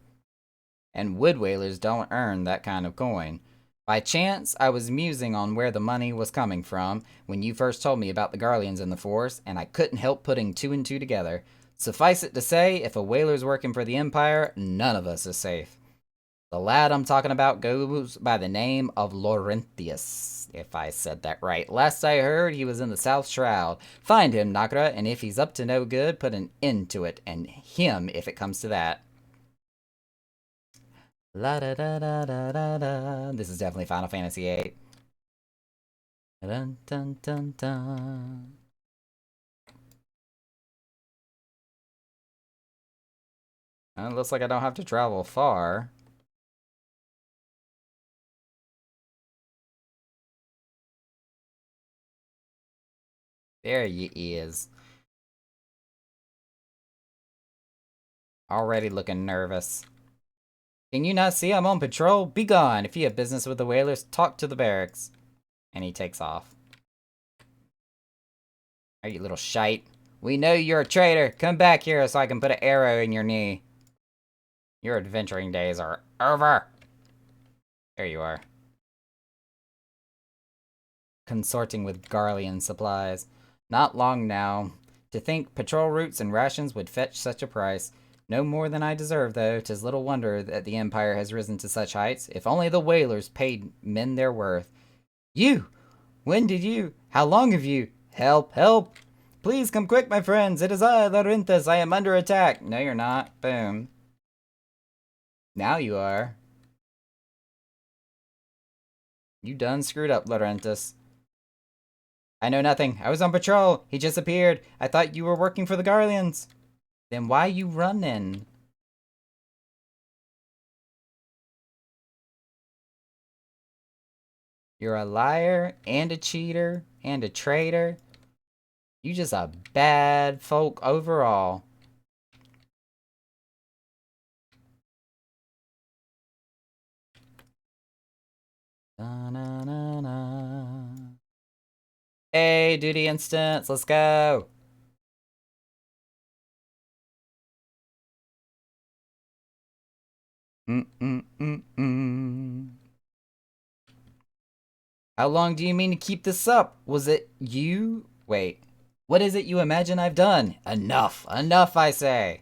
And wood whalers don't earn that kind of coin. By chance, I was musing on where the money was coming from when you first told me about the Garleans in the forest, and I couldn't help putting two and two together. Suffice it to say, if a whaler's working for the Empire, none of us is safe. The lad I'm talking about goes by the name of Laurentius, if I said that right. Last I heard, he was in the South Shroud. Find him, Nakra, and if he's up to no good, put an end to it, and him if it comes to that. La da da da da da da. This is definitely Final Fantasy VIII. Dun dun dun dun. It looks like I don't have to travel far. There he is. Already looking nervous. Can you not see I'm on patrol? Be gone. If you have business with the whalers, talk to the barracks. And he takes off. Are you little shite? We know you're a traitor. Come back here so I can put an arrow in your knee. Your adventuring days are over. There you are. Consorting with Garlean supplies. Not long now. To think patrol routes and rations would fetch such a price. No more than I deserve, though. 'Tis little wonder that the Empire has risen to such heights. If only the whalers paid men their worth. You! When did you? How long have you? Help! Help! Please come quick, my friends. It is I, Laurentius. I am under attack. No, you're not. Boom. Now you are. You done screwed up, Laurentius. I know nothing. I was on patrol. He just appeared. I thought you were working for the Garleans. Then why you running? You're a liar and a cheater and a traitor. You just a bad folk overall. Da-na-na-na. Hey, duty instance, let's go. How long do you mean to keep this up? Was it you? Wait, what is it you imagine I've done? Enough, enough, I say.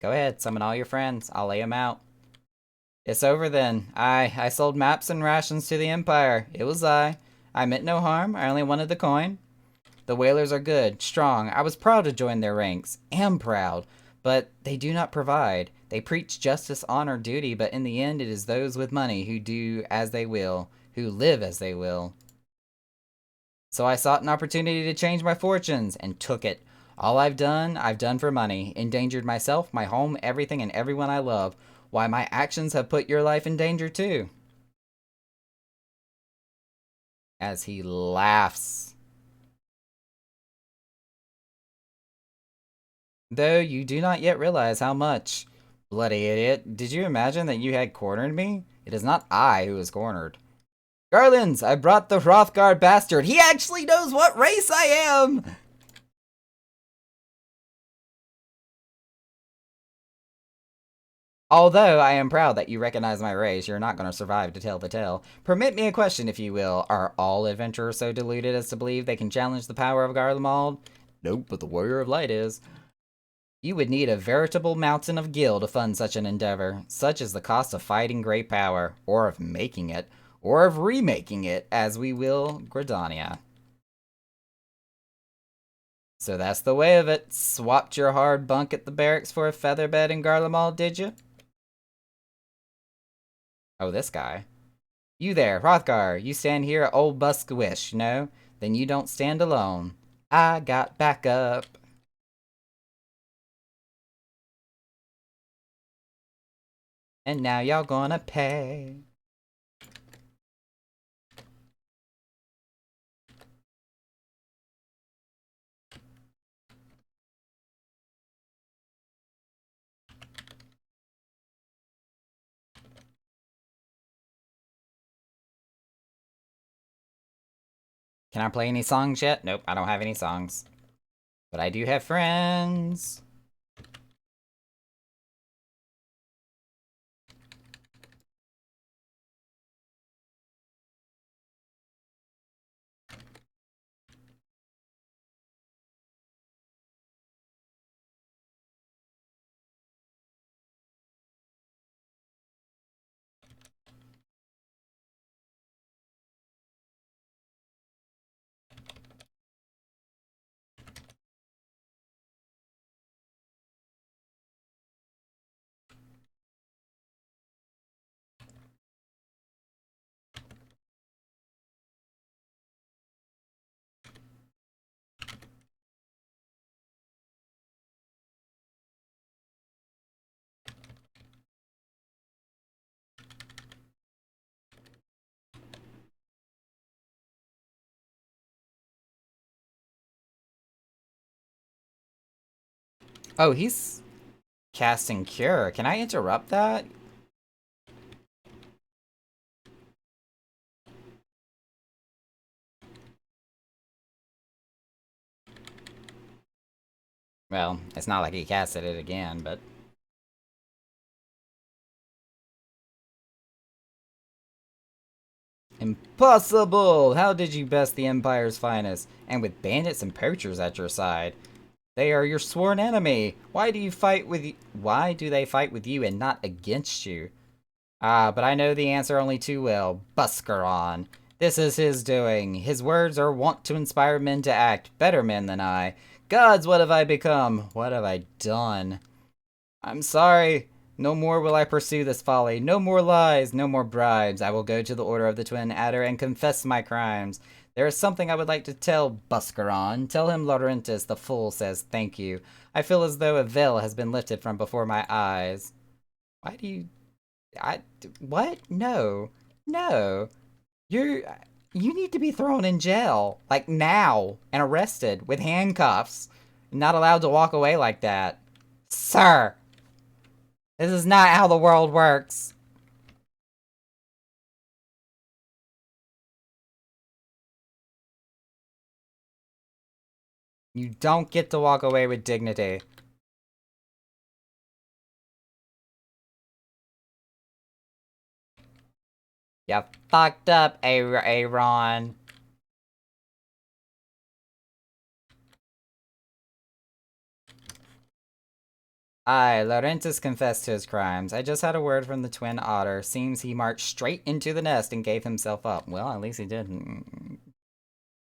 Go ahead, summon all your friends. I'll lay them out. It's over then. I sold maps and rations to the Empire. It was I. I meant no harm. I only wanted the coin. The whalers are good, strong. I was proud to join their ranks. Am proud. But they do not provide. They preach justice, honor, duty, but in the end it is those with money who do as they will, who live as they will. So I sought an opportunity to change my fortunes, and took it. All I've done for money. Endangered myself, my home, everything and everyone I love. Why, my actions have put your life in danger too. As he laughs. Though you do not yet realize how much. Bloody idiot. Did you imagine that you had cornered me? It is not I who is cornered. Garlands, I brought the Hrothgar bastard. He actually knows what race I am! Although I am proud that you recognize my race, you're not going to survive to tell the tale. Permit me a question, if you will. Are all adventurers so deluded as to believe they can challenge the power of Garlemald? Nope, but the Warrior of Light is. You would need a veritable mountain of gil to fund such an endeavor. Such is the cost of fighting great power, or of making it, or of remaking it, as we will Gridania. So that's the way of it. Swapped your hard bunk at the barracks for a featherbed in Garlemald, did you? Oh, this guy. You there, Hrothgar. You stand here at old Buskwish, no? Then you don't stand alone. I got backup. And now y'all gonna pay. Can I play any songs yet? Nope, I don't have any songs. But I do have friends. Oh, he's casting Cure. Can I interrupt that? Well, it's not like he casted it again, but... Impossible! How did you best the Empire's finest? And with bandits and poachers at your side. They are your sworn enemy. Why do they fight with you and not against you? Ah, but I know the answer only too well. Buscaron. This is his doing. His words are wont to inspire men to act, better men than I. Gods, what have I become? What have I done? I'm sorry. No more will I pursue this folly. No more lies, no more bribes. I will go to the Order of the Twin Adder and confess my crimes. There is something I would like to tell Buscaron. Tell him Laurentis the Fool says thank you. I feel as though a veil has been lifted from before my eyes. Why do you... What? No. No. You need to be thrown in jail. Like now. And arrested. With handcuffs. Not allowed to walk away like that. Sir! This is not how the world works. You don't get to walk away with dignity. You fucked up, Aaron. Aye, Laurentis confessed to his crimes. I just had a word from the Twin Otter. Seems he marched straight into the nest and gave himself up. Well, at least he didn't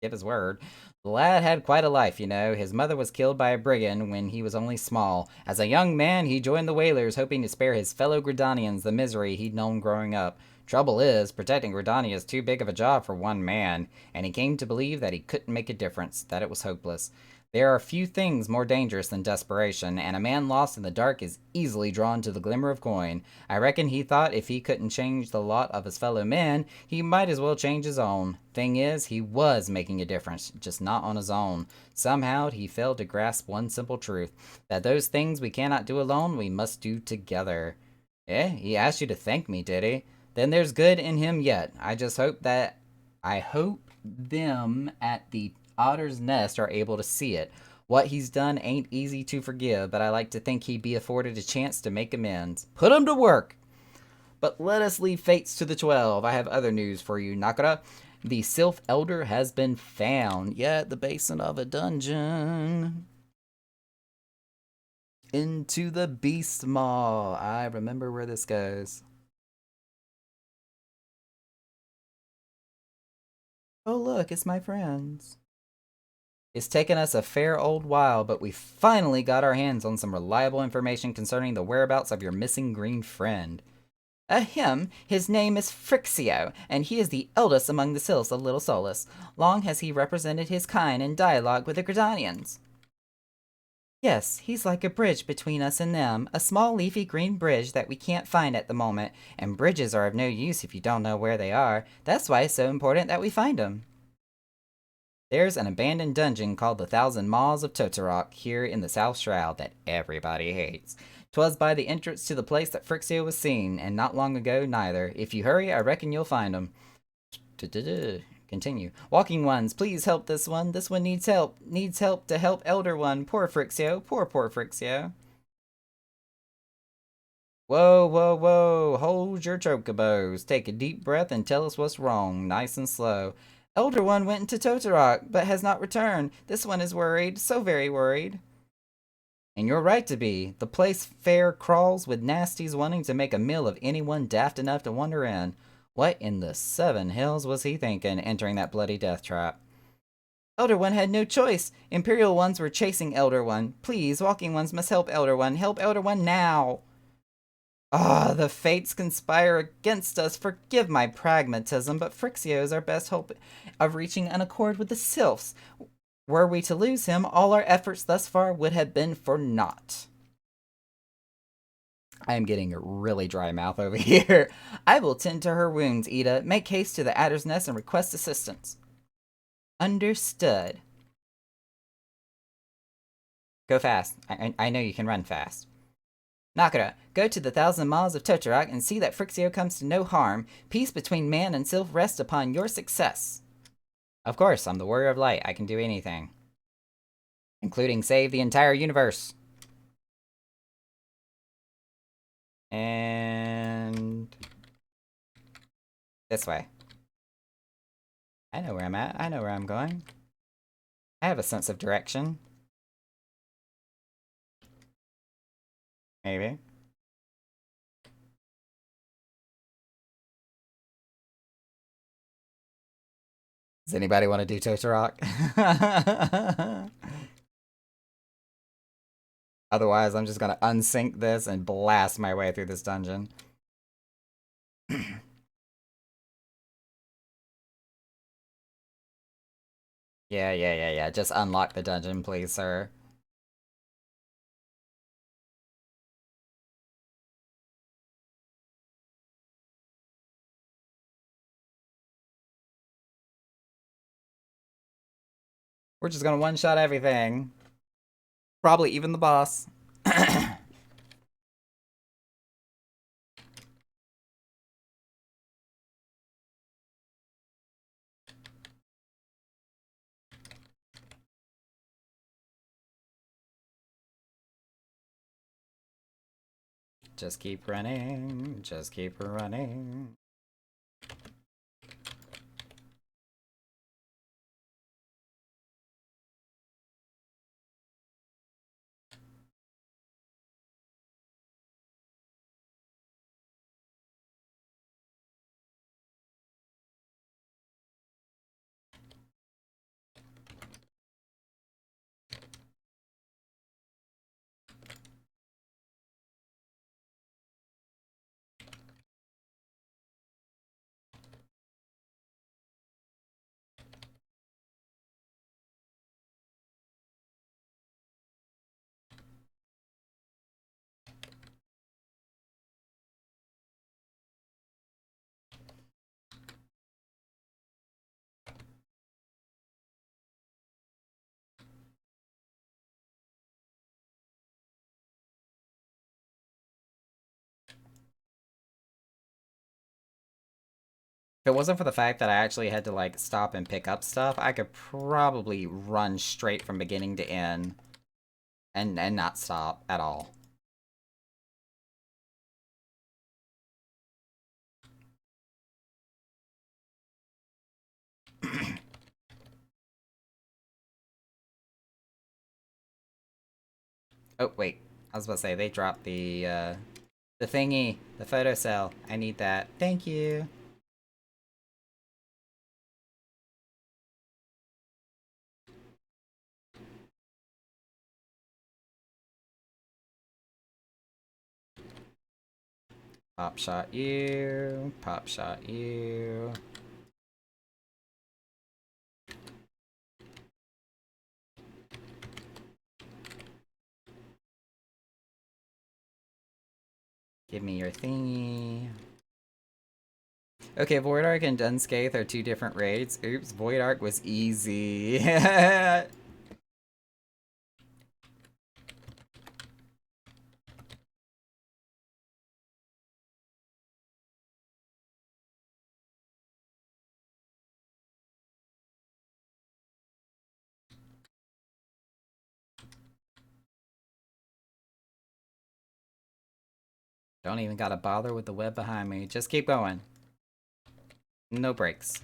give his word. The lad had quite a life, you know. His mother was killed by a brigand when he was only small. As a young man, he joined the Whalers, hoping to spare his fellow Gridanians the misery he'd known growing up. Trouble is, protecting Gridania is too big of a job for one man, and he came to believe that he couldn't make a difference, that it was hopeless. There are few things more dangerous than desperation, and a man lost in the dark is easily drawn to the glimmer of coin. I reckon he thought if he couldn't change the lot of his fellow men, he might as well change his own. Thing is, he was making a difference, just not on his own. Somehow, he failed to grasp one simple truth, that those things we cannot do alone, we must do together. Eh? He asked you to thank me, did he? Then there's good in him yet. I hope them at the Otter's Nest are able to see it. What he's done ain't easy to forgive, but I like to think he'd be afforded a chance to make amends. Put him to work! But let us leave fates to the 12. I have other news for you, Nakara. The Sylph Elder has been found, at the basin of a dungeon. Into the Beast Maw. I remember where this goes. Oh, look, it's my friends. It's taken us a fair old while, but we finally got our hands on some reliable information concerning the whereabouts of your missing green friend. His name is Phrixio, and he is the eldest among the Sylphs of Little Solus. Long has he represented his kind in dialogue with the Gridanians. Yes, he's like a bridge between us and them, a small leafy green bridge that we can't find at the moment, and bridges are of no use if you don't know where they are. That's why it's so important that we find them. There's an abandoned dungeon called the Thousand Maws of Totorok here in the South Shroud that everybody hates. 'Twas by the entrance to the place that Phrixio was seen, and not long ago neither. If you hurry, I reckon you'll find him. Continue. Walking ones, please help this one. This one needs help. Needs help to help Elder One. Poor Phrixio. Poor Phrixio. Whoa, whoa, whoa. Hold your chocobos. Take a deep breath and tell us what's wrong. Nice and slow. Elder One went into Totorok, but has not returned. This one is worried. So very worried. And you're right to be. The place fair crawls with nasties wanting to make a meal of anyone daft enough to wander in. What in the 7 hells was he thinking, entering that bloody death trap? Elder One had no choice. Imperial ones were chasing Elder One. Please, Walking ones must help Elder One. Help Elder One now. Ah, the fates conspire against us. Forgive my pragmatism, but Phrixio is our best hope of reaching an accord with the Sylphs. Were we to lose him, all our efforts thus far would have been for naught. I am getting a really dry mouth over here. I will tend to her wounds, Ida. Make haste to the Adder's Nest and request assistance. Understood. Go fast. I know you can run fast. Nakara, go to the Thousand Maws of Totorok and see that Phrixio comes to no harm. Peace between man and sylph rests upon your success. Of course, I'm the Warrior of Light. I can do anything. Including save the entire universe. And this way. I know where I'm at. I know where I'm going. I have a sense of direction. Maybe. Does anybody want to do Totorok? Otherwise, I'm just gonna unsync this and blast my way through this dungeon. Yeah. Just unlock the dungeon, please, sir. We're just gonna one-shot everything. Probably even the boss. Just keep running. Just keep running. If it wasn't for the fact that I actually had to, like, stop and pick up stuff, I could probably run straight from beginning to end and not stop at all. Oh, wait. I was about to say, they dropped the thingy, the photocell. I need that. Thank you. Pop shot you. Pop shot you. Give me your thingy. Okay, Void Arc and Dunscath are two different raids. Oops, Void Arc was easy. Don't even gotta bother with the web behind me. Just keep going. No breaks.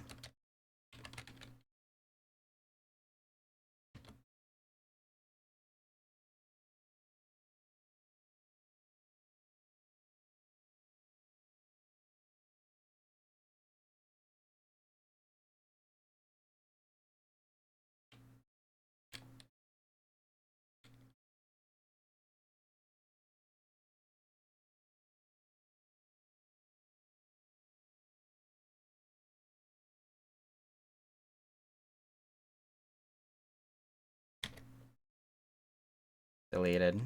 Deleted.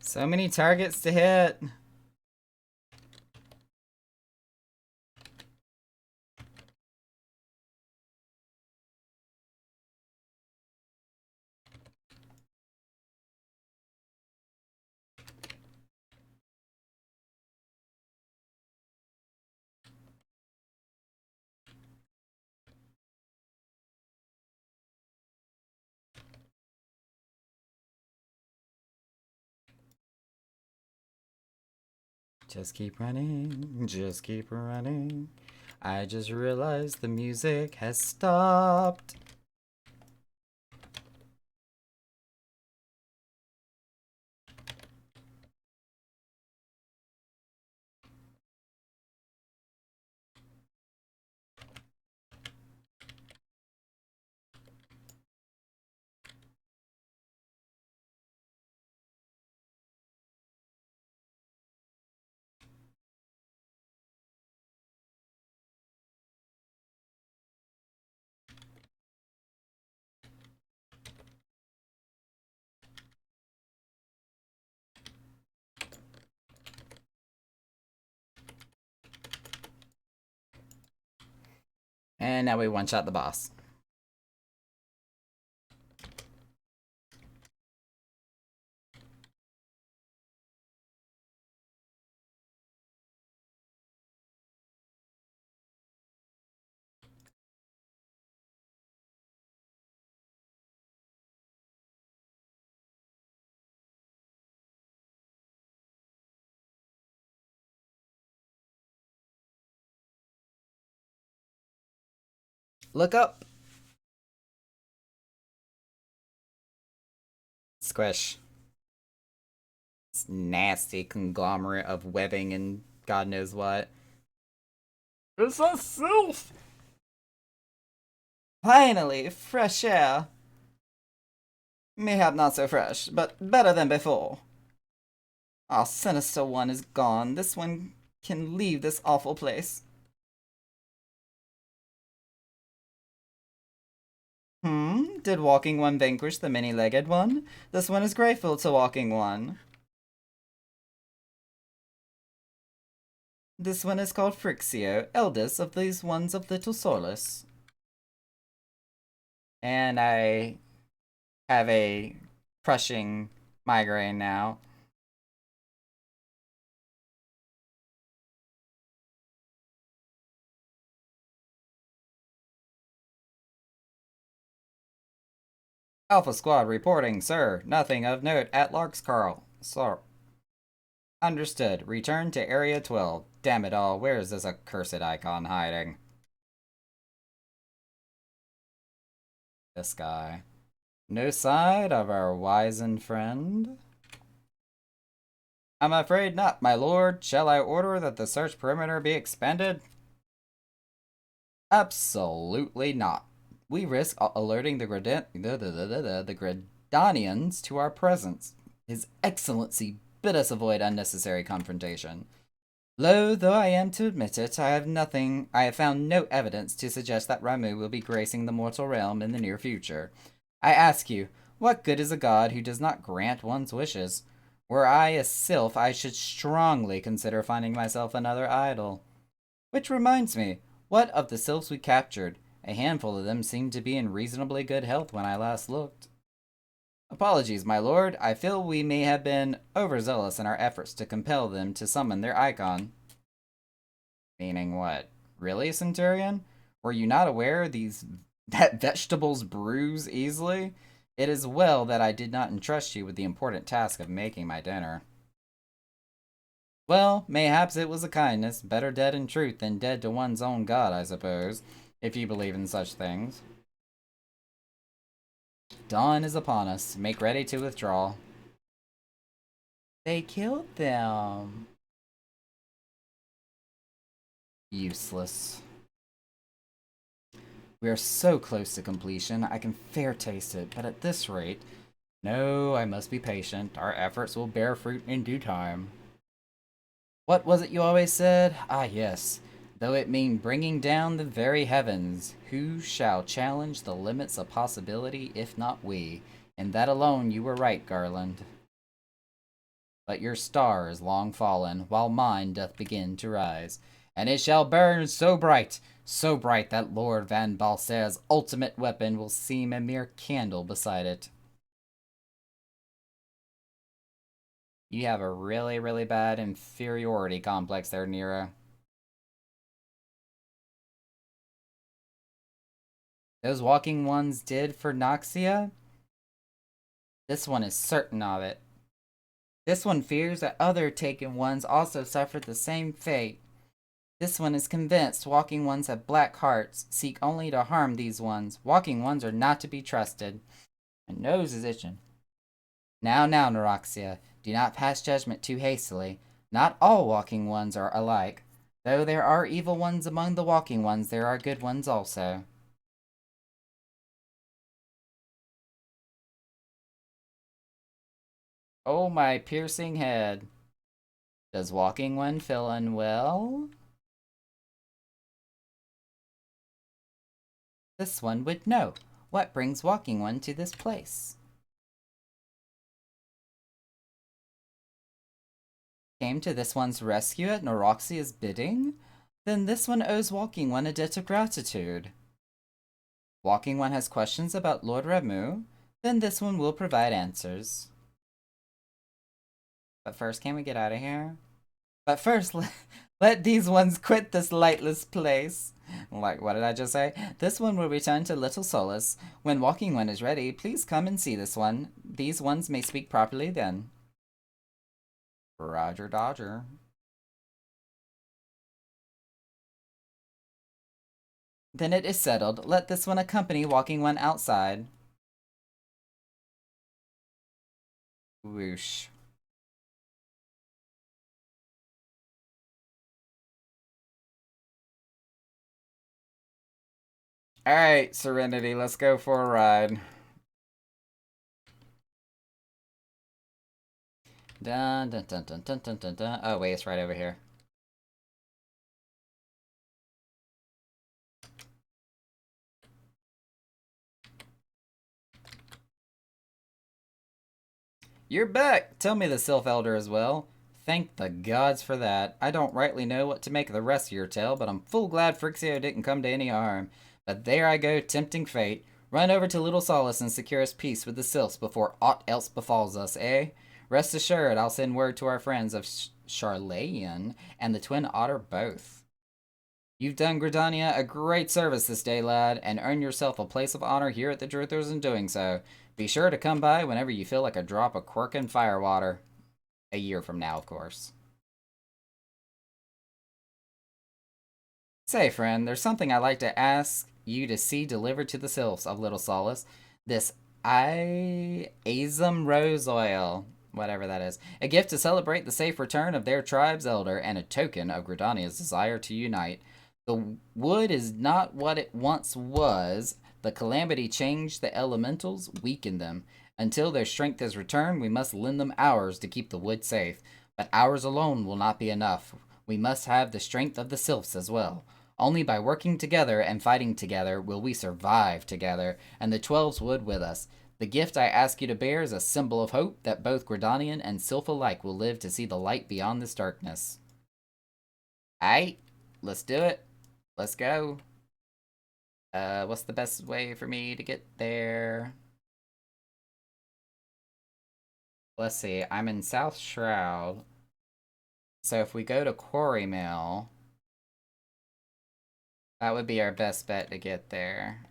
So many targets to hit. Just keep running, just keep running. I just realized the music has stopped. And now we one-shot the boss. Look up. Squish. It's nasty conglomerate of webbing and God knows what. It's a sylph! Finally, fresh air. Mayhap not so fresh, but better than before. Ah, Sinister One is gone. This one can leave this awful place. Did Walking One vanquish the many-legged one? This one is grateful to Walking One. This one is called Frixio, eldest of these ones of Little Solus. And I have a crushing migraine now. Alpha Squad reporting, sir. Nothing of note at Larkscarl. Sir. Understood. Return to Area 12. Damn it all, where is this accursed icon hiding? This guy. No sign of our wizened friend? I'm afraid not, my lord. Shall I order that the search perimeter be expanded? Absolutely not. We risk alerting the Gridanians to our presence. His Excellency bid us avoid unnecessary confrontation. Loath though I am to admit it, I have found no evidence to suggest that Ramuh will be gracing the mortal realm in the near future. I ask you, what good is a god who does not grant one's wishes? Were I a sylph, I should strongly consider finding myself another idol. Which reminds me, what of the sylphs we captured? A handful of them seemed to be in reasonably good health when I last looked. Apologies, my lord. I feel we may have been overzealous in our efforts to compel them to summon their icon. Meaning what? Really, Centurion? Were you not aware that vegetables bruise easily? It is well that I did not entrust you with the important task of making my dinner. Well, mayhaps it was a kindness. Better dead in truth than dead to one's own god, I suppose, if you believe in such things. Dawn is upon us. Make ready to withdraw. They killed them. Useless. We are so close to completion, I can fair taste it, but at this rate... No, I must be patient. Our efforts will bear fruit in due time. What was it you always said? Ah, yes. Though it mean bringing down the very heavens, who shall challenge the limits of possibility if not we? In that alone you were right, Garland. But your star is long fallen, while mine doth begin to rise, and it shall burn so bright that Lord Van Balser's ultimate weapon will seem a mere candle beside it. You have a really, really bad inferiority complex there, Nero. Those walking ones did for Noxia? This one is certain of it. This one fears that other taken ones also suffered the same fate. This one is convinced walking ones have black hearts, seek only to harm these ones. Walking ones are not to be trusted. My nose is itching. Now, Neroxia, do not pass judgment too hastily. Not all walking ones are alike. Though there are evil ones among the walking ones, there are good ones also. Oh, my piercing head. Does walking one feel unwell? This one would know. What brings walking one to this place? Came to this one's rescue at Neroxia's bidding? Then this one owes walking one a debt of gratitude. Walking one has questions about Lord Ramuh? Then this one will provide answers. But first, can we get out of here? But first, let these ones quit this lightless place. Like, what did I just say? This one will return to Little Solus. When walking one is ready, please come and see this one. These ones may speak properly then. Roger Dodger. Then it is settled. Let this one accompany walking one outside. Whoosh. Alright, Serenity, let's go for a ride. Dun dun dun dun dun dun dun dun. Oh wait, it's right over here. You're back! Tell me the Sylph Elder as well. Thank the gods for that. I don't rightly know what to make of the rest of your tale, but I'm full glad Phrixio didn't come to any harm. But there I go, tempting fate. Run over to Little Solace and secure us peace with the Sylphs before aught else befalls us, eh? Rest assured, I'll send word to our friends of Charlayan and the Twin Otter both. You've done Gridania a great service this day, lad, and earned yourself a place of honor here at the Druthers in doing so. Be sure to come by whenever you feel like a drop of quirkin' firewater. A year from now, of course. Say, friend, there's something I'd like to ask you to see delivered to the Sylphs of Little Solace. This Azum Rose Oil, whatever that is. A gift to celebrate the safe return of their tribe's elder and a token of Gridania's desire to unite. The wood is not what it once was. The calamity changed the elementals, weakened them. Until their strength is returned, we must lend them ours to keep the wood safe. But ours alone will not be enough. We must have the strength of the Sylphs as well. Only by working together and fighting together will we survive together, and the Twelves would with us. The gift I ask you to bear is a symbol of hope that both Gridanian and Sylph alike will live to see the light beyond this darkness. Aight, let's do it. Let's go. What's the best way for me to get there? Let's see, I'm in South Shroud. So if we go to Quarrymill, that would be our best bet to get there.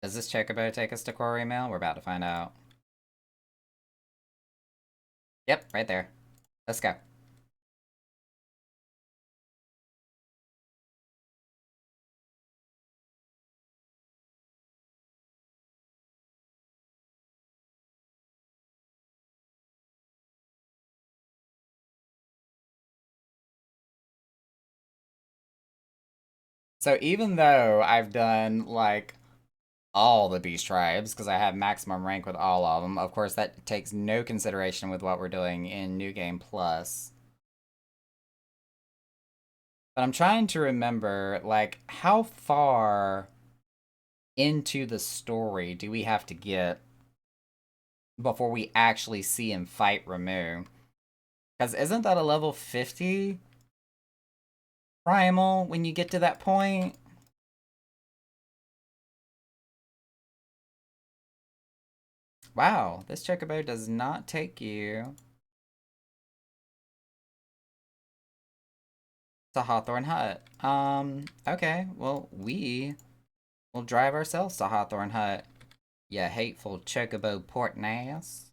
Does this chocobo take us to Quarrymill? We're about to find out. Yep, right there. Let's go. So even though I've done, like, all the beast tribes, because I have maximum rank with all of them, of course that takes no consideration with what we're doing in New Game Plus. But I'm trying to remember, like, how far into the story do we have to get before we actually see him fight Ramuh? Because isn't that a level 50 primal when you get to that point? Wow, this chocobo does not take you to Hawthorne Hut. Okay, well, we will drive ourselves to Hawthorne Hut. Ya hateful chocobo portin' ass.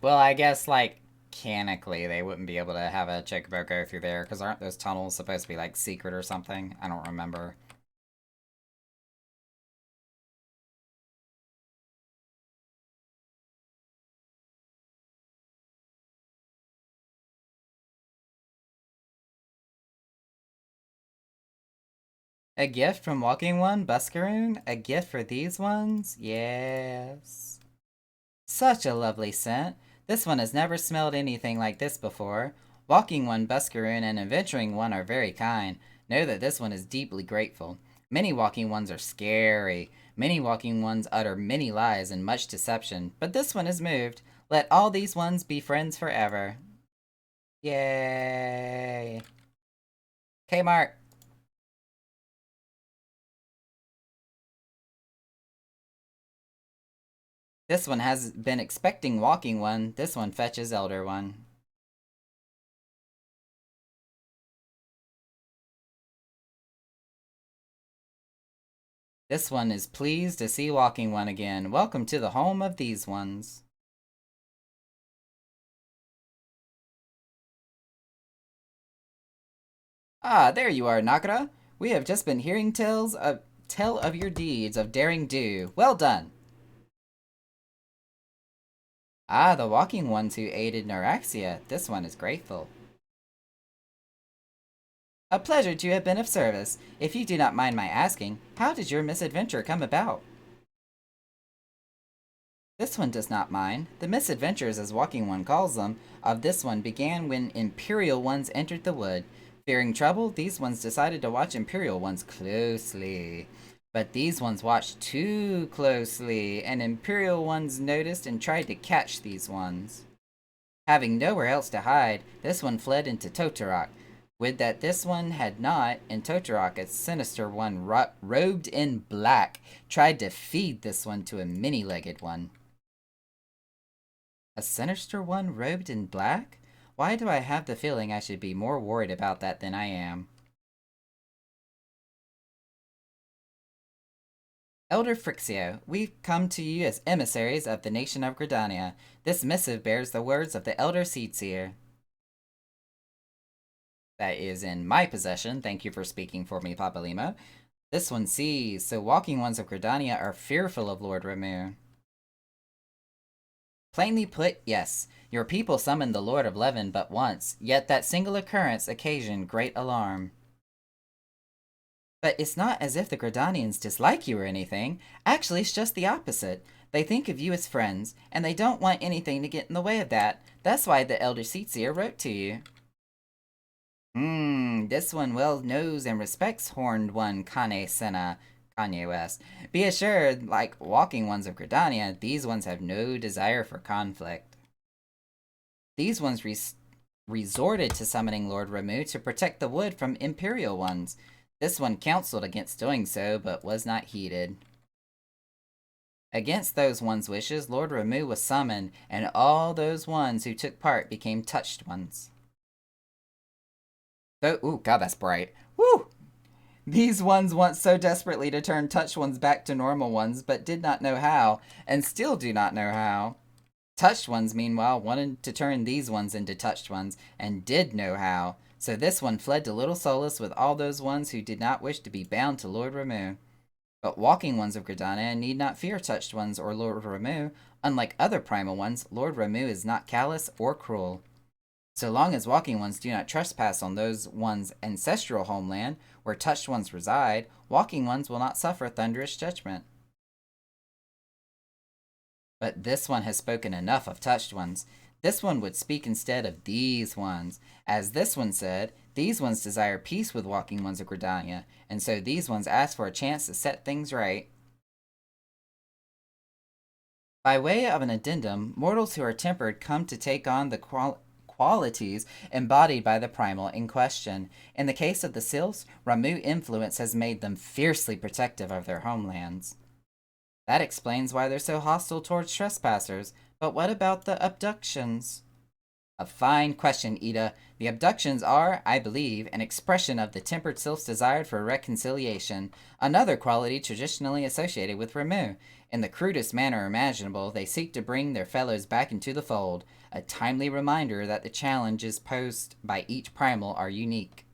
Well, I guess, like, mechanically, they wouldn't be able to have a chocobo go through there, because aren't those tunnels supposed to be, like, secret or something? I don't remember. A gift from Walking One, Buscaroon? A gift for these ones? Yes. Such a lovely scent. This one has never smelled anything like this before. Walking One, Buscaroon, and Adventuring One are very kind. Know that this one is deeply grateful. Many Walking Ones are scary. Many Walking Ones utter many lies and much deception, but this one is moved. Let all these ones be friends forever. Yay. Kmart. This one has been expecting Walking One. This one fetches Elder One. This one is pleased to see Walking One again. Welcome to the home of these ones. Ah, there you are, Nakara. We have just been hearing tell of your deeds of daring do. Well done. Ah, the walking ones who aided Neuraxia. This one is grateful. A pleasure to have been of service. If you do not mind my asking, how did your misadventure come about? This one does not mind. The misadventures, as Walking One calls them, of this one began when Imperial Ones entered the wood. Fearing trouble, these ones decided to watch Imperial Ones closely. But these ones watched too closely, and Imperial Ones noticed and tried to catch these ones. Having nowhere else to hide, this one fled into Totorok. Would that this one had not, in Totorok, a sinister one robed in black tried to feed this one to a many-legged one. A sinister one robed in black? Why do I have the feeling I should be more worried about that than I am? Elder Phrixio, we come to you as emissaries of the nation of Gridania. This missive bears the words of the Elder Seedseer. That is in my possession. Thank you for speaking for me, Papalimo. This one sees, so walking ones of Gridania are fearful of Lord Ramuh. Plainly put, yes. Your people summoned the Lord of Levin but once, yet that single occurrence occasioned great alarm. But it's not as if the Gridanians dislike you or anything. Actually, it's just the opposite. They think of you as friends, and they don't want anything to get in the way of that. That's why the Elder Seedseer wrote to you. This one well knows and respects Horned One Kane Senna, Kanye West. Be assured, like walking ones of Gridania, these ones have no desire for conflict. These ones resorted to summoning Lord Ramuh to protect the wood from Imperial ones. This one counseled against doing so, but was not heeded. Against those ones' wishes, Lord Ramuh was summoned, and all those ones who took part became touched ones. Ooh, God, that's bright. Woo! These ones want so desperately to turn touched ones back to normal ones, but did not know how, and still do not know how. Touched ones, meanwhile, wanted to turn these ones into touched ones, and did know how. So this one fled to Little Solace with all those ones who did not wish to be bound to Lord Ramuh. But walking ones of Gridania need not fear touched ones or Lord Ramuh. Unlike other primal ones, Lord Ramuh is not callous or cruel. So long as walking ones do not trespass on those ones' ancestral homeland, where touched ones reside, walking ones will not suffer thunderous judgment. But this one has spoken enough of touched ones. This one would speak instead of these ones. As this one said, these ones desire peace with walking ones of Gridania, and so these ones ask for a chance to set things right. By way of an addendum, mortals who are tempered come to take on the qualities embodied by the primal in question. In the case of the Sylphs, Ramuh influence has made them fiercely protective of their homelands. That explains why they're so hostile towards trespassers. But what about the abductions? A fine question, Ida. The abductions are, I believe, an expression of the tempered sylph's desire for reconciliation, another quality traditionally associated with Ramuh. In the crudest manner imaginable, they seek to bring their fellows back into the fold, a timely reminder that the challenges posed by each primal are unique.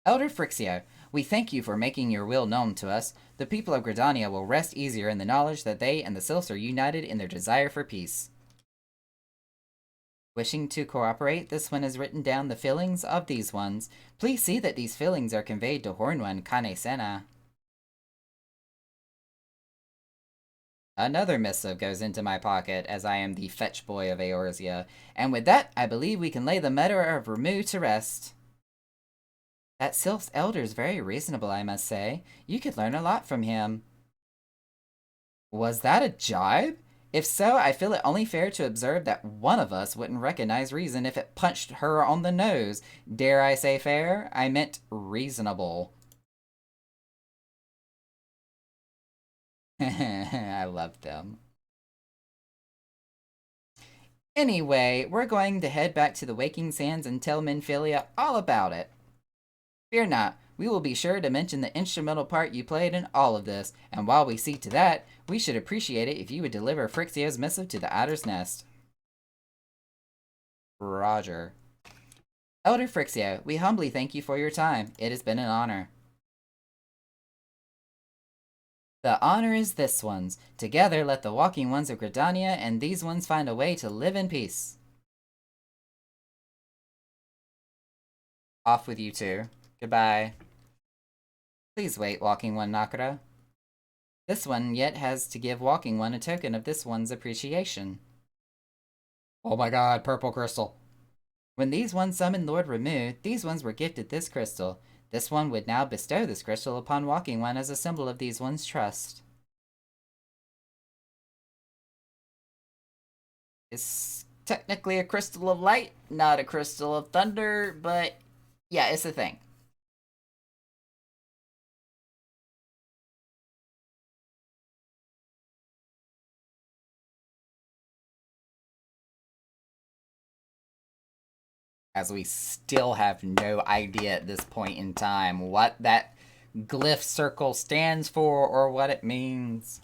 Elder Phrixio, we thank you for making your will known to us. The people of Gridania will rest easier in the knowledge that they and the Sylphs are united in their desire for peace. Wishing to cooperate, this one has written down the feelings of these ones. Please see that these feelings are conveyed to Horned One Kane Senna. Another missive goes into my pocket, as I am the fetch boy of Eorzea, and with that, I believe we can lay the matter of Ramuh to rest. That Sylph's elder is very reasonable, I must say. You could learn a lot from him. Was that a jibe? If so, I feel it only fair to observe that one of us wouldn't recognize reason if it punched her on the nose. Dare I say fair? I meant reasonable. I love them. Anyway, we're going to head back to the Waking Sands and tell Minfilia all about it. Fear not, we will be sure to mention the instrumental part you played in all of this, and while we see to that, we should appreciate it if you would deliver Phrixio's missive to the Adder's Nest. Roger. Elder Frixio, we humbly thank you for your time. It has been an honor. The honor is this one's. Together let the walking ones of Gridania and these ones find a way to live in peace. Off with you two. Goodbye. Please wait, Walking One Nakara. This one yet has to give Walking One a token of this one's appreciation. Oh my god, purple crystal. When these ones summoned Lord Ramuh, these ones were gifted this crystal. This one would now bestow this crystal upon Walking One as a symbol of these ones' trust. It's technically a crystal of light, not a crystal of thunder, but yeah, it's a thing. As we still have no idea at this point in time what that glyph circle stands for or what it means.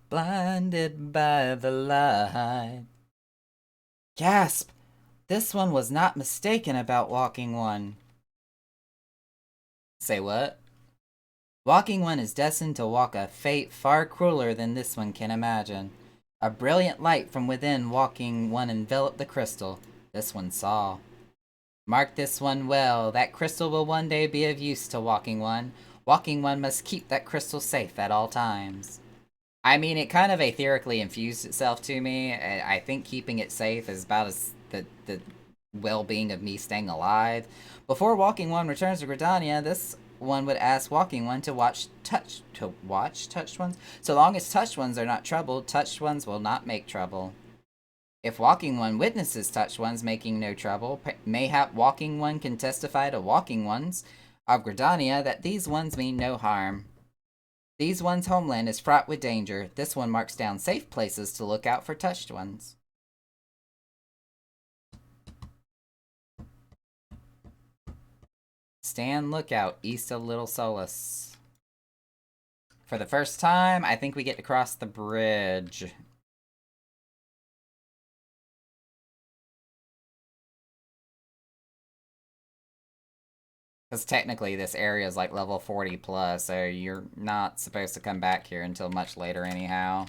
Blinded by the light. Gasp! This one was not mistaken about Walking One. Say what? Walking One is destined to walk a fate far crueler than this one can imagine. A brilliant light from within Walking One enveloped the crystal. This one saw. Mark this one well. That crystal will one day be of use to Walking One. Walking One must keep that crystal safe at all times. I mean, it kind of etherically infused itself to me. I think keeping it safe is about as the well-being of me staying alive. Before Walking One returns to Gridania, this one would ask Walking One to watch touched ones. So long as touched ones are not troubled, touched ones will not make trouble. If Walking One witnesses touched ones making no trouble, mayhap Walking One can testify to Walking Ones of Gridania that these ones mean no harm. These ones' homeland is fraught with danger. This one marks down safe places to look out for touched ones. Stand lookout east of Little Solus. For the first time, I think we get to cross the bridge. Because technically this area is like level 40 plus, so you're not supposed to come back here until much later anyhow.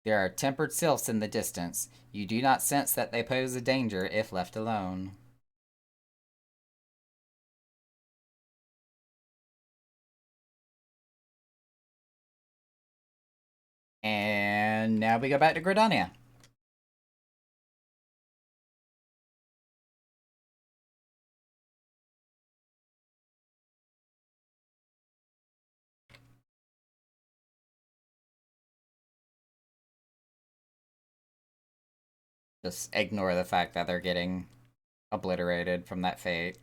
There are tempered sylphs in the distance. You do not sense that they pose a danger if left alone. And now we go back to Gridania. Just ignore the fact that they're getting obliterated from that fate.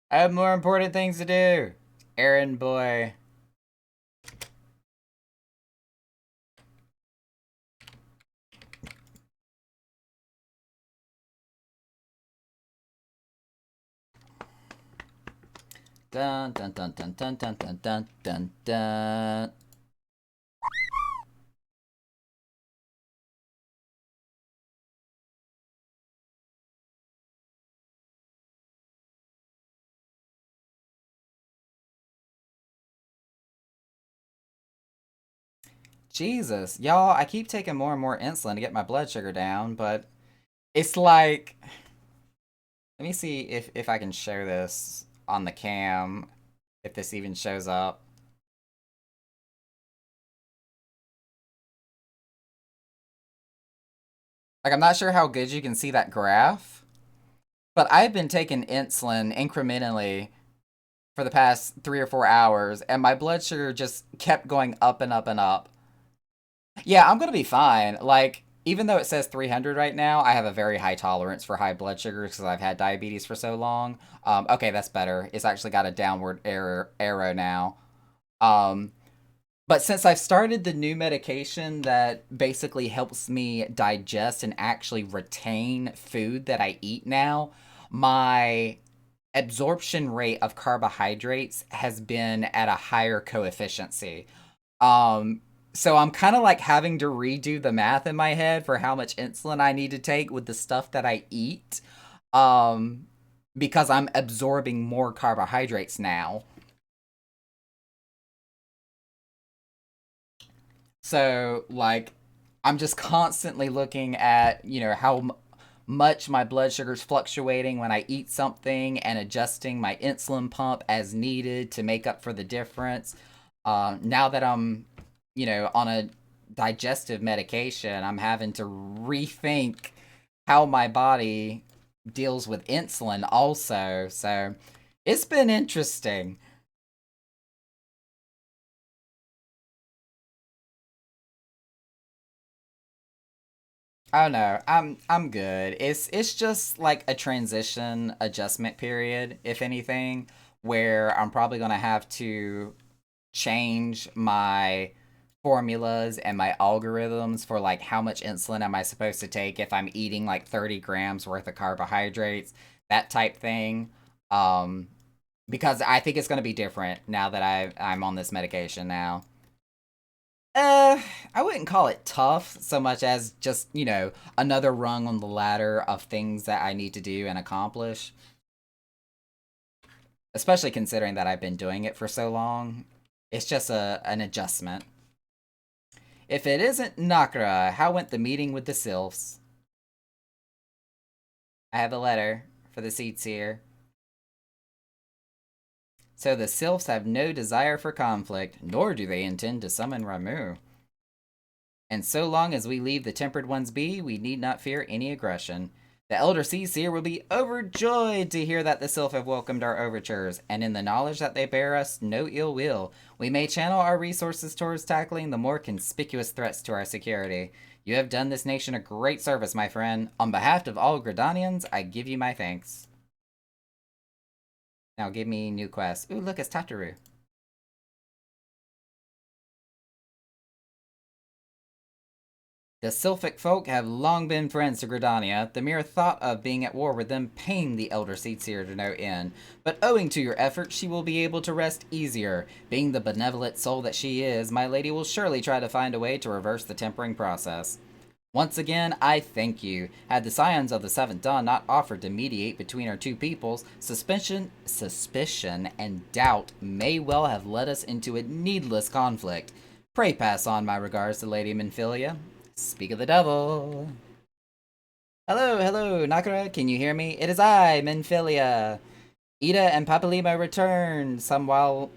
I have more important things to do. Errand boy. Dun dun dun dun dun dun dun dun dun dun. Jesus, y'all, I keep taking more and more insulin to get my blood sugar down, but it's like, let me see if I can show this on the cam, if this even shows up. Like, I'm not sure how good you can see that graph, but I've been taking insulin incrementally for the past 3 or 4 hours, and my blood sugar just kept going up and up and up. Yeah, I'm gonna be fine. Like, even though it says 300 right now, I have a very high tolerance for high blood sugar because I've had diabetes for so long. Okay, that's better. It's actually got a downward arrow now. Um, but since I've started the new medication that basically helps me digest and actually retain food that I eat now, my absorption rate of carbohydrates has been at a higher coefficient. Um, so I'm kind of like having to redo the math in my head for how much insulin I need to take with the stuff that I eat. Um, because I'm absorbing more carbohydrates now. So like I'm just constantly looking at, how much my blood sugar's fluctuating when I eat something and adjusting my insulin pump as needed to make up for the difference. Now that I'm, on a digestive medication, I'm having to rethink how my body deals with insulin also. So it's been interesting. Oh no, I'm good. It's just like a transition adjustment period, if anything, where I'm probably gonna have to change my formulas and my algorithms for like how much insulin am I supposed to take if I'm eating like 30 grams worth of carbohydrates, that type thing. Um, because I think it's gonna be different now that I'm on this medication now. I wouldn't call it tough so much as just, another rung on the ladder of things that I need to do and accomplish. Especially considering that I've been doing it for so long. It's just an adjustment. If it isn't Nakra, how went the meeting with the Sylphs? I have a letter for the seats here. So the Sylphs have no desire for conflict, nor do they intend to summon Ramu. And so long as we leave the Tempered Ones be, we need not fear any aggression. The Elder Seer will be overjoyed to hear that the Sylph have welcomed our overtures, and in the knowledge that they bear us no ill will, we may channel our resources towards tackling the more conspicuous threats to our security. You have done this nation a great service, my friend. On behalf of all Gridanians, I give you my thanks. Now give me new quest. Ooh, look, it's Tataru. The Sylphic folk have long been friends to Gridania. The mere thought of being at war with them pained the elder Seer to no end. But owing to your efforts, she will be able to rest easier. Being the benevolent soul that she is, my lady will surely try to find a way to reverse the tempering process. Once again, I thank you. Had the Scions of the Seventh Dawn not offered to mediate between our two peoples, suspicion, and doubt may well have led us into a needless conflict. Pray pass on my regards to Lady Minfilia. Speak of the devil. Hello, hello, Nakara, can you hear me? It is I, Minfilia. Ida and Papalimo returned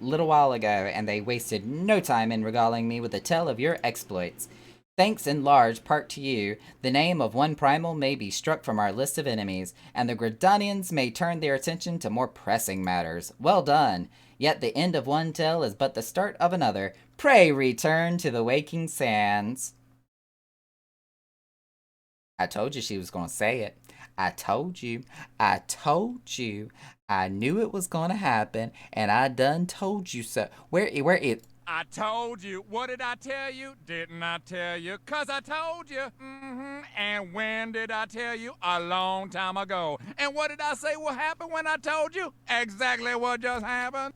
little while ago, and they wasted no time in regaling me with a tale of your exploits. Thanks in large part to you, the name of one primal may be struck from our list of enemies, and the Gridanians may turn their attention to more pressing matters. Well done. Yet the end of one tale is but the start of another. Pray return to the waking sands. I told you she was going to say it. I told you. I told you. I knew it was going to happen, and I done told you so. Where it? I told you. What did I tell you? Didn't I tell you? 'Cause I told you. And when did I tell you? A long time ago. And what did I say will happen when I told you? Exactly what just happened.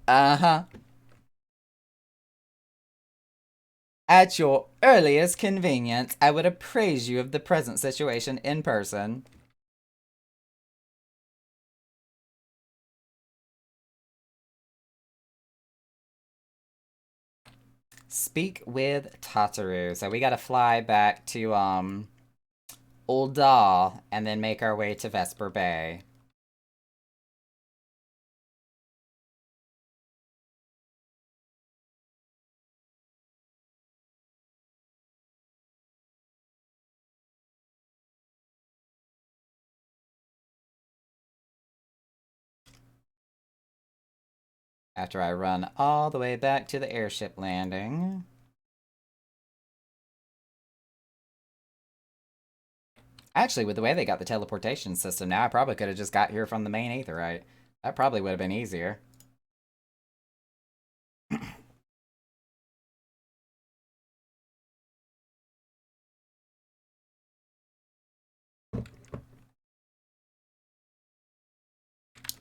Uh-huh. At your earliest convenience, I would appraise you of the present situation in person. Speak with Tataru. So we gotta fly back to, Ul'dah, and then make our way to Vesper Bay. After I run all the way back to the airship landing. Actually, with the way they got the teleportation system now, I probably could have just got here from the main aetheryte. That probably would have been easier.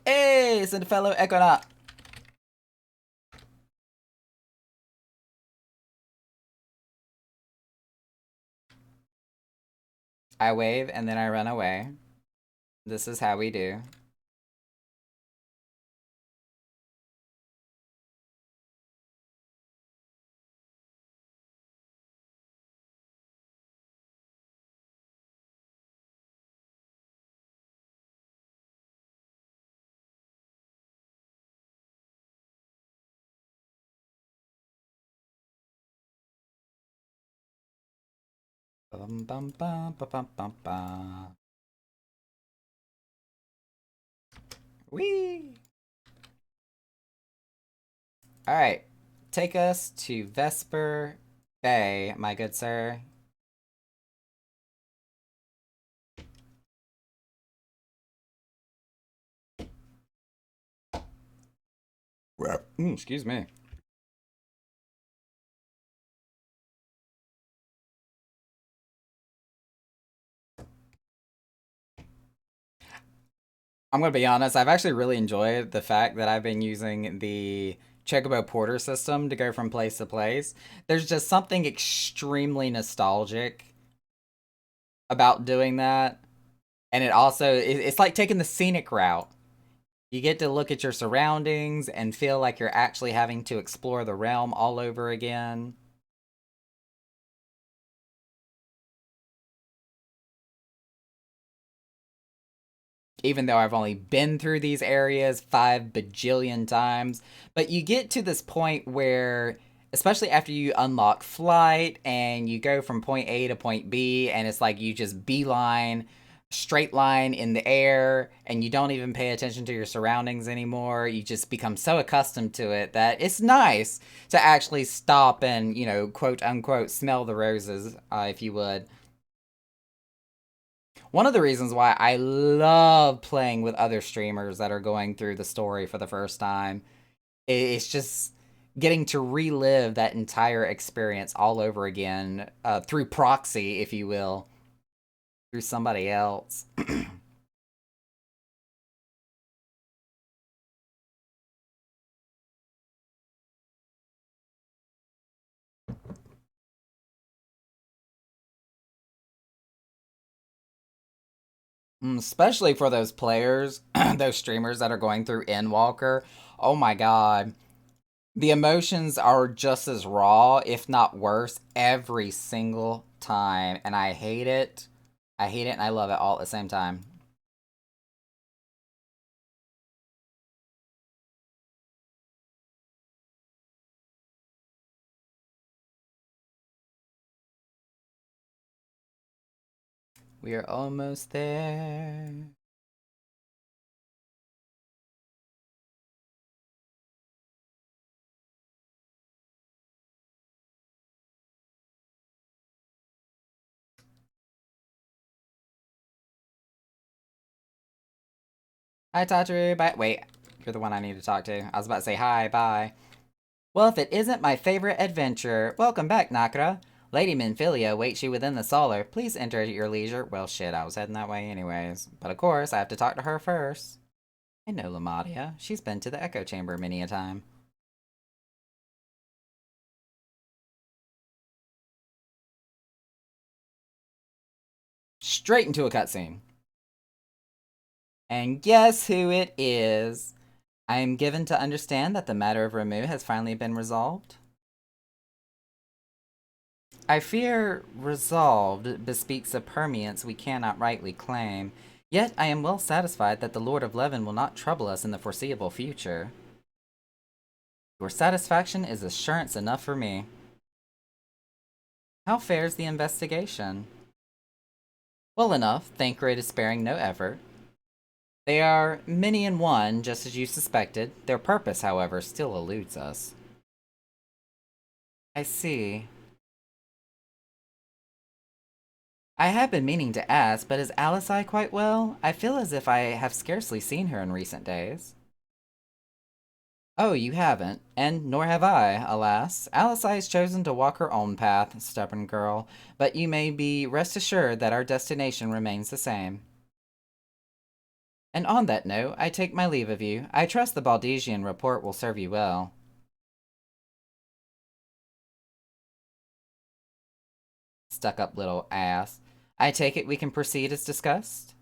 Hey, it's a fellow Echonaut. I wave and then I run away. This is how we do. Bum bum bum bum bum bum bum. Whee! Alright. Take us to Vesper Bay, my good sir. Excuse me. I'm gonna be honest, I've actually really enjoyed the fact that I've been using the Chocobo Porter system to go from place to place. There's just something extremely nostalgic about doing that. And it also, it's like taking the scenic route. You get to look at your surroundings and feel like you're actually having to explore the realm all over again. Even though I've only been through these areas 5 bajillion times. But you get to this point where, especially after you unlock flight and you go from point A to point B, and it's like you just beeline, straight line in the air, and you don't even pay attention to your surroundings anymore. You just become so accustomed to it that it's nice to actually stop and, you know, quote unquote, smell the roses, if you would. One of the reasons why I love playing with other streamers that are going through the story for the first time, it's just getting to relive that entire experience all over again, through proxy, if you will, through somebody else. Especially for those players, those streamers that are going through Endwalker. Oh my god. The emotions are just as raw, if not worse, every single time. And I hate it. I hate it and I love it all at the same time. We are almost there. Hi, Tatru. Bye. Wait, you're the one I need to talk to. I was about to say hi, bye. Well, if it isn't my favorite adventure, welcome back, Nakra. Lady Minfilia waits you within the solar. Please enter at your leisure. Well, shit, I was heading that way anyways. But of course, I have to talk to her first. I know Lamadia. She's been to the Echo Chamber many a time. Straight into a cutscene. And guess who it is? I am given to understand that the matter of Ramuh has finally been resolved. I fear resolved bespeaks a permanence we cannot rightly claim, yet I am well satisfied that the Lord of Leven will not trouble us in the foreseeable future. Your satisfaction is assurance enough for me. How fares the investigation? Well enough, Thancred is sparing no effort. They are many in one, just as you suspected. Their purpose, however, still eludes us. I see. I have been meaning to ask, but is Alisai quite well? I feel as if I have scarcely seen her in recent days. Oh, you haven't, and nor have I, alas. Alisai has chosen to walk her own path, stubborn girl, but you may be rest assured that our destination remains the same. And on that note, I take my leave of you. I trust the Baldesian report will serve you well. Stuck-up little ass. I take it we can proceed as discussed?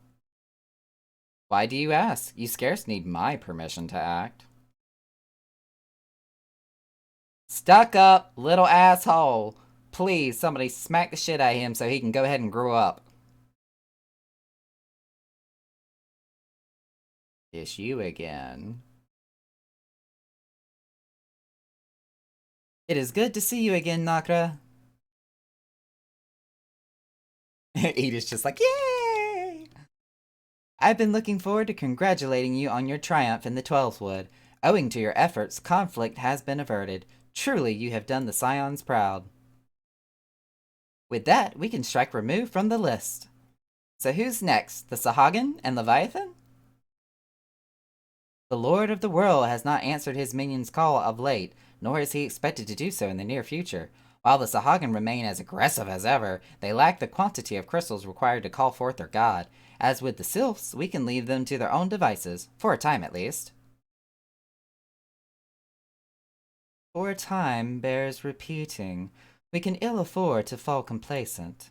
Why do you ask? You scarce need my permission to act. Stuck-up little asshole. Please, somebody smack the shit out of him so he can go ahead and grow up. It's you again. It is good to see you again, Nakra. Edith's just like, yay! I've been looking forward to congratulating you on your triumph in the 12th Wood. Owing to your efforts, conflict has been averted. Truly, you have done the Scions proud. With that, we can strike remove from the list. So who's next? The Sahagin and Leviathan? The Lord of the World has not answered his minion's call of late, nor is he expected to do so in the near future. While the Sahagin remain as aggressive as ever, they lack the quantity of crystals required to call forth their god. As with the Sylphs, we can leave them to their own devices, for a time at least. For a time bears repeating. We can ill afford to fall complacent.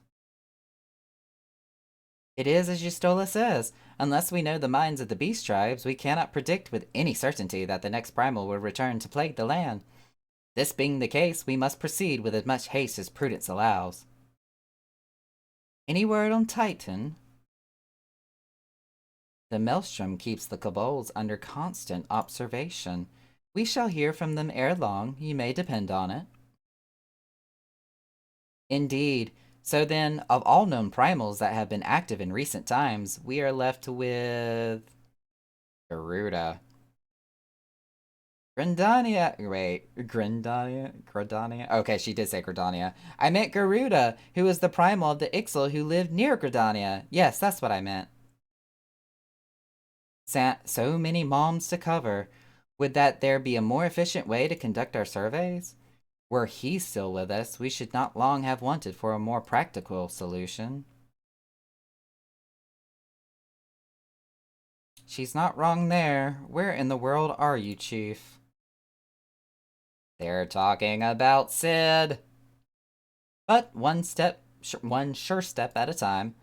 It is as Yustola says. Unless we know the minds of the beast tribes, we cannot predict with any certainty that the next primal will return to plague the land. This being the case, we must proceed with as much haste as prudence allows. Any word on Titan? The Maelstrom keeps the kobolds under constant observation. We shall hear from them ere long, you may depend on it. Indeed. So then, of all known primals that have been active in recent times, we are left with... Garuda. Grandania. Wait, Gridania? Okay, she did say Gridania. I meant Garuda, who is the primal of the Ixal who lived near Gridania. Yes, that's what I meant. So many moms to cover. Would that there be a more efficient way to conduct our surveys? Were he still with us, we should not long have wanted for a more practical solution. She's not wrong there. Where in the world are you, Chief? They're talking about Sid. But one sure step at a time.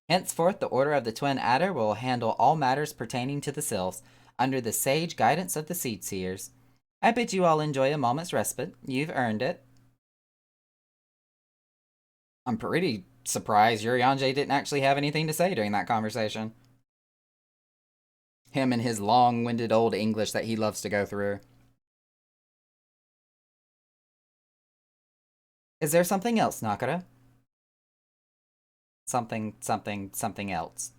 Henceforth, the Order of the Twin Adder will handle all matters pertaining to the Sylphs, under the sage guidance of the Seed Seers. I bid you all enjoy a moment's respite. You've earned it. I'm pretty surprised Urianger didn't actually have anything to say during that conversation. Him and his long-winded old English that he loves to go through. Is there something else, Nakara? Something else.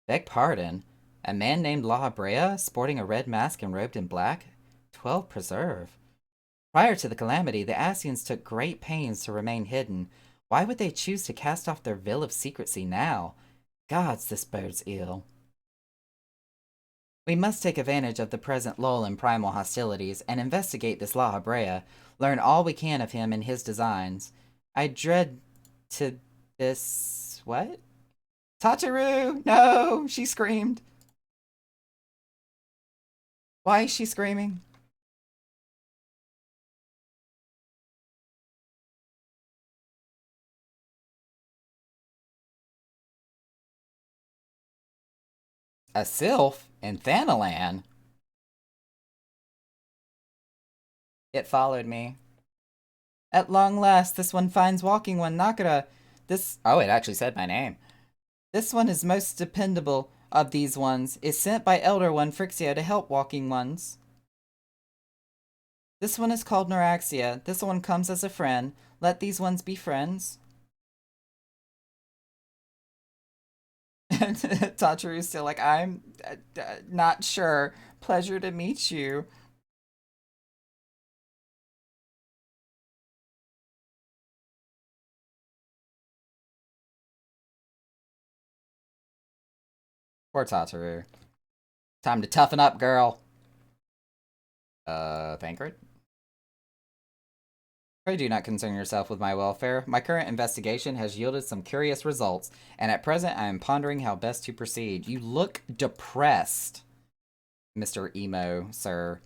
Beg pardon. A man named La Habrea, sporting a red mask and robed in black? 12 preserve. Prior to the calamity, the Ascians took great pains to remain hidden. Why would they choose to cast off their veil of secrecy now? Gods, this bodes ill. We must take advantage of the present lull in primal hostilities and investigate this La Habrea, learn all we can of him and his designs. I dread to this... what? Tataru! No! She screamed. Why is she screaming? A sylph in Thanalan? It followed me. At long last, this one finds walking one, Nakara. This... oh, it actually said my name. This one is most dependable of these ones, is sent by Elder One Phrixia to help walking ones. This one is called Noraxia. This one comes as a friend. Let these ones be friends. Tataru's still like, I'm not sure. Pleasure to meet you. Poor Tataru. Time to toughen up, girl. Thancred? Pray do not concern yourself with my welfare. My current investigation has yielded some curious results, and at present I am pondering how best to proceed. You look depressed, Mr. Emo, sir.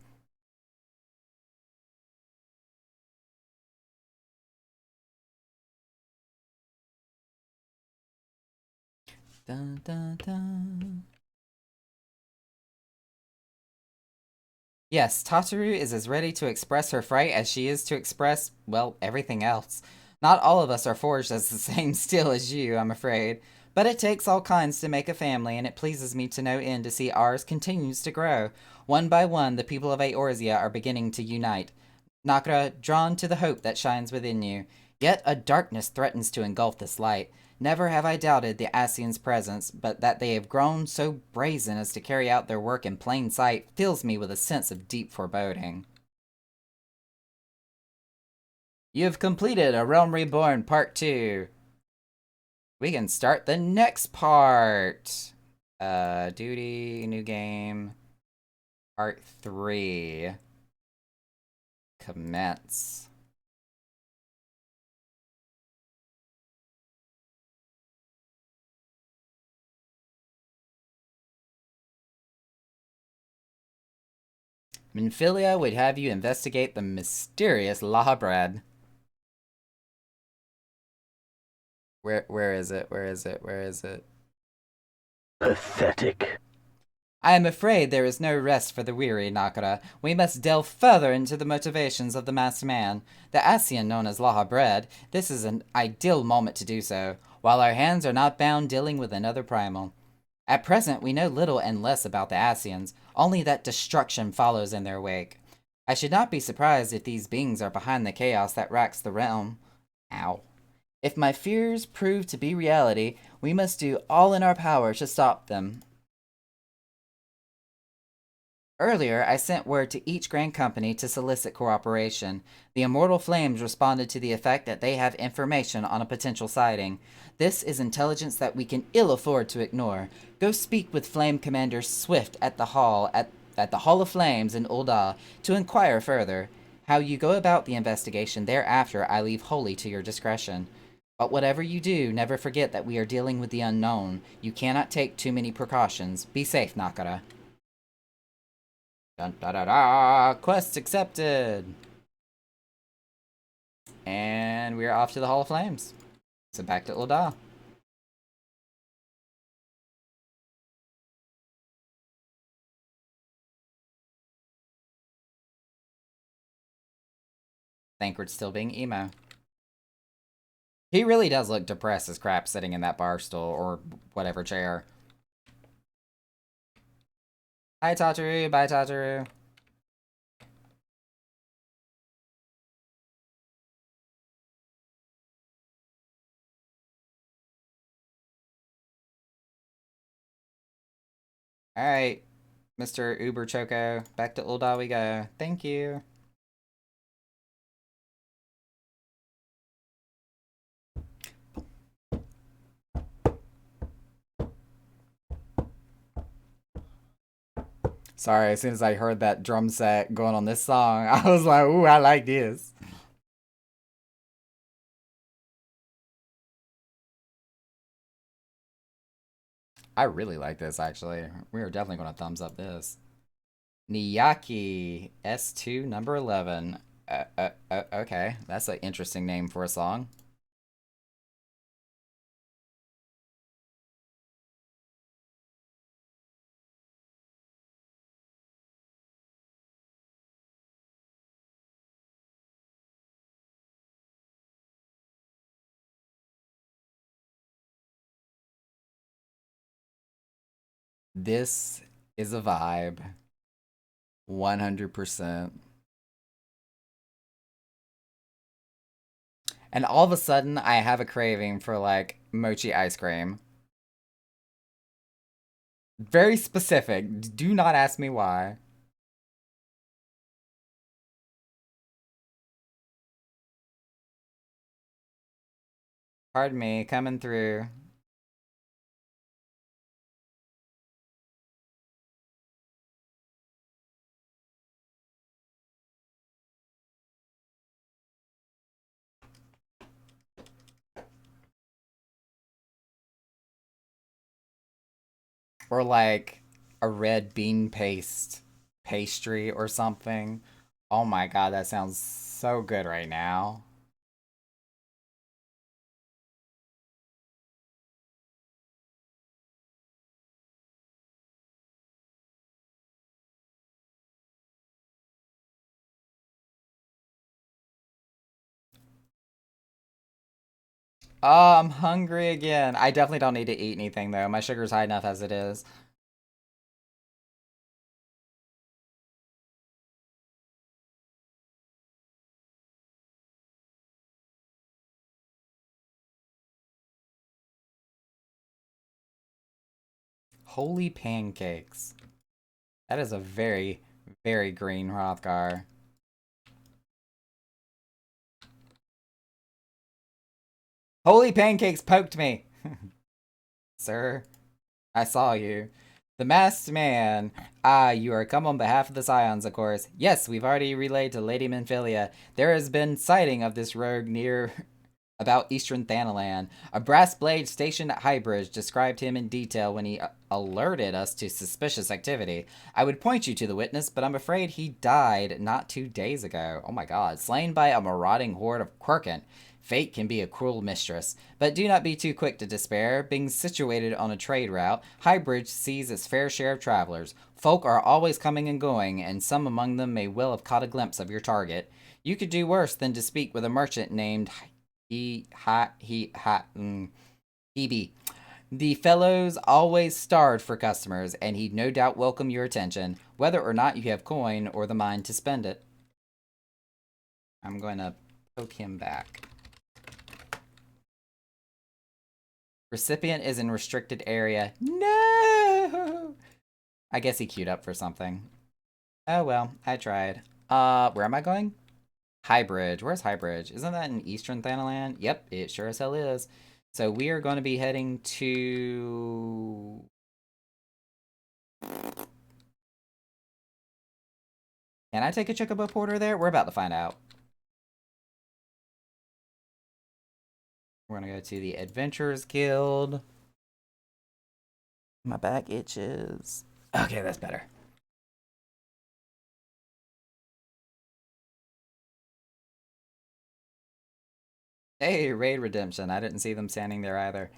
Dun, dun, dun. Yes, Tataru is as ready to express her fright as she is to express, well, everything else. Not all of us are forged as the same steel as you, I'm afraid. But it takes all kinds to make a family, and it pleases me to no end to see ours continues to grow. One by one, the people of Eorzea are beginning to unite. Nakra, drawn to the hope that shines within you. Yet a darkness threatens to engulf this light. Never have I doubted the Ascians' presence, but that they have grown so brazen as to carry out their work in plain sight fills me with a sense of deep foreboding. You have completed A Realm Reborn Part 2. We can start the next part. Duty, new game. Part 3. Commence. Minfilia would have you investigate the mysterious Lahabred. Where is it? Where is it? Where is it? Pathetic. I am afraid there is no rest for the weary, Nakara. We must delve further into the motivations of the masked man. The Ascian known as Lahabred, this is an ideal moment to do so, while our hands are not bound dealing with another primal. At present, we know little and less about the Ascians, only that destruction follows in their wake. I should not be surprised if these beings are behind the chaos that racks the realm. Ow. If my fears prove to be reality, we must do all in our power to stop them. Earlier, I sent word to each Grand Company to solicit cooperation. The Immortal Flames responded to the effect that they have information on a potential sighting. This is intelligence that we can ill afford to ignore. Go speak with Flame Commander Swift at the Hall of Flames in Ul'dah to inquire further. How you go about the investigation thereafter I leave wholly to your discretion. But whatever you do, never forget that we are dealing with the unknown. You cannot take too many precautions. Be safe, Nakara. Dun da da da! Quest accepted! And we're off to the Hall of Flames. So back to Ul'dah. Thancred's still being emo. He really does look depressed as crap sitting in that bar stool or whatever chair. Hi, Tataru. Bye, Tataru. Alright, Mr. Uber Choco. Back to Ul'dah we go. Thank you. Sorry, as soon as I heard that drum set going on this song, I was like, ooh, I like this. I really like this, actually. We are definitely going to thumbs up this. Niyaki, S2, number 11. Okay, that's an interesting name for a song. This is a vibe. 100%. And all of a sudden, I have a craving for, like, mochi ice cream. Very specific. Do not ask me why. Pardon me, coming through. or like a red bean paste pastry or something. Oh my god, that sounds so good right now. Oh, I'm hungry again. I definitely don't need to eat anything though. My sugar's high enough as it is. Holy pancakes. That is a very, very green Hrothgar. Holy pancakes poked me! Sir, I saw you. The masked man. Ah, you are come on behalf of the Scions, of course. Yes, we've already relayed to Lady Menphilia. There has been sighting of this rogue near about Eastern Thanalan. A brass blade stationed at Highbridge described him in detail when he alerted us to suspicious activity. I would point you to the witness, but I'm afraid he died not 2 days ago. Oh my god, slain by a marauding horde of Quirkin. Fate can be a cruel mistress, but do not be too quick to despair. Being situated on a trade route, Highbridge sees its fair share of travelers. Folk are always coming and going, and some among them may well have caught a glimpse of your target. You could do worse than to speak with a merchant named Hebe. The fellow's always starved for customers, and he'd no doubt welcome your attention, whether or not you have coin or the mind to spend it. I'm going to poke him back. Recipient is in restricted area. No! I guess he queued up for something. Oh well, I tried. Where am I going? Highbridge. Where's Highbridge? Isn't that in Eastern Thanalan? Yep, it sure as hell is. So we are going to be heading to... Can I take a Chocobo Porter there? We're about to find out. We're going to go to the Adventurers Guild. My back itches. Okay, that's better. Hey, Raid Redemption. I didn't see them standing there either.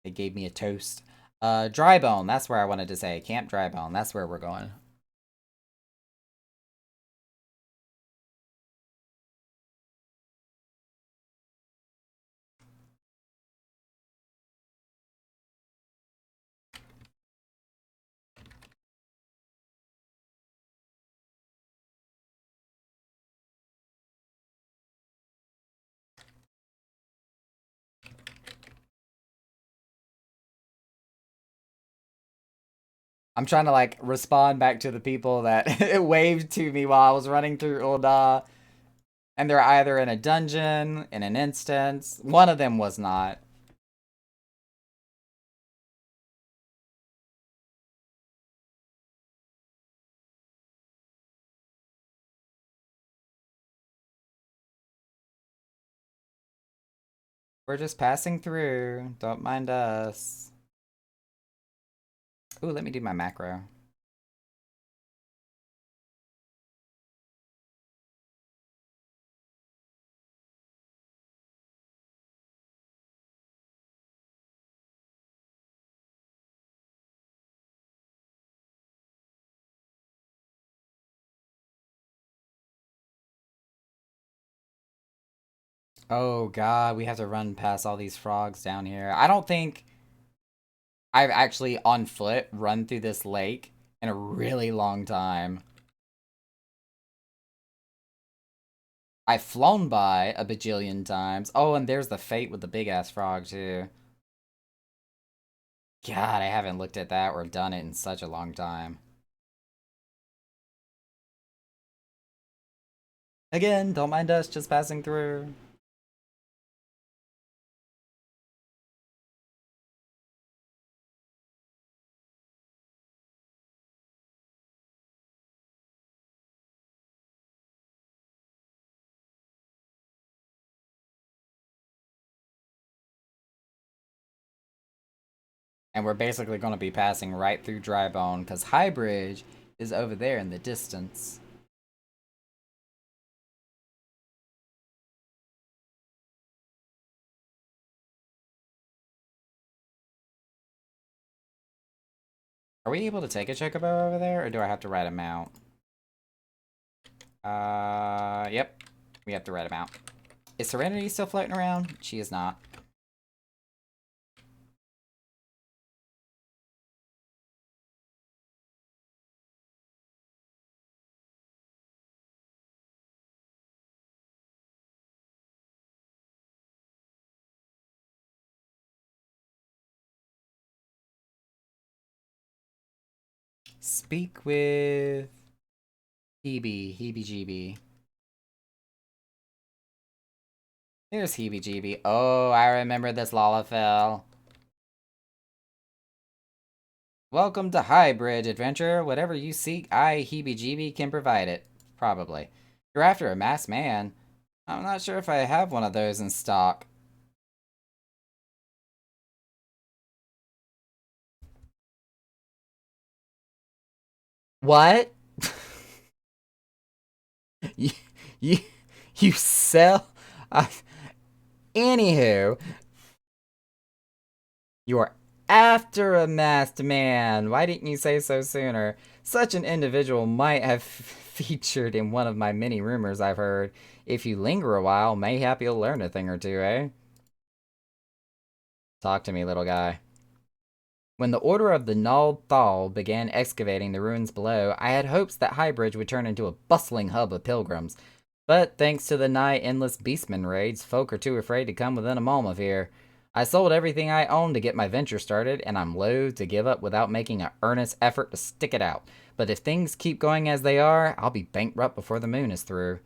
They gave me a toast. Drybone. That's where I wanted to say. Camp Drybone. That's where we're going. I'm trying to like respond back to the people that waved to me while I was running through Ul'dah. And they're either in a dungeon, in an instance. One of them was not. We're just passing through. Don't mind us. Ooh, let me do my macro. Oh god, we have to run past all these frogs down here. I don't think I've actually on foot run through this lake in a really long time. I've flown by a bajillion times. Oh, and there's the Fate with the big ass frog too. God, I haven't looked at that or done it in such a long time. Again, don't mind us just passing through. And we're basically going to be passing right through Drybone, because Highbridge is over there in the distance. Are we able to take a chocobo over there, or do I have to ride him out? Yep. We have to ride him out. Is Serenity still floating around? She is not. Speak with Heebie-Jeebie. There's Heebie-Jeebie. Oh, I remember this Lalafell. Welcome to Highbridge, adventurer. Whatever you seek, I, Heebie-Jeebie, can provide it. Probably. You're after a masked man. I'm not sure if I have one of those in stock. What? you, you, you sell? Anywho, you're after a masked man. Why didn't you say so sooner? Such an individual might have featured in one of my many rumors I've heard. If you linger a while, mayhap you'll learn a thing or two, eh? Talk to me, little guy. When the Order of the Nald Thal began excavating the ruins below, I had hopes that Highbridge would turn into a bustling hub of pilgrims. But thanks to the nigh endless beastman raids, folk are too afraid to come within a mile of here. I sold everything I owned to get my venture started, and I'm loath to give up without making an earnest effort to stick it out. But if things keep going as they are, I'll be bankrupt before the moon is through.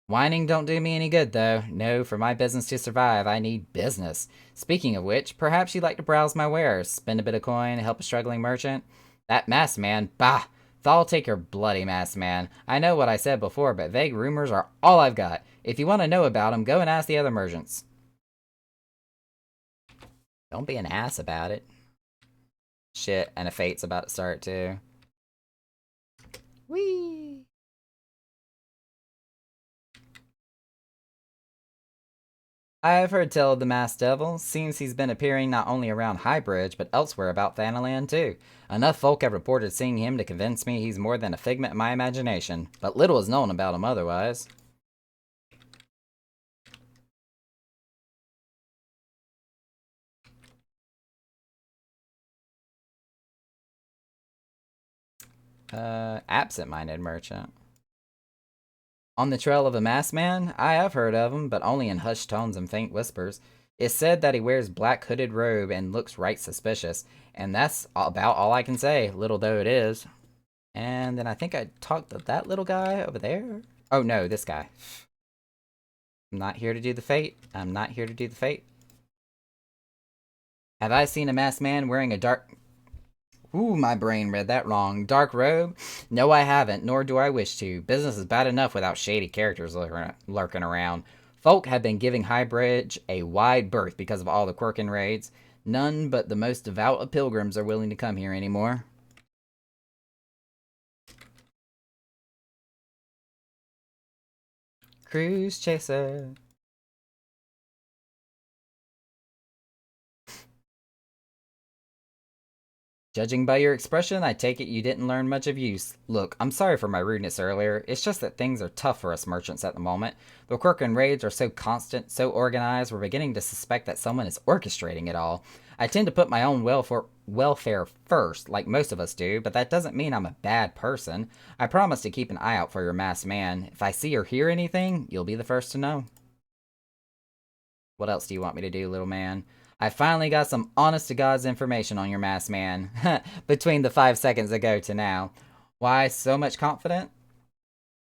Whining don't do me any good, though. No, for my business to survive, I need business. Speaking of which, perhaps you'd like to browse my wares, spend a bit of coin, help a struggling merchant? That masked man, bah! Thal take your bloody masked man. I know what I said before, but vague rumors are all I've got. If you want to know about them, go and ask the other merchants. Don't be an ass about it. Shit, and a fate's about to start, too. Whee! I have heard tell of the Masked Devil. Seems he's been appearing not only around Highbridge, but elsewhere about Thanalan too. Enough folk have reported seeing him to convince me he's more than a figment of my imagination, but little is known about him otherwise. Absent-minded merchant. On the trail of a masked man? I have heard of him, but only in hushed tones and faint whispers. It's said that he wears black hooded robe and looks right suspicious, and that's about all I can say, little though it is. And then I think I talked to that little guy over there. Oh no, this guy. I'm not here to do the fate. I'm not here to do the fate. Have I seen a masked man wearing a dark... Ooh, my brain read that wrong. Dark robe? No, I haven't, nor do I wish to. Business is bad enough without shady characters lurking around. Folk have been giving Highbridge a wide berth because of all the Quirkin raids. None but the most devout of pilgrims are willing to come here anymore. Cruise chaser. Judging by your expression, I take it you didn't learn much of use. Look, I'm sorry for my rudeness earlier. It's just that things are tough for us merchants at the moment. The Quirkin raids are so constant, so organized, we're beginning to suspect that someone is orchestrating it all. I tend to put my own welfare first, like most of us do, but that doesn't mean I'm a bad person. I promise to keep an eye out for your masked man. If I see or hear anything, you'll be the first to know. What else do you want me to do, little man? I finally got some honest-to-God's information on your masked man, between the 5 seconds ago to now. Why so much confident?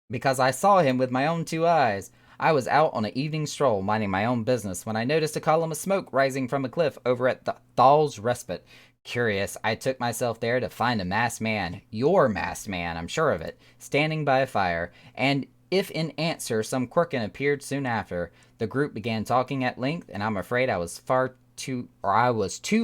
Because I saw him with my own 2 eyes. I was out on an evening stroll, minding my own business, when I noticed a column of smoke rising from a cliff over at Thal's Respite. Curious, I took myself there to find a masked man, your masked man, I'm sure of it, standing by a fire, and if in answer some Quirkin appeared soon after. The group began talking at length, and I'm afraid I was far too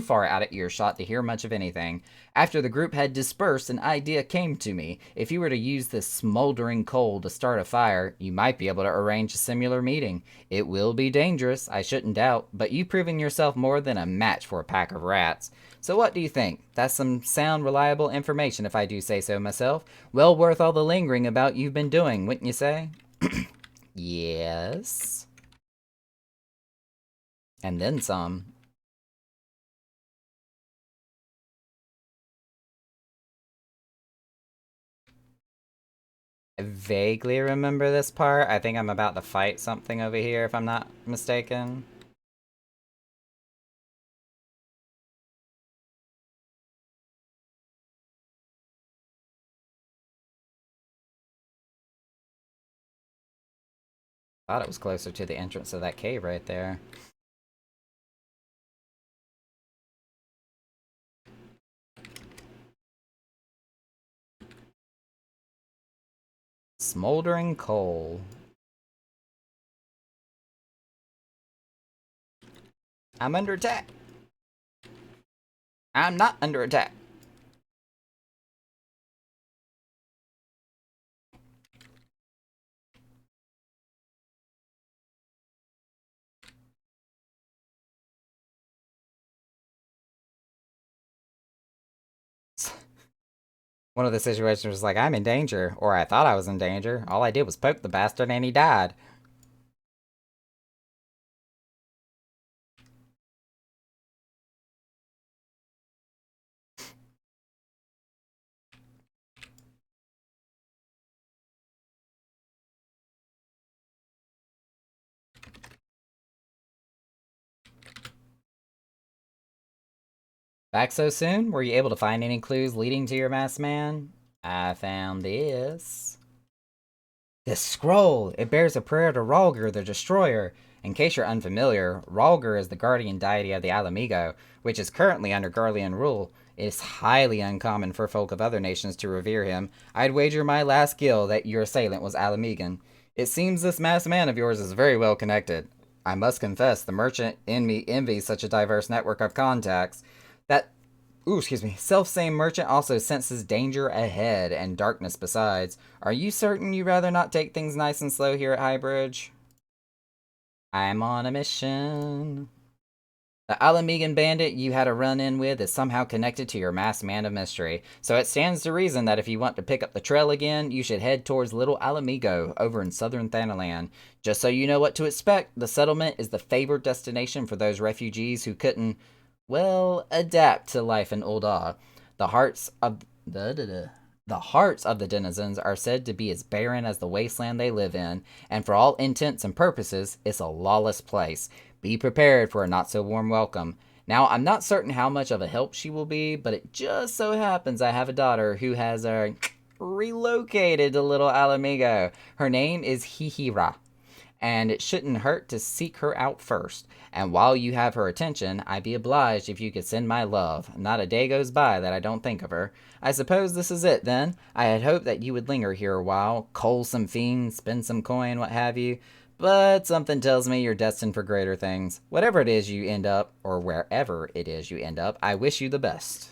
far out of earshot to hear much of anything. After the group had dispersed, an idea came to me. If you were to use this smoldering coal to start a fire, you might be able to arrange a similar meeting. It will be dangerous, I shouldn't doubt, but you've proven yourself more than a match for a pack of rats. So what do you think? That's some sound, reliable information, if I do say so myself. Well worth all the lingering about you've been doing, wouldn't you say? Yes. And then some. I vaguely remember this part. I think I'm about to fight something over here, if I'm not mistaken. Thought it was closer to the entrance of that cave right there. Smoldering coal. I'm under attack. I'm not under attack. One of the situations was like, I'm in danger, or I thought I was in danger. All I did was poke the bastard and he died. Back so soon? Were you able to find any clues leading to your masked man? I found this. This scroll! It bears a prayer to Rhalgr the Destroyer. In case you're unfamiliar, Rhalgr is the guardian deity of the Ala Mhigo, which is currently under Garlean rule. It is highly uncommon for folk of other nations to revere him. I'd wager my last gil that your assailant was Ala Mhigan. It seems this masked man of yours is very well connected. I must confess, the merchant in me envies such a diverse network of contacts. That self-same merchant also senses danger ahead and darkness besides. Are you certain you'd rather not take things nice and slow here at Highbridge? I'm on a mission. The Ala Mhigan bandit you had a run-in with is somehow connected to your masked man of mystery, so it stands to reason that if you want to pick up the trail again, you should head towards Little Ala Mhigo over in southern Thanalan. Just so you know what to expect, the settlement is the favored destination for those refugees who couldn't, well, adapt to life in Ul'dah. The hearts of the hearts of the denizens are said to be as barren as the wasteland they live in, and for all intents and purposes, it's a lawless place. Be prepared for a not so warm welcome. Now, I'm not certain how much of a help she will be, but it just so happens I have a daughter who has relocated to Little Ala Mhigo. Her name is Hihira, and it shouldn't hurt to seek her out first. And while you have her attention, I'd be obliged if you could send my love. Not a day goes by that I don't think of her. I suppose this is it, then. I had hoped that you would linger here a while, coal some fiends, spend some coin, what have you. But something tells me you're destined for greater things. Whatever it is you end up, or wherever it is you end up, I wish you the best.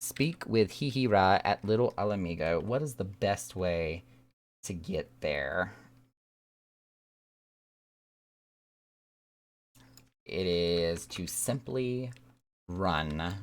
Speak with Hihira at Little Ala Mhigo. What is the best way to get there? It is to simply run.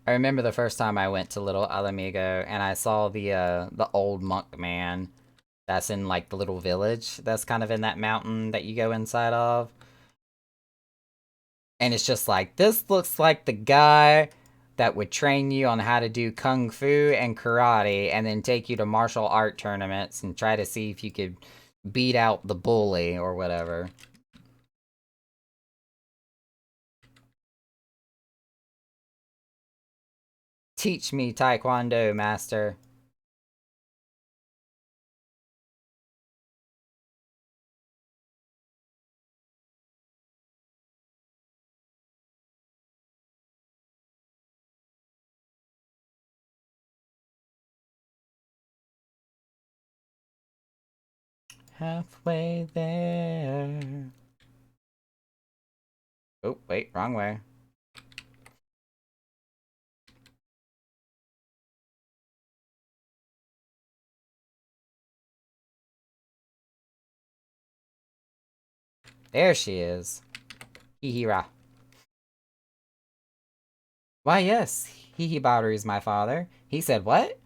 I remember the first time I went to Little Ala Mhigo and I saw the old monk man that's in like the little village that's kind of in that mountain that you go inside of. And it's just like, this looks like the guy that would train you on how to do kung fu and karate and then take you to martial art tournaments and try to see if you could beat out the bully or whatever. Teach me Taekwondo, master. Halfway there. Oh, wait, wrong way. There she is. Hee-hee-ra. Why, yes, Hee-hee-Baru is my father. He said what?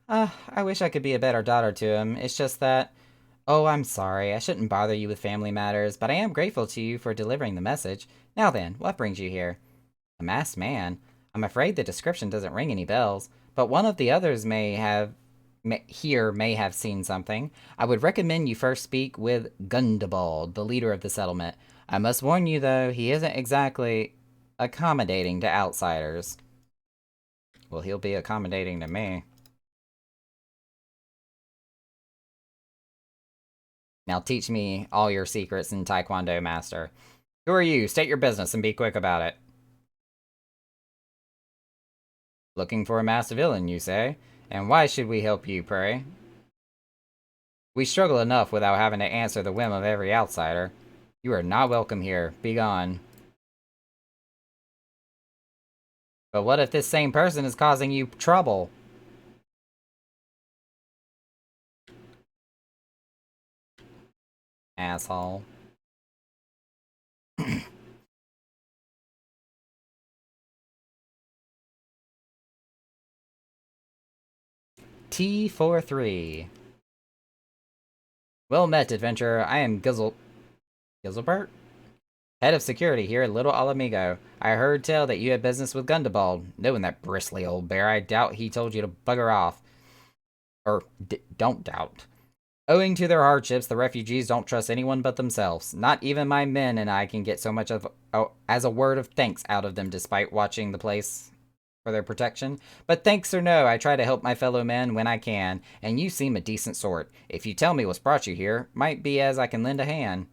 I wish I could be a better daughter to him. It's just that... Oh, I'm sorry. I shouldn't bother you with family matters, but I am grateful to you for delivering the message. Now then, what brings you here? A masked man? I'm afraid the description doesn't ring any bells, but one of the others may have seen something. I would recommend you first speak with Gundabald, the leader of the settlement. I must warn you, though, he isn't exactly accommodating to outsiders. Well, he'll be accommodating to me. Now teach me all your secrets in Taekwondo, Master. Who are you? State your business and be quick about it. Looking for a masked villain, you say? And why should we help you, pray? We struggle enough without having to answer the whim of every outsider. You are not welcome here. Be gone. But what if this same person is causing you trouble? Asshole. T43. Well met, adventurer. I am Gizelbert? Head of security here at Little Alamigo. I heard tell that you had business with Gundabald. Knowing that bristly old bear, I doubt he told you to bugger off. Or, don't doubt. Owing to their hardships, the refugees don't trust anyone but themselves. Not even my men and I can get so much as a word of thanks out of them despite watching the place for their protection. But thanks or no, I try to help my fellow men when I can, and you seem a decent sort. If you tell me what's brought you here, might be as I can lend a hand.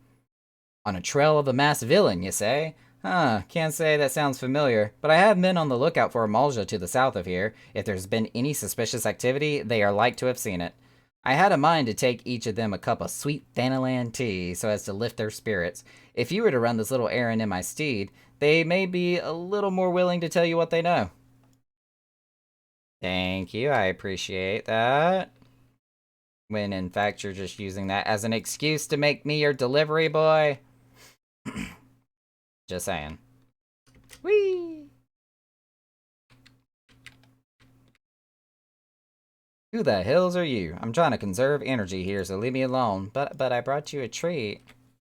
On a trail of the masked villain, you say? Huh, can't say that sounds familiar, but I have been on the lookout for a Malja to the south of here. If there's been any suspicious activity, they are like to have seen it. I had a mind to take each of them a cup of sweet Thanalan tea so as to lift their spirits. If you were to run this little errand in my stead, they may be a little more willing to tell you what they know. Thank you, I appreciate that. When in fact you're just using that as an excuse to make me your delivery boy. Just saying. Whee! Who the hells are you? I'm trying to conserve energy here, so leave me alone. But I brought you a treat,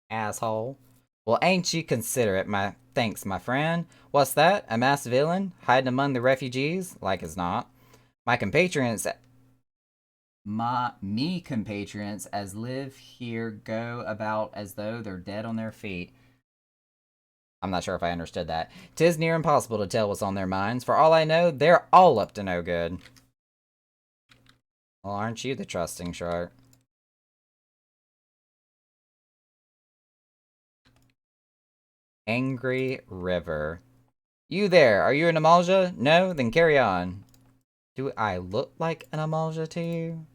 asshole. Well, ain't you considerate, thanks, my friend. What's that? A masked villain? Hiding among the refugees? Like as not. My compatriots as live here go about as though they're dead on their feet. I'm not sure if I understood that. 'Tis near impossible to tell what's on their minds. For all I know, they're all up to no good. Well, aren't you the trusting shark? Angry River. You there, are you an Amalja? No? Then carry on. Do I look like an Amalja to you?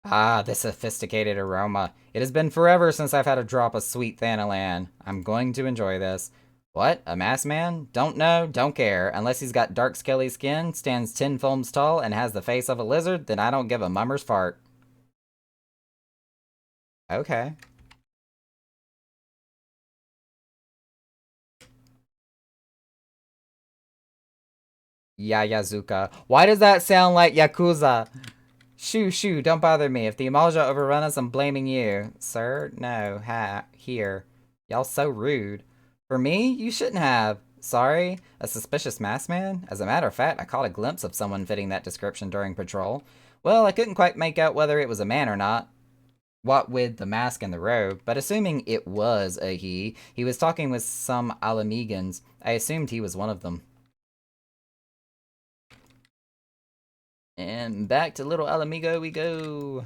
Ah, this sophisticated aroma. It has been forever since I've had a drop of sweet Thanalan. I'm going to enjoy this. What? A masked man? Don't know, don't care. Unless he's got dark scaly skin, stands 10 foams tall, and has the face of a lizard, then I don't give a mummer's fart. Okay. Yayazuka. Why does that sound like Yakuza? Shoo, shoo, don't bother me. If the Amalja overrun us, I'm blaming you. Sir? No, here. Y'all so rude. For me? You shouldn't have. Sorry? A suspicious masked man? As a matter of fact, I caught a glimpse of someone fitting that description during patrol. Well, I couldn't quite make out whether it was a man or not. What with the mask and the robe, but assuming it was a he was talking with some Alamegans. I assumed he was one of them. And back to Little Alamigo we go.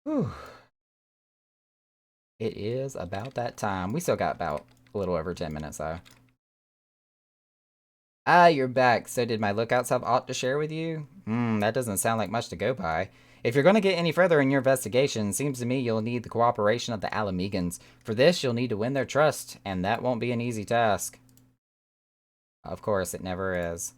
Whew. It is about that time. We still got about a little over 10 minutes, though. Ah, you're back. So did my lookouts have aught to share with you? That doesn't sound like much to go by. If you're going to get any further in your investigation, seems to me you'll need the cooperation of the Alamegans. For this, you'll need to win their trust, and that won't be an easy task. Of course, it never is.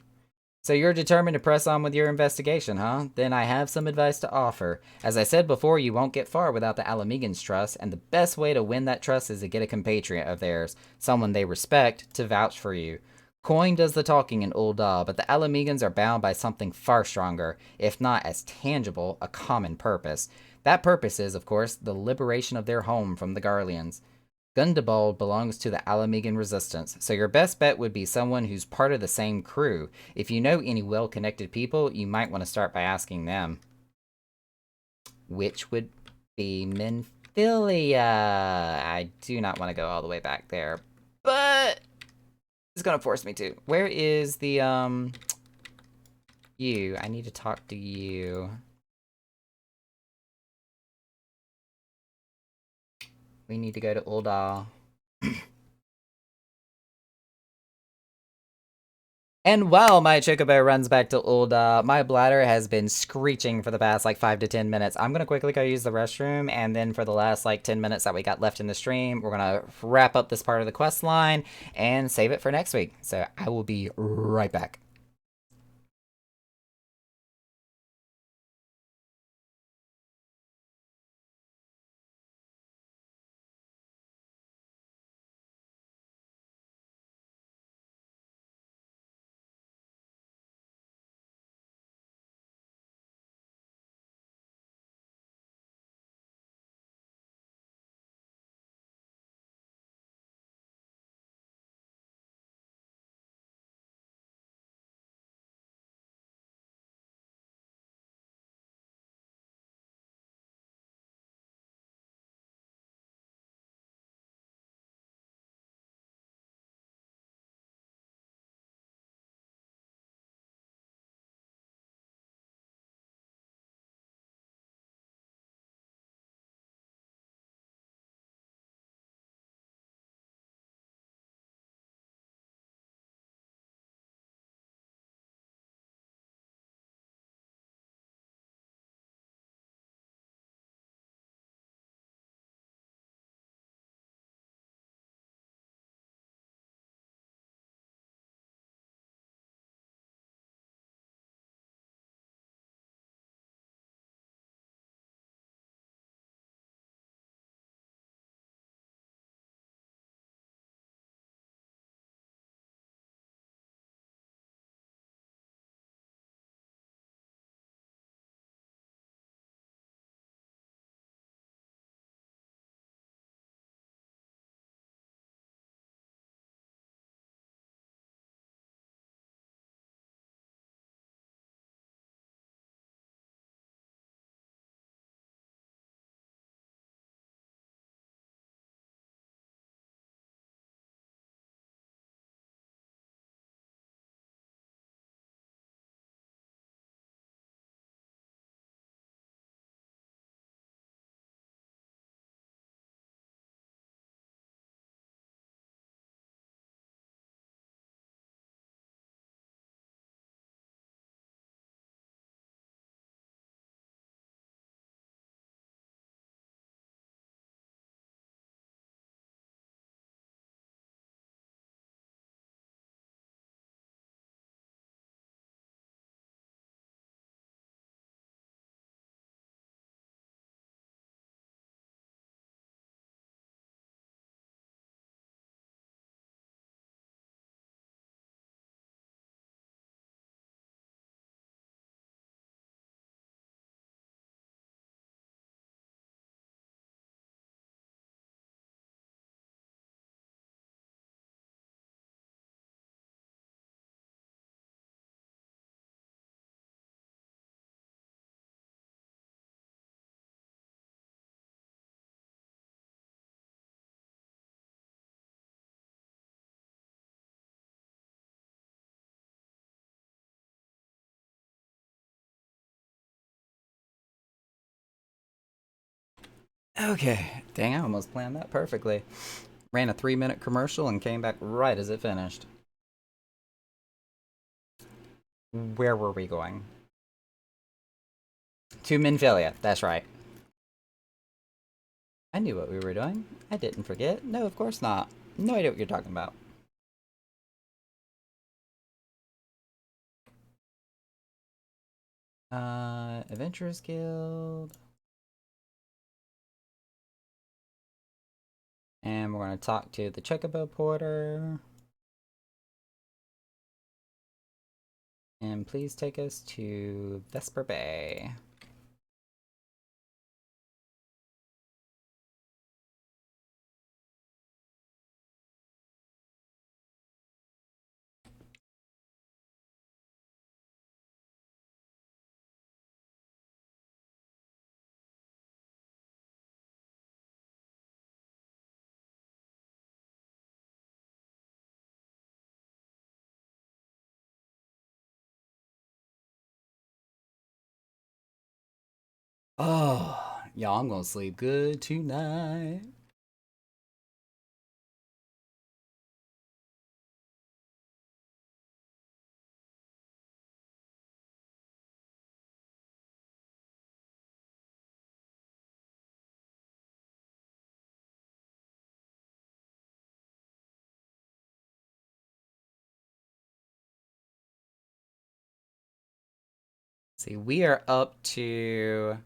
So you're determined to press on with your investigation, huh? Then I have some advice to offer. As I said before, you won't get far without the Alamegans' trust, and the best way to win that trust is to get a compatriot of theirs, someone they respect, to vouch for you. Coin does the talking in Ul'dah, but the Alamegans are bound by something far stronger, if not as tangible, a common purpose. That purpose is, of course, the liberation of their home from the Garleans. Gundabald belongs to the Alamegan Resistance, so your best bet would be someone who's part of the same crew. If you know any well-connected people, you might want to start by asking them. Which would be Minfilia. I do not want to go all the way back there, but it's gonna force me to. Where is the, you? I need to talk to you. We need to go to Ul'dah. And while my chocobo runs back to Ul'dah, my bladder has been screeching for the past like 5 to 10 minutes. I'm gonna quickly go use the restroom, and then for the last like 10 minutes that we got left in the stream, we're gonna wrap up this part of the quest line and save it for next week. So I will be right back. Okay. Dang, I almost planned that perfectly. Ran a 3-minute commercial and came back right as it finished. Where were we going? To Minfilia, that's right. I knew what we were doing. I didn't forget. No, of course not. No idea what you're talking about. Adventurers Guild. And we're going to talk to the Chocobo Porter. And please take us to Vesper Bay. Oh, y'all, I'm gonna sleep good tonight. See, we are up to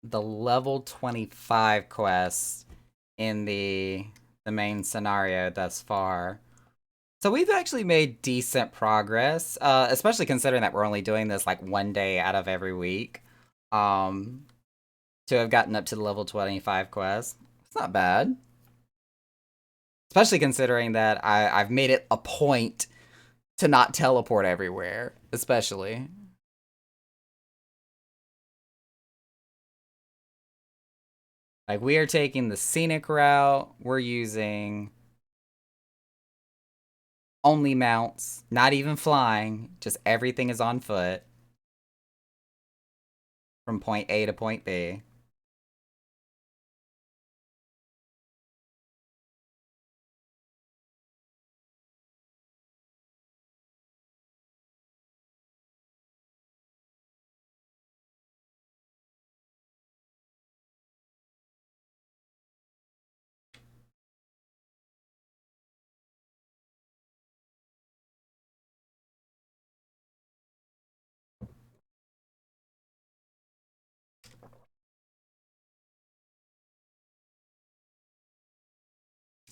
the level 25 quest in the main scenario thus far. So we've actually made decent progress, especially considering that we're only doing this like one day out of every week. Um, to have gotten up to the level 25 quest, it's not bad. Especially considering that I've made it a point to not teleport everywhere, especially. Like, we are taking the scenic route. We're using only mounts, not even flying. Just everything is on foot from point A to point B.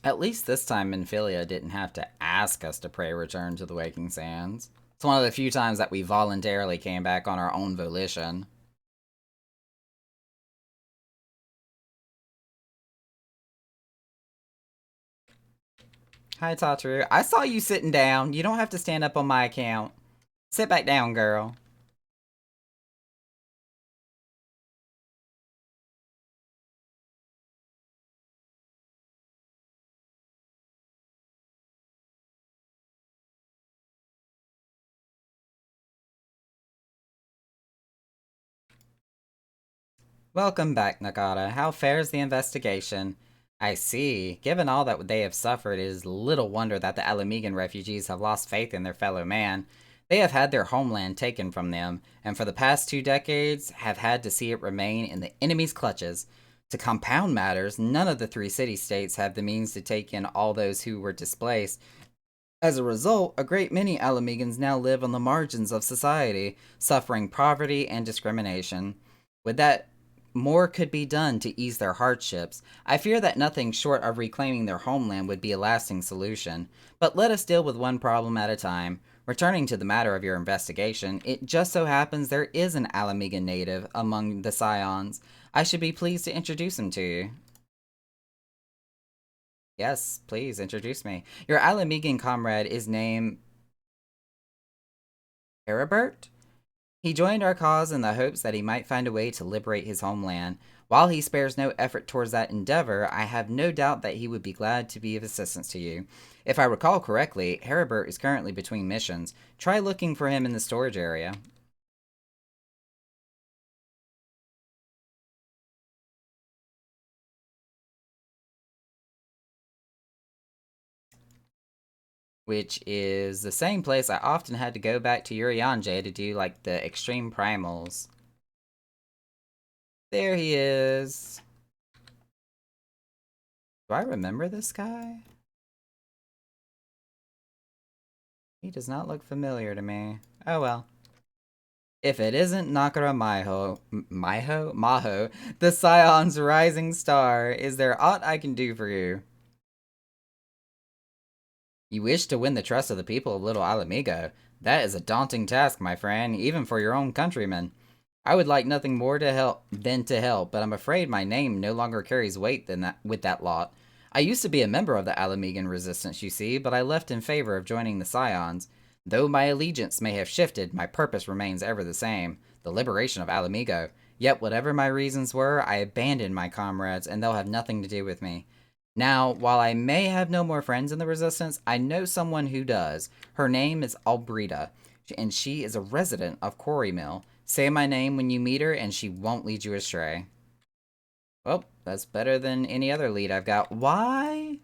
At least this time, Minfilia didn't have to ask us to pray return to the Waking Sands. It's one of the few times that we voluntarily came back on our own volition. Hi, Tataru. I saw you sitting down. You don't have to stand up on my account. Sit back down, girl. Welcome back, Nagata. How fares the investigation? I see. Given all that they have suffered, it is little wonder that the Alamigan refugees have lost faith in their fellow man. They have had their homeland taken from them, and for the past 2 decades have had to see it remain in the enemy's clutches. To compound matters, none of the 3 city-states have the means to take in all those who were displaced. As a result, a great many Alamegans now live on the margins of society, suffering poverty and discrimination. With that, more could be done to ease their hardships. I fear that nothing short of reclaiming their homeland would be a lasting solution. But let us deal with one problem at a time. Returning to the matter of your investigation, it just so happens there is an Alamegan native among the Scions. I should be pleased to introduce him to you. Yes, please introduce me. Your Alamegan comrade is named Heribert? He joined our cause in the hopes that he might find a way to liberate his homeland. While he spares no effort towards that endeavor, I have no doubt that he would be glad to be of assistance to you. If I recall correctly, Heribert is currently between missions. Try looking for him in the storage area. which is the same place I often had to go back to Urianger to do, like, the extreme primals. There he is. Do I remember this guy? He does not look familiar to me. Oh well. If it isn't Nakara Maho, the Scion's rising star, is there aught I can do for you? You wish to win the trust of the people of Little Alamigo. That is a daunting task, my friend, even for your own countrymen. I would like nothing more than to help, but I'm afraid my name no longer carries weight with that lot. I used to be a member of the Alamigan resistance, you see, but I left in favor of joining the Scions. Though my allegiance may have shifted, my purpose remains ever the same, the liberation of Alamigo. Yet whatever my reasons were, I abandoned my comrades, and they'll have nothing to do with me. Now, while I may have no more friends in the Resistance, I know someone who does. Her name is Albrita, and she is a resident of Quarry Mill. Say my name when you meet her, and she won't lead you astray. Well, that's better than any other lead I've got. Why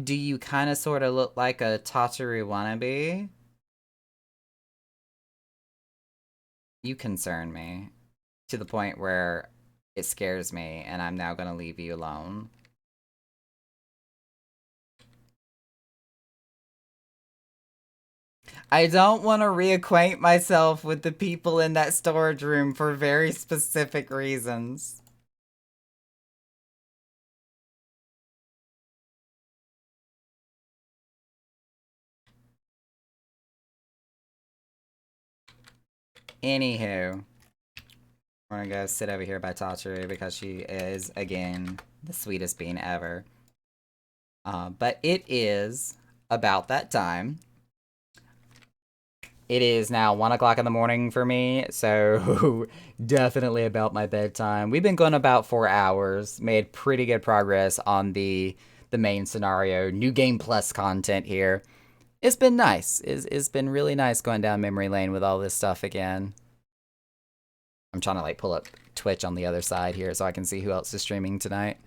do you kind of sort of look like a Tataru wannabe? You concern me to the point where it scares me, and I'm now gonna leave you alone. I don't want to reacquaint myself with the people in that storage room for very specific reasons. Anywho, we're gonna go sit over here by Tataru because she is, again, the sweetest being ever. But it is about that time. It is now 1 o'clock in the morning for me, so definitely about my bedtime. We've been going about 4 hours, made pretty good progress on the main scenario, new game plus content here. It's been nice. It's been really nice going down memory lane with all this stuff again. I'm trying to like pull up Twitch on the other side here so I can see who else is streaming tonight.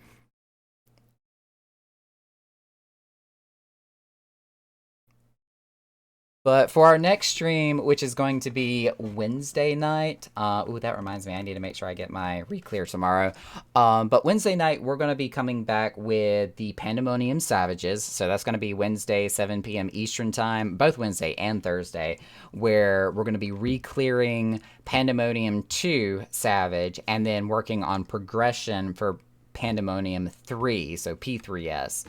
But for our next stream, which is going to be Wednesday night, ooh, that reminds me, I need to make sure I get my re-clear tomorrow. But Wednesday night, we're going to be coming back with the Pandemonium Savages. So that's going to be Wednesday, 7 p.m. Eastern Time, both Wednesday and Thursday, where we're going to be re-clearing Pandemonium 2 Savage and then working on progression for Pandemonium 3, so P3S.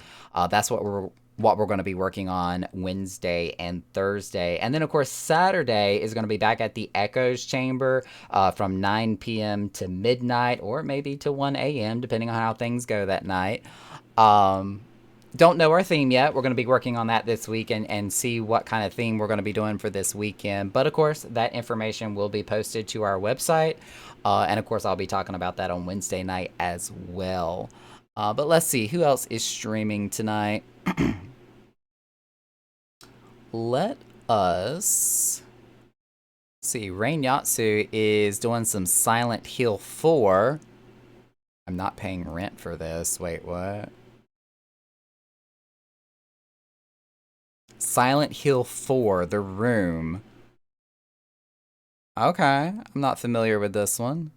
That's what we're going to be working on Wednesday and Thursday. And then, of course, Saturday is going to be back at the Echoes Chamber from 9 p.m. to midnight, or maybe to 1 a.m., depending on how things go that night. Don't know our theme yet. We're going to be working on that this week and see what kind of theme we're going to be doing for this weekend. But, of course, that information will be posted to our website. And, of course, I'll be talking about that on Wednesday night as well. But let's see. Who else is streaming tonight? Let us see. Rain Yatsu is doing some Silent Hill 4. I'm not paying rent for this. Wait, what? Silent Hill 4, The Room. Okay, I'm not familiar with this one.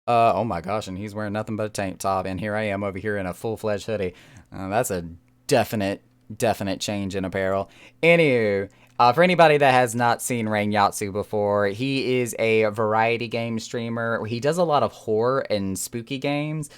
Oh my gosh, and he's wearing nothing but a tank top, and here I am over here in a full-fledged hoodie. That's a definite change in apparel. Anywho, for anybody that has not seen Rain Yatsu before, he is a variety game streamer. He does a lot of horror and spooky games.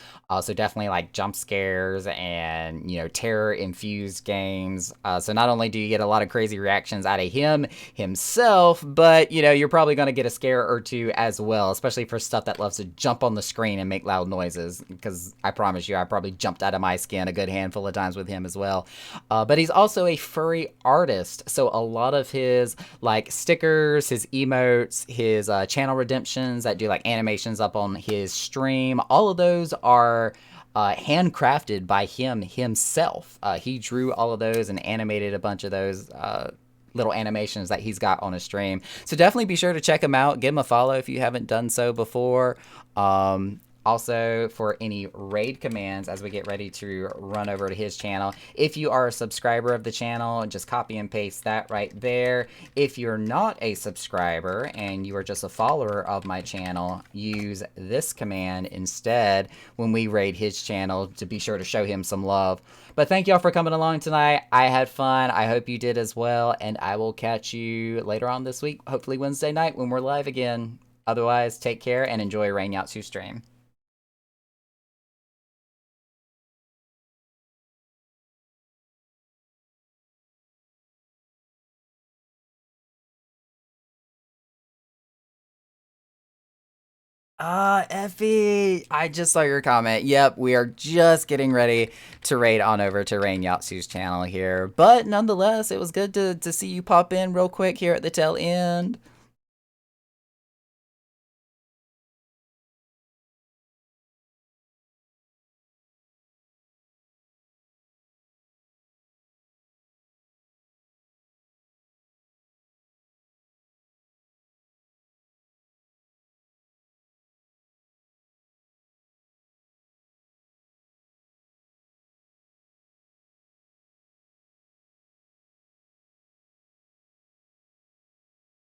So definitely like jump scares and, you know, terror infused games. So not only do you get a lot of crazy reactions out of him himself, but, you know, you're probably going to get a scare or two as well, especially for stuff that loves to jump on the screen and make loud noises. Because I promise you, I probably jumped out of my skin a good handful of times with him as well. But he's also a furry artist. So a lot of his like stickers, his emotes, his channel redemptions that do like animations up on his stream, all of those are handcrafted by him himself. He drew all of those and animated a bunch of those little animations that he's got on his stream. So definitely be sure to check him out. Give him a follow if you haven't done so before. Also, for any raid commands as we get ready to run over to his channel. If you are a subscriber of the channel, just copy and paste that right there. If you're not a subscriber and you are just a follower of my channel, use this command instead when we raid his channel to be sure to show him some love. But thank y'all for coming along tonight. I had fun. I hope you did as well. And I will catch you later on this week, hopefully Wednesday night when we're live again. Otherwise, take care and enjoy Rain Yatsu stream. Effie, I just saw your comment. Yep, we are just getting ready to raid on over to Rain Yatsu's channel here. But nonetheless, it was good to see you pop in real quick here at the tail end.